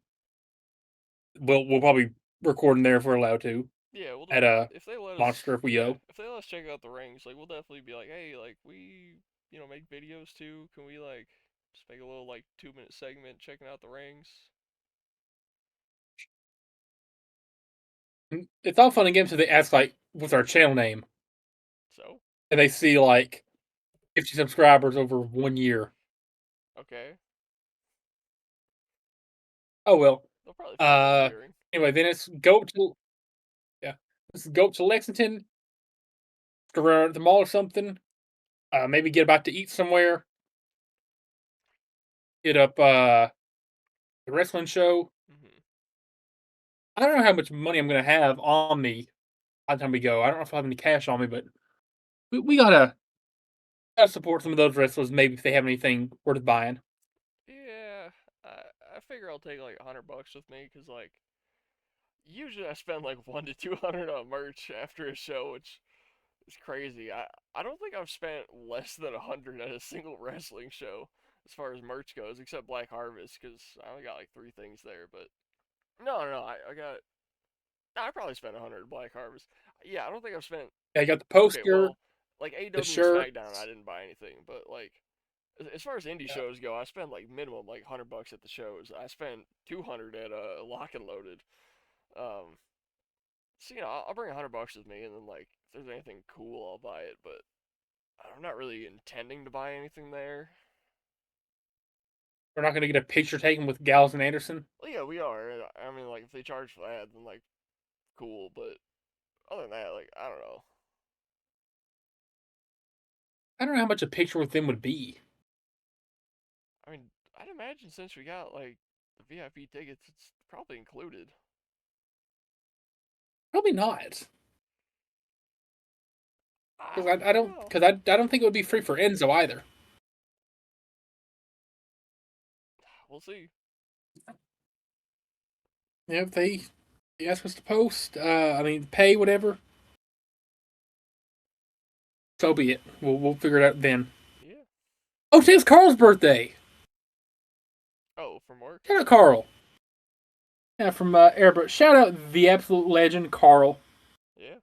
we'll probably record in there if we're allowed to Yeah, at a if they let us, Monster if we yeah, go. if they let us check out the rings, like we'll definitely be like, hey, like, we make videos too? Can we like just make a little like 2 minute segment checking out the rings? It's all fun and games if they ask like, "What's our channel name?" So, and they see like 50 subscribers over 1 year. okay, Oh well. they'll probably find it Uh, endearing. anyway, then it's go to yeah, let's go to Lexington, go around the mall or something. Maybe get about to eat somewhere. Hit up the wrestling show. Hmm. I don't know how much money I'm gonna have on me by the time we go. I don't know if I have any cash on me, but we gotta support some of those wrestlers. Maybe if they have anything worth buying. Yeah, I figure I'll take like $100 with me because like usually I spend like 1 to 200 on merch after a show, which is crazy. I don't think I've spent less than 100 at a single wrestling show as far as merch goes, except Black Harvest because I only got like 3 things there. But no, I got. I probably spent 100 at Black Harvest. Yeah, I don't think I've spent. Yeah, you got the Okay, poster, well, like the AEW and SmackDown, I shirts. didn't buy anything, but like as far as indie Yeah, shows go, I spend like minimum like $100 at the shows. I spent 200 at Lock and Loaded. Um, so I'll bring $100 with me, and then like if there's anything cool, I'll buy it. But I'm not really intending to buy anything there. we're not gonna get a picture taken with Gals and Anderson. Well, yeah, we are. I mean, like if they charge for that, then like cool. But other than that, like I don't know. I don't know how much a picture with them would be. I mean, I'd imagine since we got like the VIP tickets, it's probably included. Probably not, because I I don't don't know. because I don't think it would be free for Enzo either. We'll see. Yeah, if they ask us to post, I mean, pay whatever, so be it. We'll figure it out then. Yeah. Oh, today's Carl's birthday. Oh, from work. Shout out Carl. Yeah, from Airbrush. Shout out the absolute legend Carl, Yeah.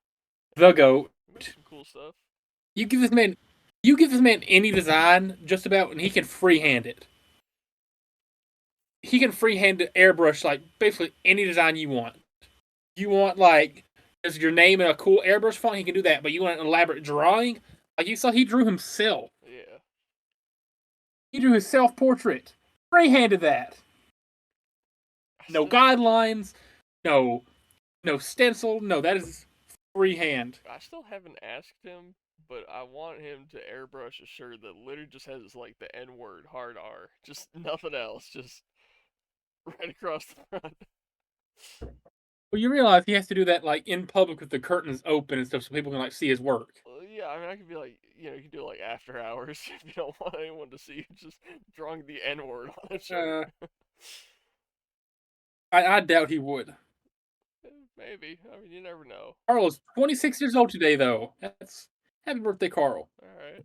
the goat. We made some cool stuff. You give this man, you give this man any design, just about, and he can freehand it. He can freehand airbrush like basically any design you want. You want like just your name in a cool airbrush font, he can do that. But you want an elaborate drawing, like you saw, he drew himself. Yeah. He drew his self portrait. Freehanded that. I No still guidelines. No stencil. No, that is freehand. I still haven't asked him, but I want him to airbrush a shirt that literally just has like the N word, hard R, just nothing else, just right across the front. But you realize he has to do that like in public with the curtains open and stuff, so people can like see his work. Yeah, I mean, I could be like, you can do it like after hours if you don't want anyone to see you just drawing the N word on a shirt. Uh, I doubt he would. Maybe. I mean, you never know. Carl is 26 years old today, though. That's happy birthday, Carl. All right.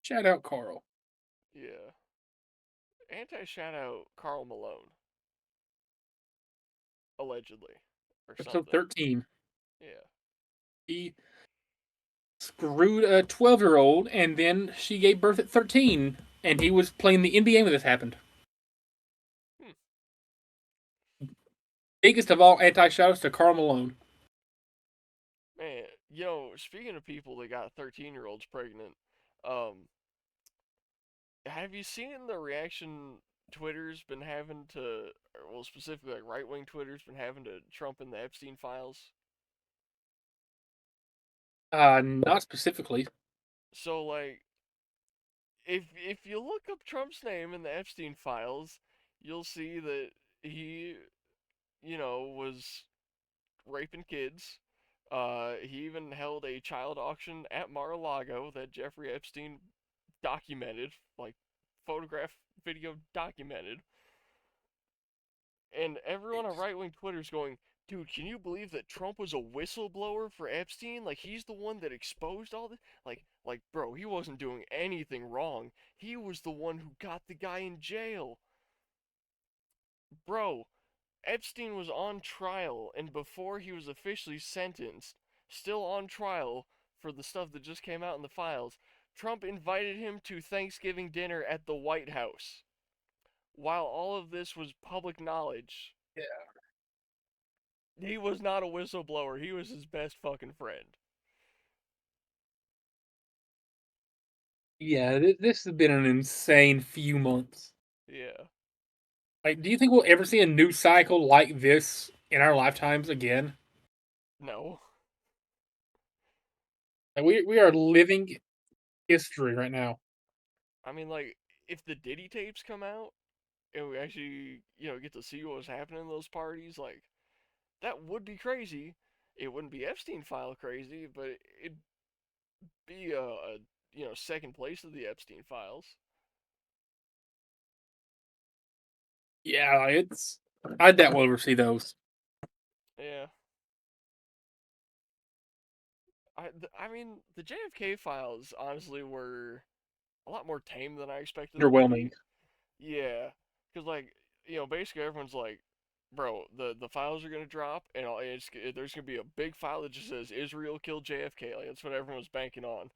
Shout out, Carl. Yeah. Anti shout out Carl Malone, allegedly, or Episode something. 13. Yeah. He screwed a 12-year-old, and then she gave birth at 13, and he was playing the NBA when this happened. Hmm. Biggest of all anti-shouts to Carl Malone. Man, speaking of people that got 13-year-olds pregnant, have you seen the reaction Twitter's been having to, well, specifically like right wing Twitter's been having to Trump and the Epstein files? Not specifically. So, like, if you look up Trump's name in the Epstein files, you'll see that he, was raping kids. He even held a child auction at Mar-a-Lago that Jeffrey Epstein documented, like photograph, video documented. And everyone on right wing Twitter is going, dude, can you believe that Trump was a whistleblower for Epstein? Like he's the one that exposed all this. Bro, he wasn't doing anything wrong. He was the one who got the guy in jail. Bro, Epstein was on trial, and before he was officially sentenced, still on trial for the stuff that just came out in the files. Trump invited him to Thanksgiving dinner at the White House. While all of this was public knowledge, he was not a whistleblower. He was his best fucking friend. Yeah, this has been an insane few months. Yeah. Like, do you think we'll ever see a news cycle like this in our lifetimes again? No. Like, we are living history right now. I mean, like, if the Diddy tapes come out and we actually, get to see what was happening in those parties, like, that would be crazy. It wouldn't be Epstein file crazy, but it'd be second place of the Epstein files. Yeah, it's. I doubt we'll ever see those. Yeah. I mean, the JFK files honestly were a lot more tame than I expected them to Underwhelming. be. Yeah, because like basically everyone's like, bro, the files are gonna drop, and there's gonna be a big file that just says Israel killed JFK. Like that's what everyone was banking on,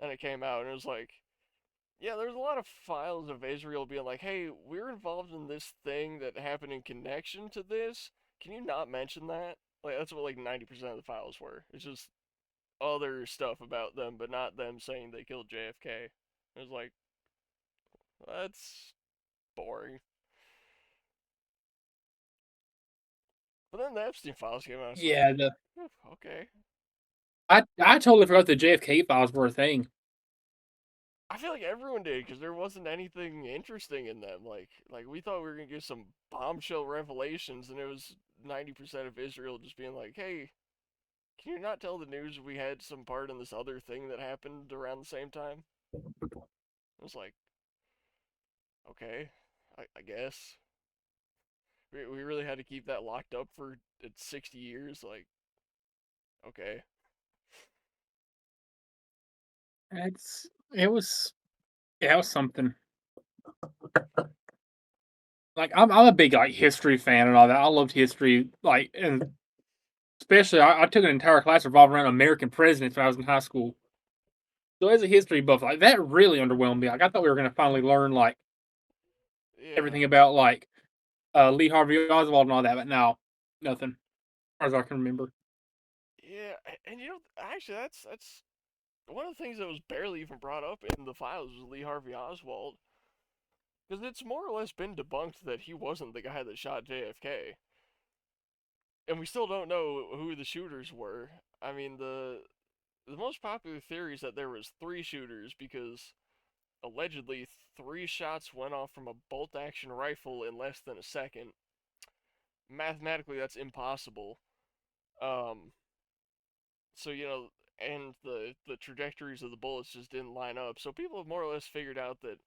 and it came out, and it was like, yeah, there's a lot of files of Israel being like, hey, we're involved in this thing that happened in connection to this. Can you not mention that? Like that's what like 90% of the files were. It's just other stuff about them, but not them saying they killed JFK. It was like, that's boring. But then the Epstein files came out. It's like, Yeah, okay. I totally forgot the JFK files were a thing. I feel like everyone did because there wasn't anything interesting in them. Like we thought we were gonna get some bombshell revelations, and it was 90% of Israel just being like, "Hey, can you not tell the news we had some part in this other thing that happened around the same time?" I was like, "Okay, I guess we really had to keep that locked up for 60 years." Like, okay, It's it was yeah, it was something. Like I'm a big like history fan and all that. I loved history, like and especially I took an entire class revolving around American presidents when I was in high school. So as a history buff, like that really underwhelmed me. Like I thought we were gonna finally learn like yeah, everything about like Lee Harvey Oswald and all that, but no, nothing as far as I can remember. yeah, and actually that's one of the things that was barely even brought up in the files was Lee Harvey Oswald. Because it's more or less been debunked that he wasn't the guy that shot JFK. And we still don't know who the shooters were. I mean, the most popular theory is that there was three shooters because allegedly three shots went off from a bolt action rifle in less than a second. Mathematically, that's impossible. Um, so and the trajectories of the bullets just didn't line up. So people have more or less figured out that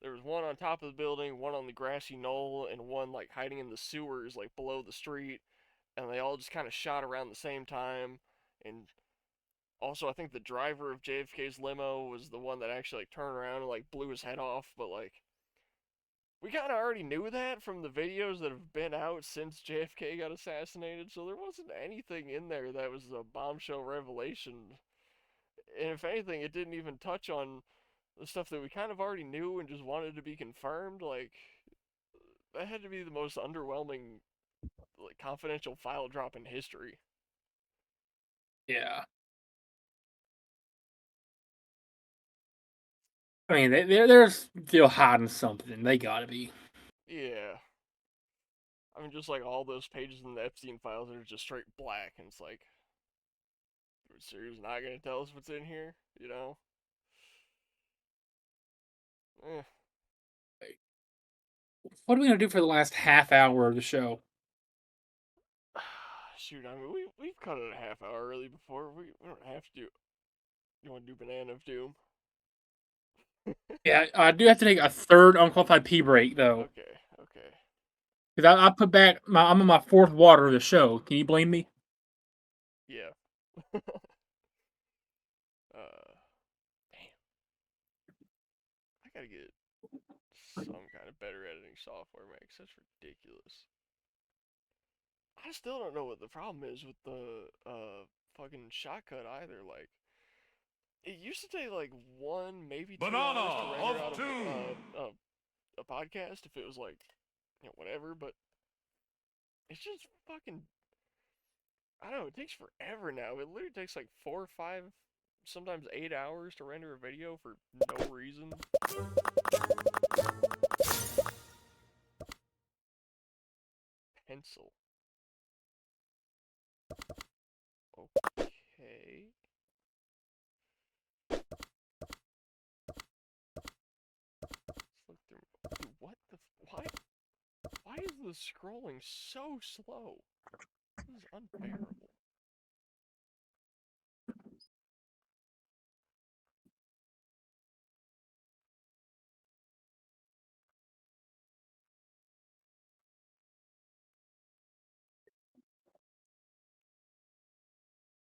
there was one on top of the building, one on the grassy knoll, and one like hiding in the sewers, like below the street, and they all just kind of shot around the same time. And also, I think the driver of JFK's limo was the one that actually like turned around and like blew his head off. But like, we kind of already knew that from the videos that have been out since JFK got assassinated. So there wasn't anything in there that was a bombshell revelation. And if anything, it didn't even touch on the stuff that we kind of already knew and just wanted to be confirmed. Like, that had to be the most underwhelming, like, confidential file drop in history. Yeah, I mean they're still hiding something. They gotta be. Yeah. I mean, just like all those pages in the Epstein files are just straight black, and it's like, Sirius not gonna tell us what's in here, you know? Eh. What are we gonna do for the last half hour of the show? Shoot, I mean, we've cut it a half hour early before. We don't have to do. You want to do Banana of Doom? Yeah, I do have to take a third unqualified pee break though, Okay, okay. because I put back I'm on my fourth water of the show. Can you blame me? Yeah. Damn. I gotta get some kind of better editing software, man. 'Cause that's ridiculous. I still don't know what the problem is with the fucking shotcut either. Like, it used to take like 1, maybe 2 Banana hours to render of out doom. a podcast if it was like, whatever. But it's just fucking. I don't know. It takes forever now. It literally takes like 4 or 5, sometimes 8 hours to render a video for no reason. Pencil. Okay. Let's look through. Dude, what the? Why? Why is the scrolling so slow? This is unbearable.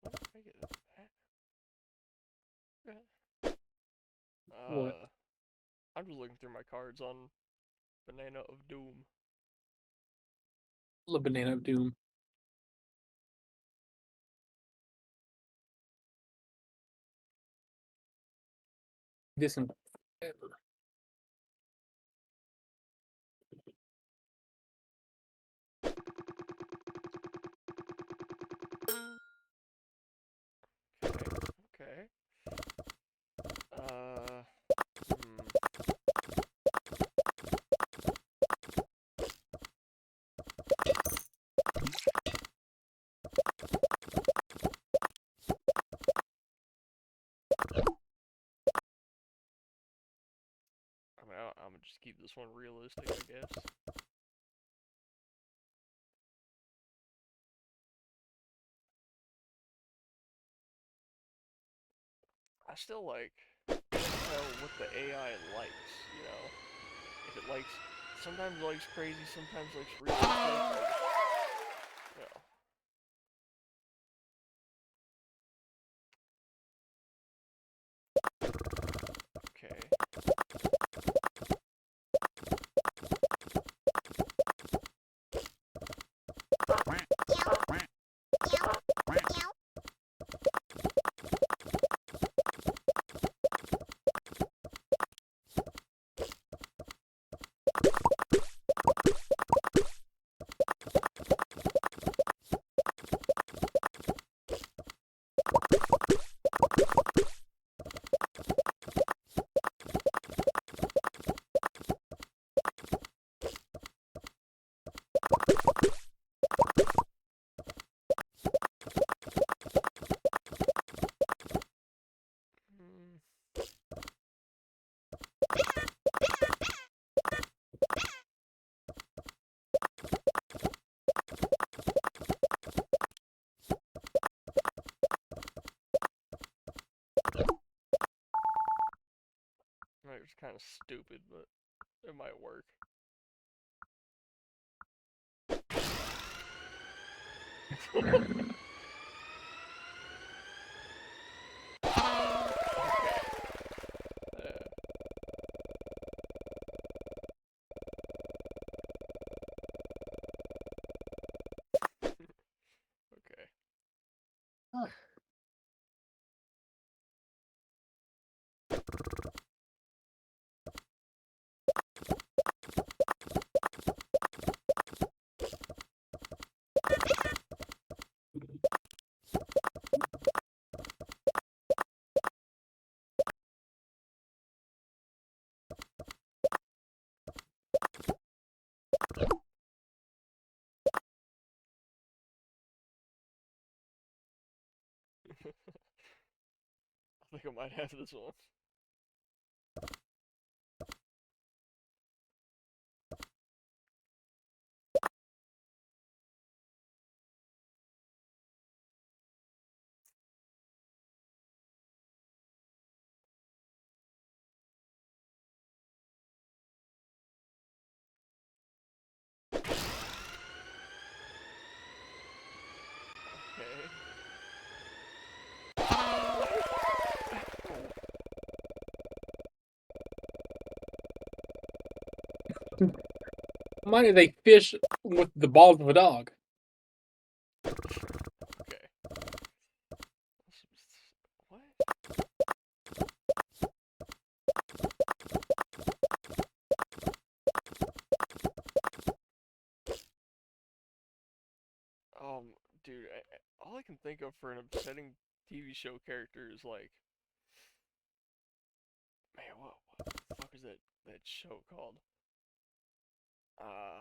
What did I get that? What? I'm just looking through my cards on Banana of Doom. The Banana of Doom. This and ever. Okay. Hmm. I mean, I'm gonna just keep this one realistic, I guess. I still like tell what the AI likes, If it likes, sometimes it likes crazy, sometimes it likes realistic, like, you know. Okay. Hmm. It's kind of stupid, but it might work. Okay. I think I might have this one. Okay. Why do they fish with the balls of a dog? Okay. What? can think of for an upsetting TV show character is like, man, what the fuck is that show called? Uh,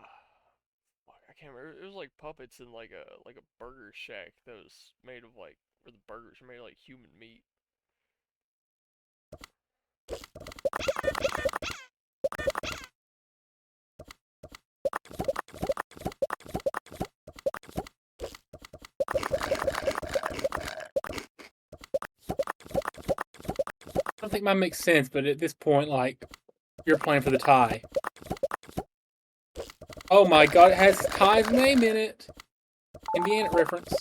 fuck, I can't remember. It was like puppets in like a burger shack that was made of like where the burgers are made of like human meat. I don't think mine makes sense, but at this point, like, you're playing for the tie. Oh my god, it has Ty's name in it. Indiana reference.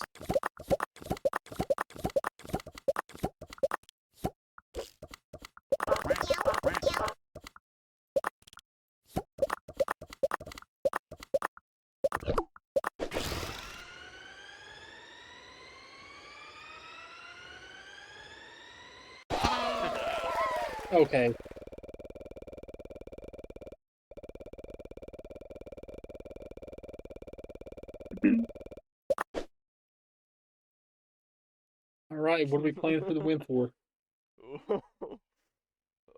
Okay. Alright, what are we playing for the win for?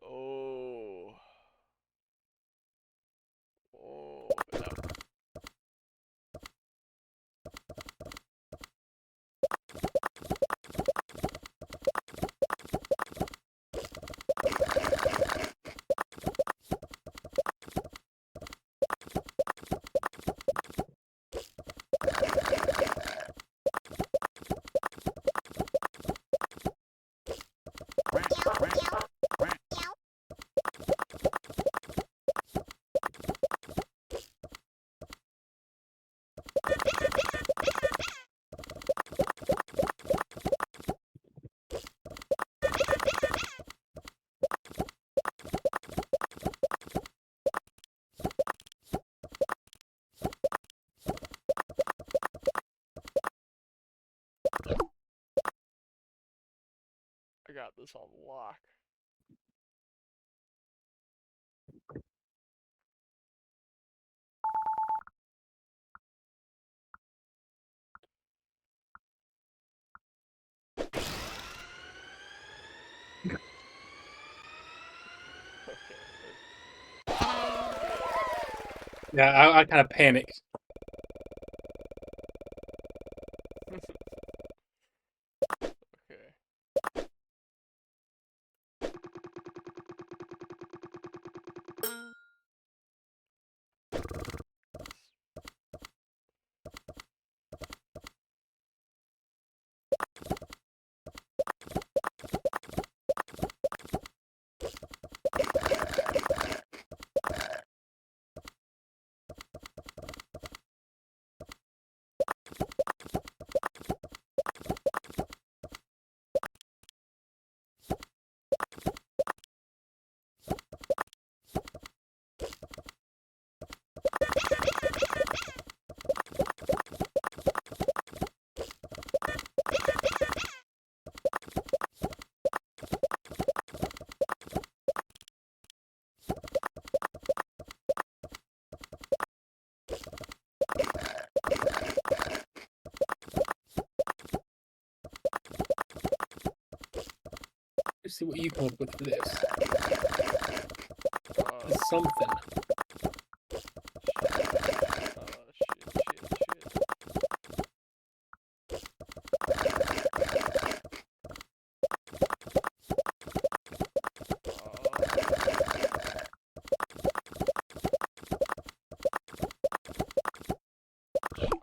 Oh. Oh. I got this on lock. Yeah, I kind of panicked. Okay. Let's see what you come up with for this. Uh, It's something.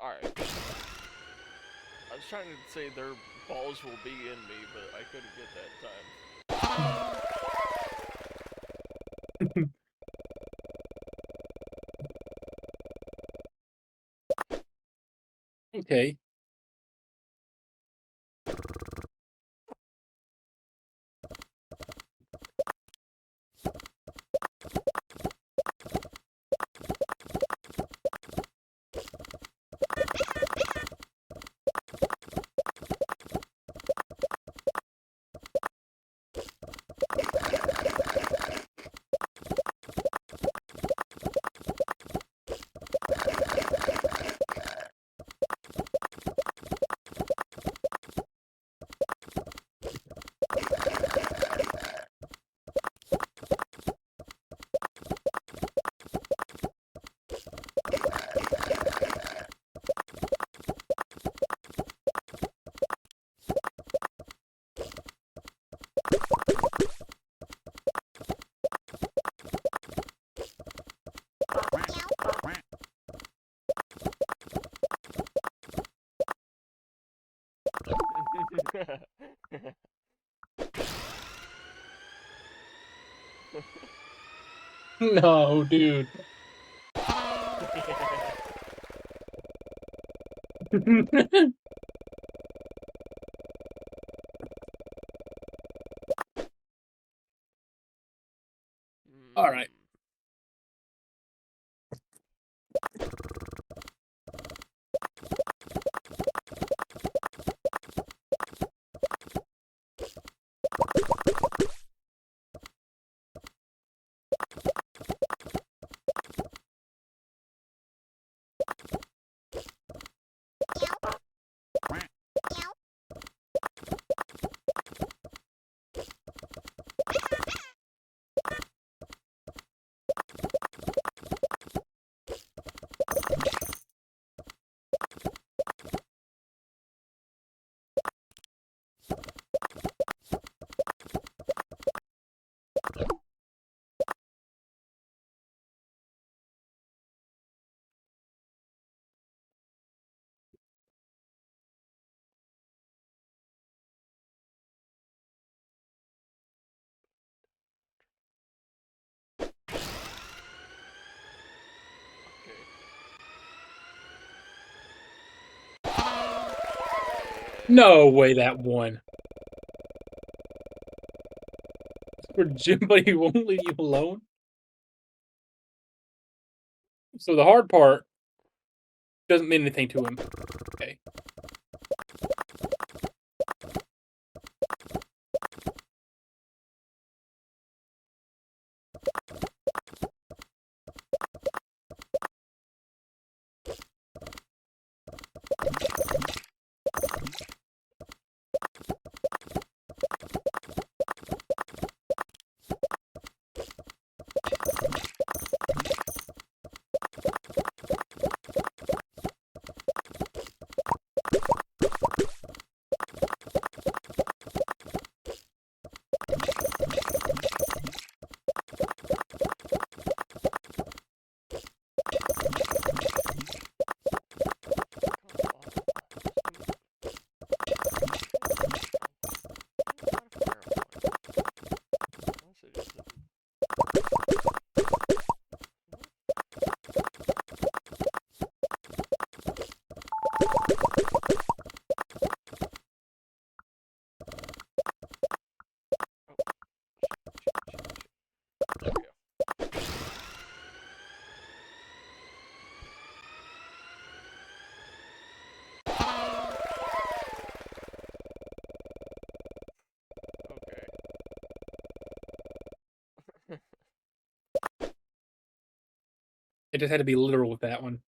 Alright. I was trying to say their balls will be in me, but I couldn't get that time. Okay. No, dude. All right. No way that won. For Jim, but he won't leave you alone. So the hard part doesn't mean anything to him. Okay. It just had to be literal with that one.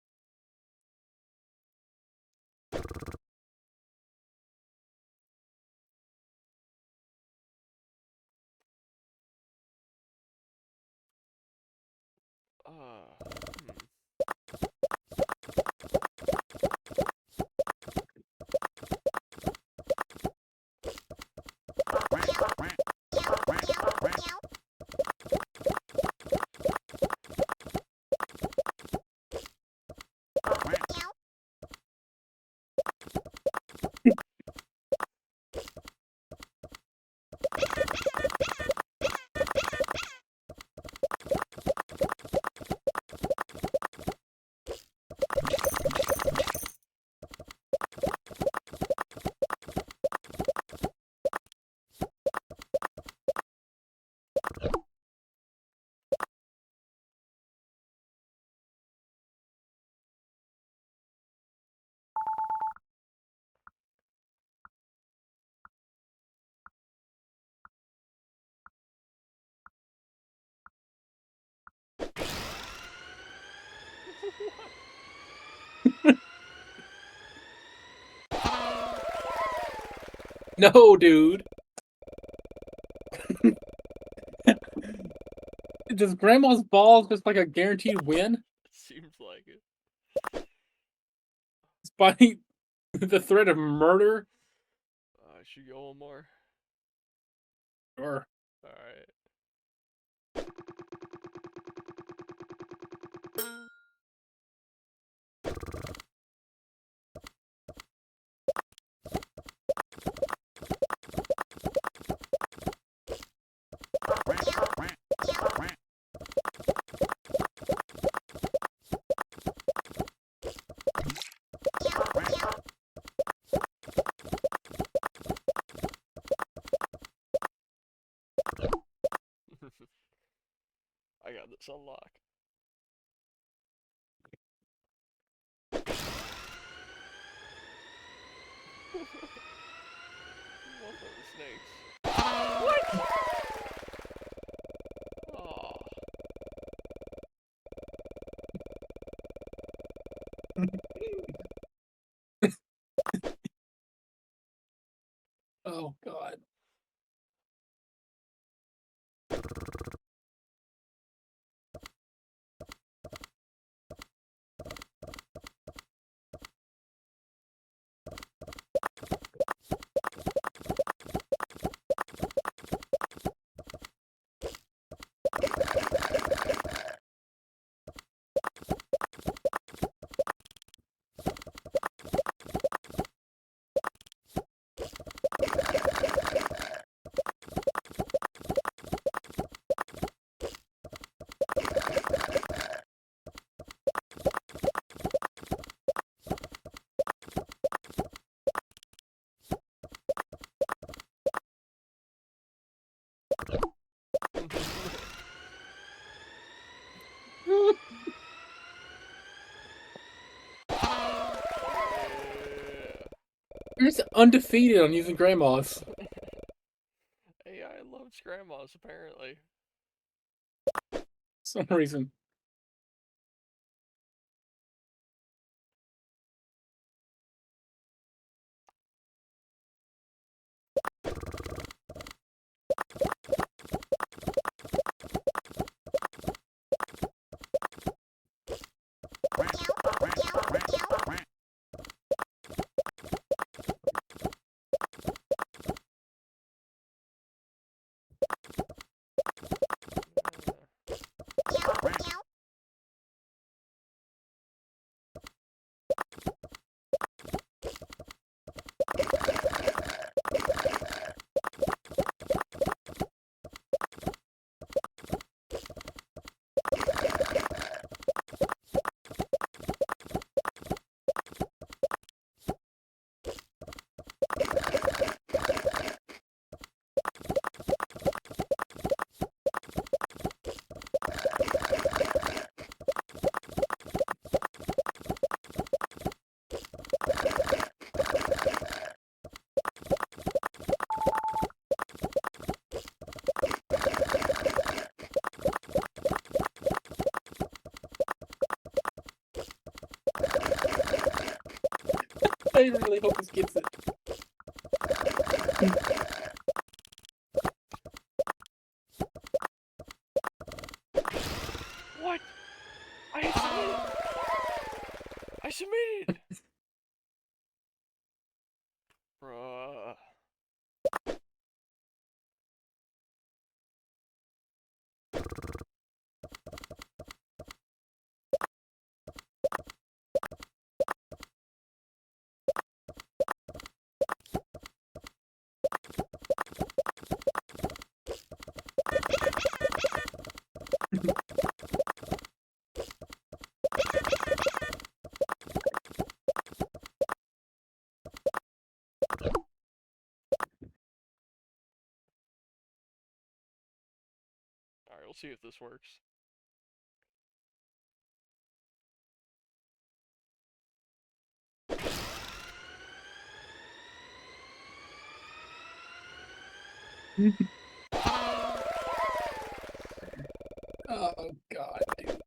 No, dude. Does Grandma's balls just like a guaranteed win? Seems like it. Despite the threat of murder? Should we go one more? Sure. Alright. this unlock? One of the snakes. What? Oh. Oh God. You're just undefeated on using grandmas. AI loves grandmas, apparently. For some reason. I really hope this gets it. What? I submitted! I submitted! Bruh. Alright, we'll see if this works. Oh God, dude.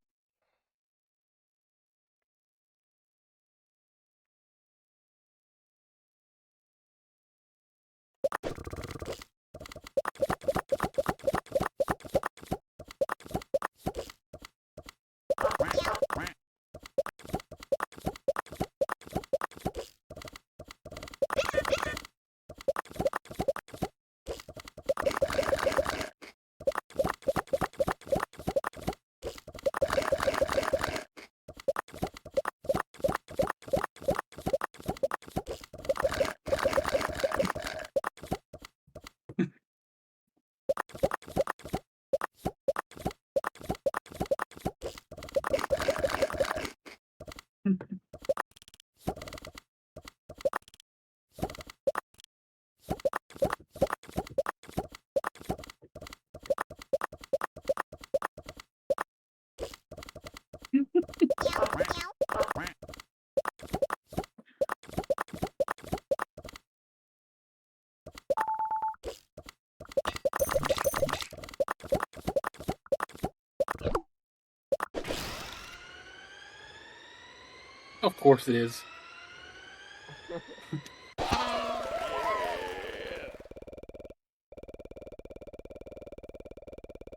Of course it is.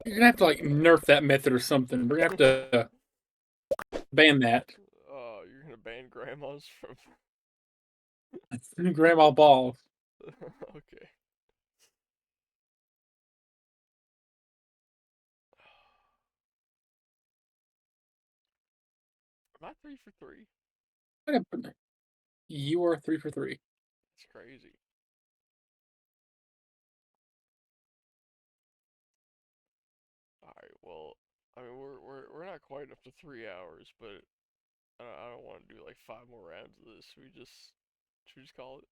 You're gonna have to like nerf that method or something. We're gonna have to ban that. Oh, you're gonna ban grandmas from. Grandma balls. Okay. Am I 3 for 3? You are 3 for 3. It's crazy. All right. Well, I mean, we're not quite up to 3 hours, but I don't want to do like 5 more rounds of this. Should we just call it?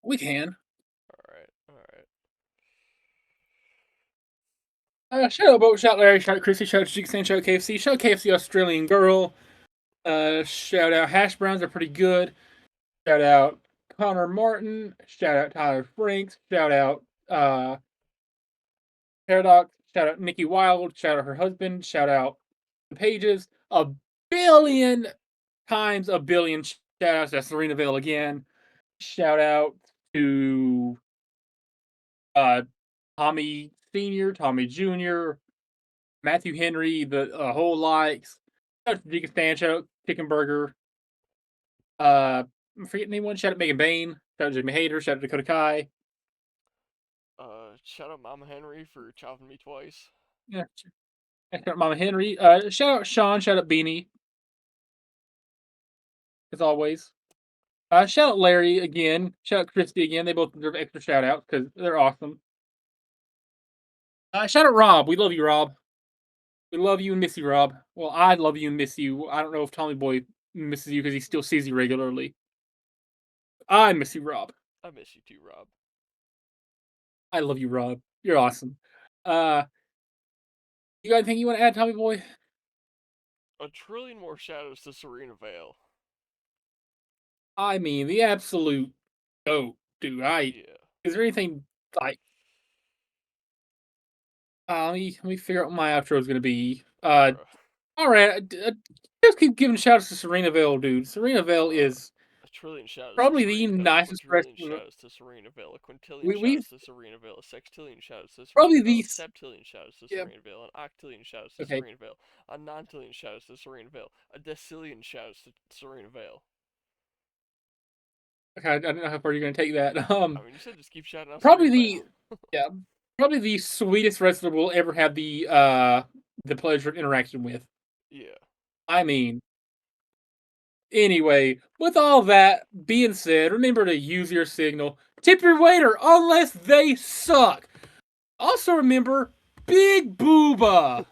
We can. All right. All right. Shout out Boat, shout out Larry, shout out Chrissy, shout out Jigstan, shout out KFC, shout out KFC Australian Girl. Shout out Hash Browns are pretty good. Shout out Connor Martin. Shout out Tyler Franks. Shout out Paradox. Shout out Nikki Wild. Shout out her husband. Shout out the Pages. A billion times a billion shout outs to Serena Vale again. Shout out to uh, Tommy Sr., Tommy Jr., Matthew Henry, the whole likes. Shout out to Deacon Stan. Shout out Chicken Burger. I'm forgetting anyone. Shout out Megan Bain. Shout out Jimmy Hader. Shout out Dakota Kai. Shout out Mama Henry for chopping me twice. Yeah. Shout out Mama Henry. Shout out Sean. Shout out Beanie. As always. Shout out Larry again. Shout out Christy again. They both deserve extra shout outs because they're awesome. Shout out Rob. We love you, Rob. We love you and miss you, Rob. Well, I love you and miss you. I don't know if Tommy Boy misses you because he still sees you regularly. I miss you, Rob. I miss you too, Rob. I love you, Rob. You're awesome. You got anything you want to add, Tommy Boy? A trillion more shoutouts to Serena Vale. I mean, the absolute goat, dude. Yeah. Is there anything like? Let me figure out what my outro is gonna be. All right. Just keep giving shoutouts to Serena Vale, dude. Serena Vale is A trillion shoutouts probably to the Serena Vale. A nicest quadrillion wrestler. shoutouts to Serena Vale. A quintillion We've shoutouts to Serena Vale. A sextillion shoutouts to probably Serena Vale. A these. septillion shoutouts to Yeah. Serena Vale. An octillion shoutouts to Okay. Serena Vale. A nontillion shoutouts to Serena Vale. A decillion shoutouts to Serena Vale. Okay. I don't know how far you're gonna take that. I mean, you said just keep shouting out Probably Serena Vale. yeah. Probably the sweetest wrestler we'll ever have the pleasure of interaction with. Yeah. I mean, anyway, with all that being said, remember to use your signal. Tip your waiter unless they suck. Also remember, Big Booba.